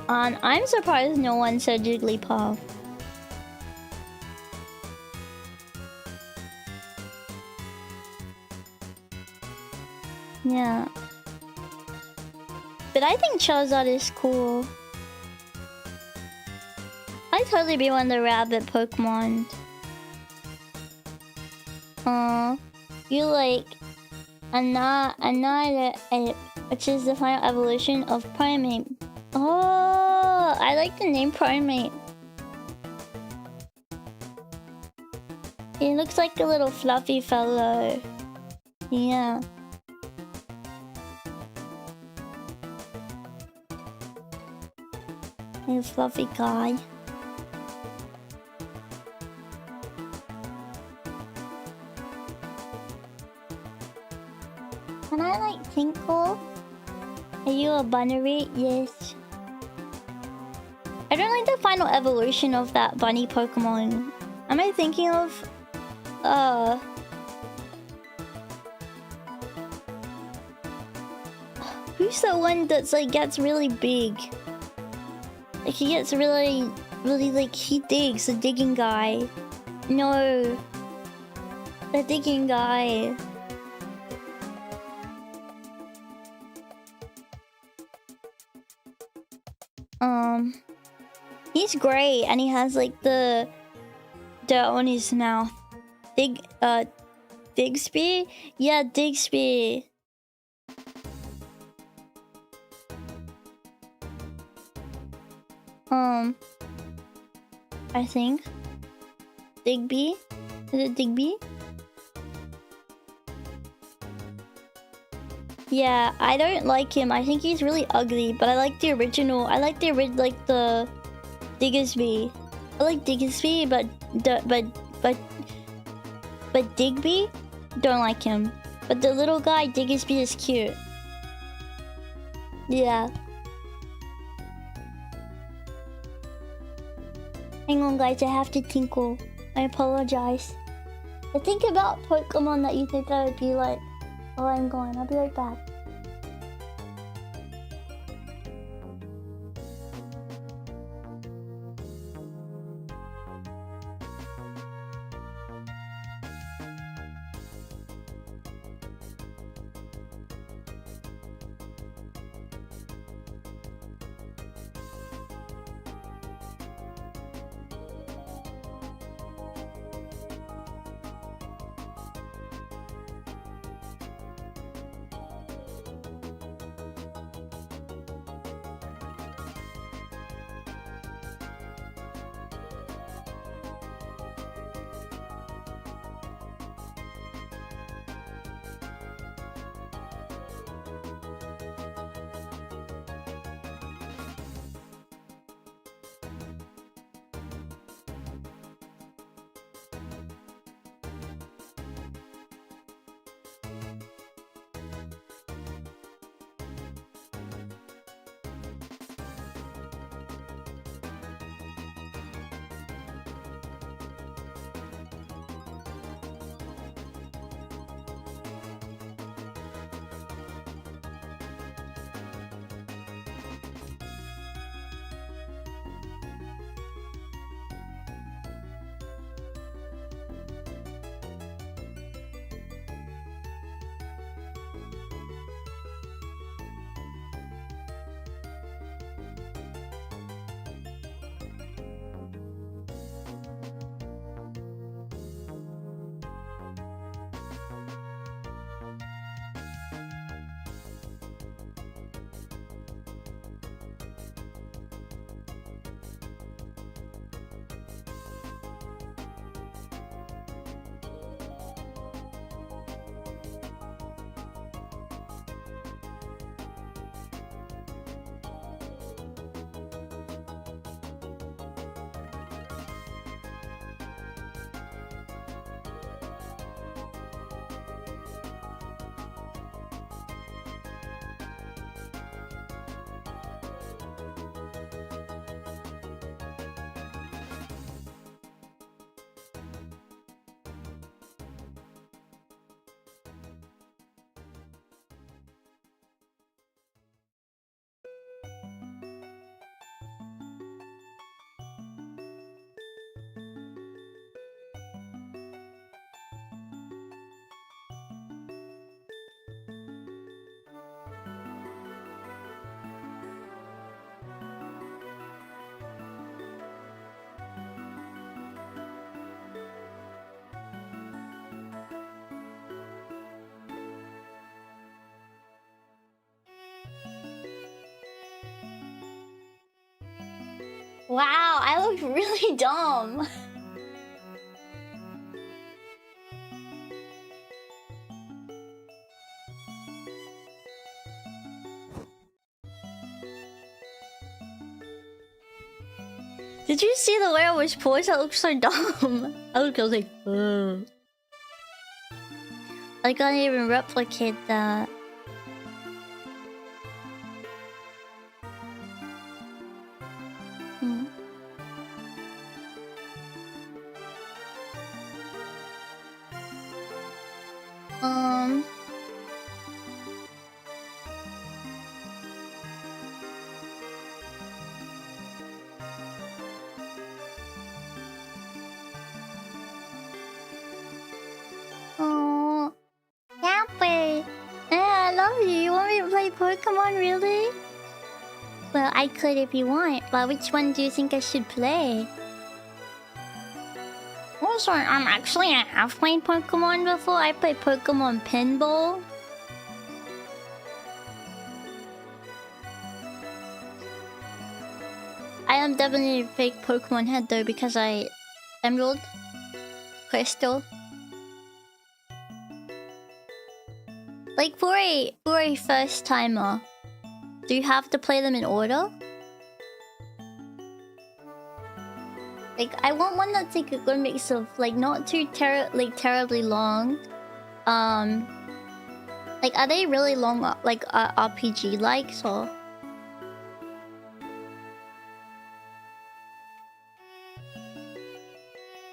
I'm surprised no one said Jigglypuff. Yeah. But I think Charizard is cool. I'd totally be one of the rabbit Pokemon. You like Another Ape, which is the final evolution of Primate. Oh, I like the name Primate. He looks like a little fluffy fellow. Yeah. A fluffy guy. Can I like Tinkle? Are you a Bunnery? Yes. I don't like the final evolution of that bunny Pokemon. Am I thinking of who's the one that's like gets really big? Like he gets really like he digs, the digging guy. No. The digging guy. He's great and he has like the dirt on his mouth. Digsby? Yeah, Digsby. I think Digby? Is it Digby? Yeah, I don't like him. I think he's really ugly, but I like the original. I like the Diggsby. I like Diggsby, but Digby, don't like him. But the little guy Diggsby is cute. Yeah. Hang on guys, I have to tinkle. I apologize. But think about Pokemon that you think I would be like. while I'm gone. I'll be right back. Wow, I look really dumb. Did you see the way I was poised? I look so dumb. I was like, ugh. I can't even replicate that. Um... Oh, Happy! Yeah, I love you. You want me to play Pokemon, really? Well, I could if you want, but which one do you think I should play? Also, I have played Pokemon before. I played Pokemon Pinball. I am definitely a fake Pokemon head though because I... Emerald? Crystal? Like for a first timer, do you have to play them in order? Like I want one that's like a good mix of like not too terribly long. Like are they really long like RPG likes or?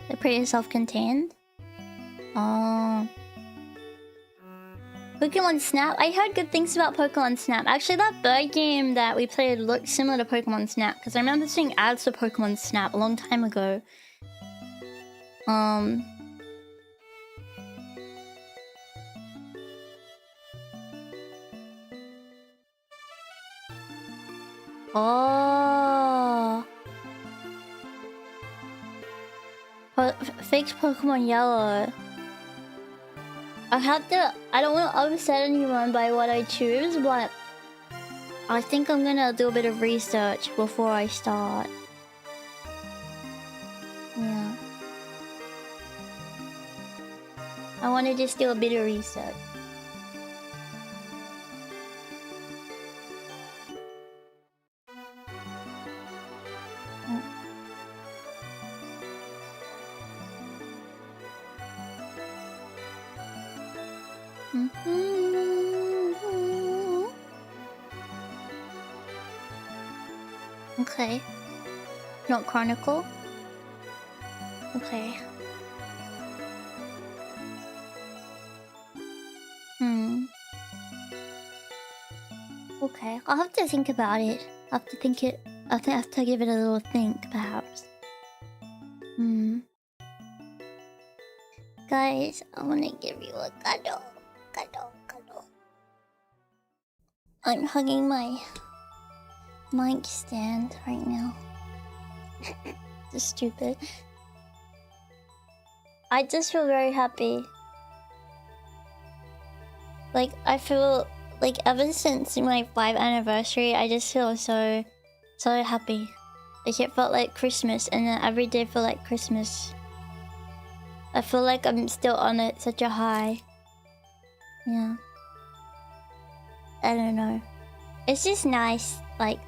They're pretty self-contained. Oh. Pokemon Snap? I heard good things about Pokemon Snap. Actually, that bird game that we played looked similar to Pokemon Snap. Because I remember seeing ads for Pokemon Snap a long time ago. Oh. Fake Pokemon Yellow. I don't want to upset anyone by what I choose, but I think I'm gonna do a bit of research before I start. Yeah. I want to just do a bit of research. Okay. Not Chronicle? Okay. Okay, I'll have to think about it. I'll have to think it. I have to give it a little think, perhaps. Guys, I want to give you a cuddle. Cuddle. I'm hugging my mic stand right now. Just stupid. I just feel very happy. Like, I feel like ever since my 5th anniversary, I just feel so happy. Like, it felt like Christmas, and then every day felt like Christmas. I feel like I'm still on such a high. Yeah. I don't know. It's just nice, like,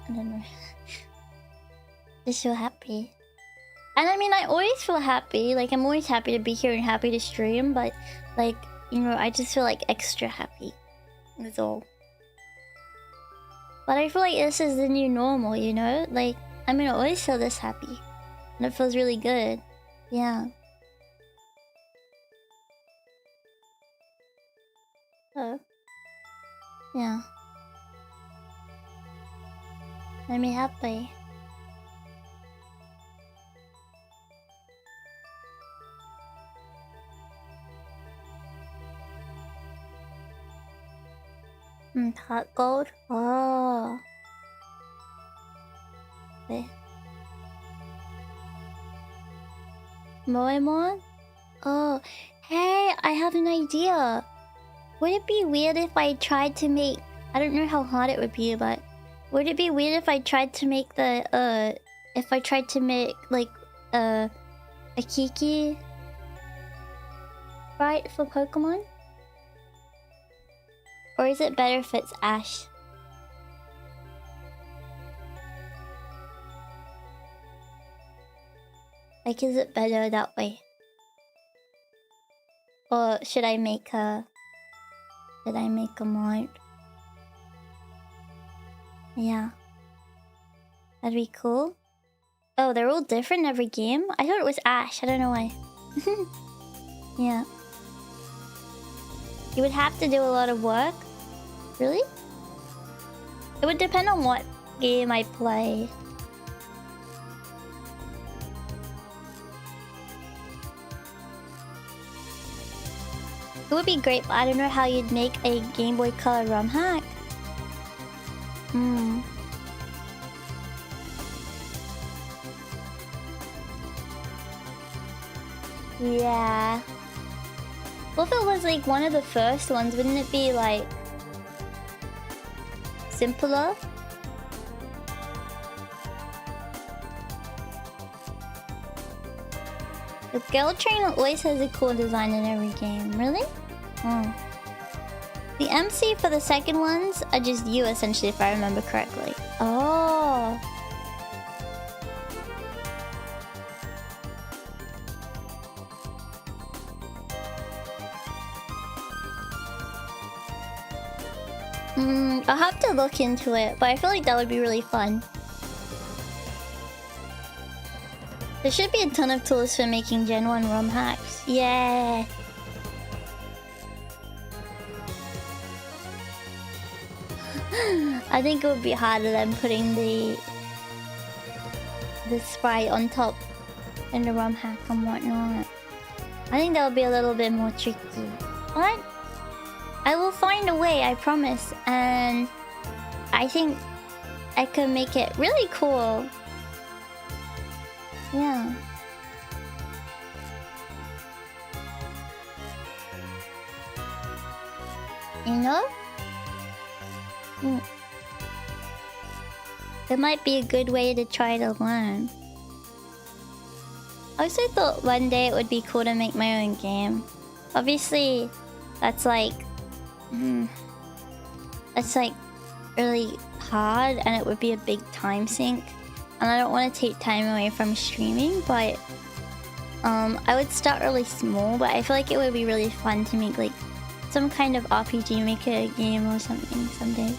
I don't know. Just feel happy. And I mean, I always feel happy. Like, I'm always happy to be here and happy to stream, but, like, you know, I just feel like extra happy. That's all. But I feel like this is the new normal, you know? Like, I mean, I always feel this happy. And it feels really good. Yeah. Oh. Yeah. Made me happy. Hot gold? Oh. Okay. Moemon? Oh. Hey, I have an idea. Would it be weird if I tried to make... I don't know how hard it would be, but... Would it be weird if I tried to make the, if I tried to make, like, a Kiki... right, for Pokemon? Or is it better if it's Ash? Like, is it better that way? Or should I make a... Should I make a mod? Yeah. That'd be cool. Oh, they're all different every game? I thought it was Ash. I don't know why. Yeah. You would have to do a lot of work? Really? It would depend on what game I play. It would be great, but I don't know how you'd make a Game Boy Color ROM hack. Yeah. Well, if it was like one of the first ones, wouldn't it be like simpler? The Girl Trainer always has a cool design in every game. Really? The MC for the second ones are just you, essentially, if I remember correctly. Oh. I'll have to look into it, but I feel like that would be really fun. There should be a ton of tools for making Gen 1 ROM hacks. Yeah. I think it would be harder than putting the sprite on top and the ROM hack and whatnot. I think that would be a little bit more tricky. But I will find a way, I promise. And I think I could make it really cool. Yeah. You know? It might be a good way to try to learn. I also thought one day it would be cool to make my own game. Obviously, that's like... it's like really hard and it would be a big time sink. And I don't want to take time away from streaming, but... I would start really small, but I feel like it would be really fun to make like some kind of RPG maker game or something someday.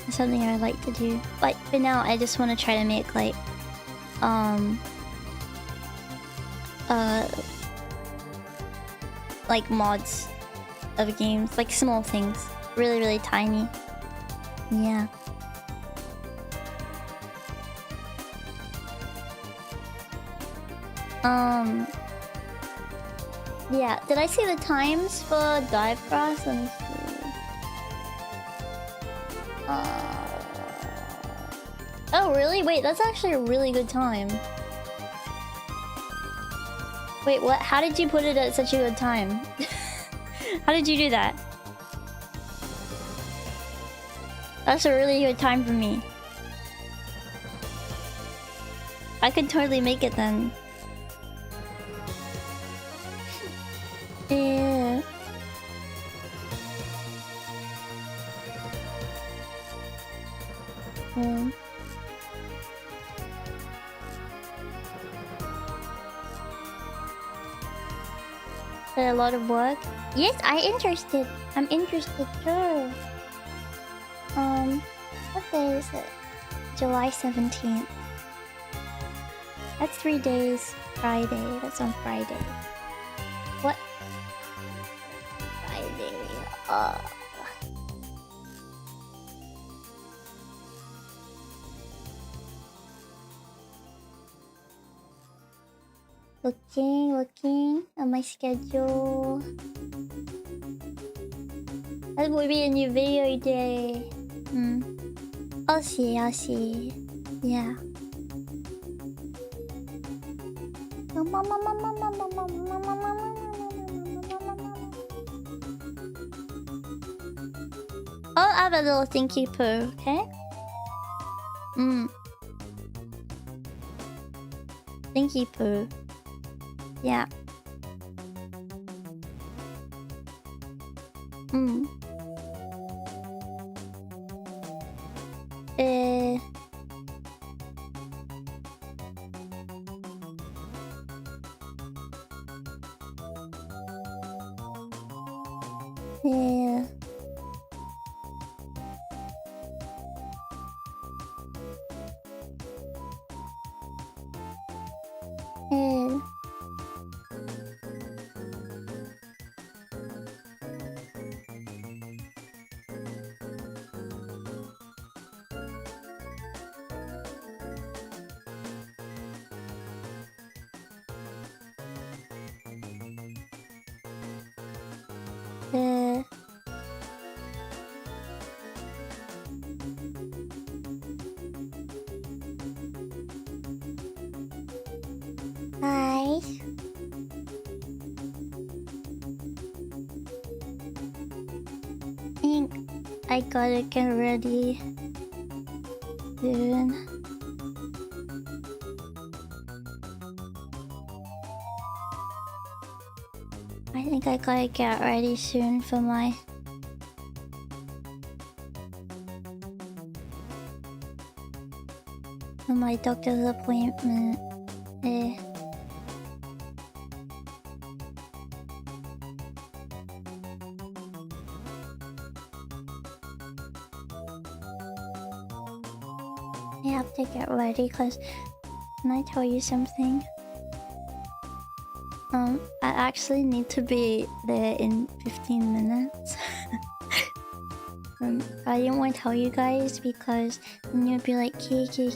It's something I'd like to do. But for now, I just want to try to make like like mods of games, like small things, really, really tiny. Yeah. Yeah, did I see the times for Divegrass? Let me see. Oh, really? Wait, that's actually a really good time. Wait, what? How did you put it at such a good time? How did you do that? That's a really good time for me. I could totally make it then. Yeah. A lot of work. Yes, I'm interested too. What day is it? July 17th. That's 3 days. Friday. That's on Friday. What? Friday. Looking at my schedule. That will be a new video day. I'll see. Yeah. I'll have a little thinky poo, okay? Thinky poo. Yeah. Yeah. Hi. I think I gotta get ready soon. I think I gotta get ready soon for my doctor's appointment. I have to get ready because can I tell you something? I actually need to be there in 15 minutes. I didn't want to tell you guys because then you'd be like, Kiki,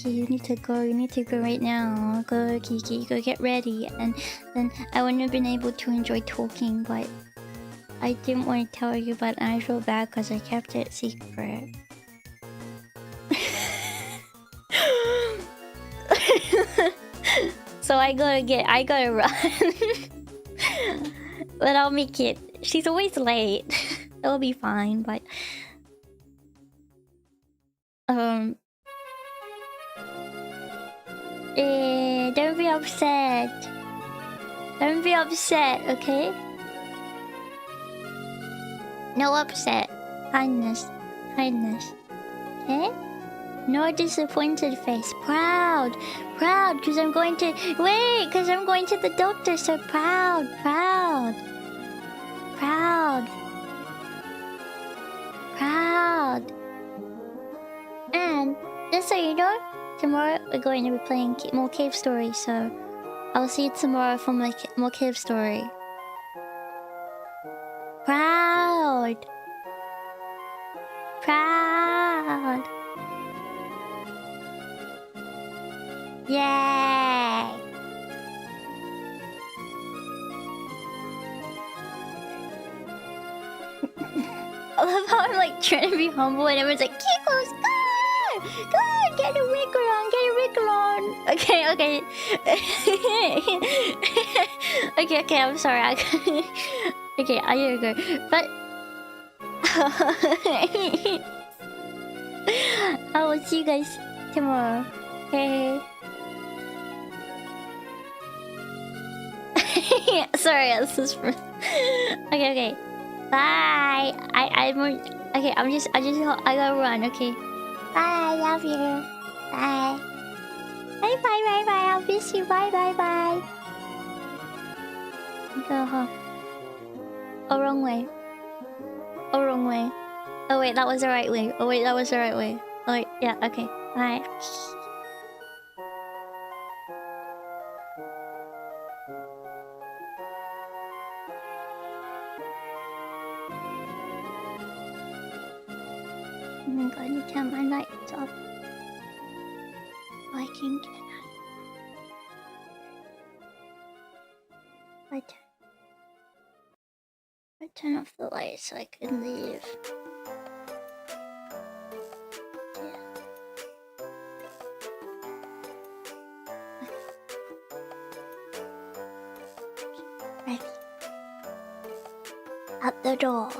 you need to go right now. Go, Kiki, go get ready. And then I wouldn't have been able to enjoy talking, but I didn't want to tell you, but I feel bad because I kept it secret. So I gotta run. But I'll make it. She's always late. It'll be fine, but don't be upset. Don't be upset, okay? No upset. Kindness. Okay? No disappointed face. Proud, because I'm going to the doctor. So proud. And just so you know, tomorrow we're going to be playing more cave stories. So I'll see you tomorrow for more cave story. Proud. Yay! I love how I'm like trying to be humble and everyone's like, Kiko's go, get a wiggle on. Okay. Okay, I'm sorry. Okay, I gotta go. But I will see you guys tomorrow. Hey. Sorry, this is for... Okay. Bye. I gotta run. Okay. Bye. Love you. Bye. Bye. I'll miss you. Bye. Go home. Oh, wrong way. Oh wait, that was the right way. Oh wait, yeah. Okay. Bye. Oh my god, you turn my lights off. I can get out. I turn off the lights so I can leave. Yeah. Out the door.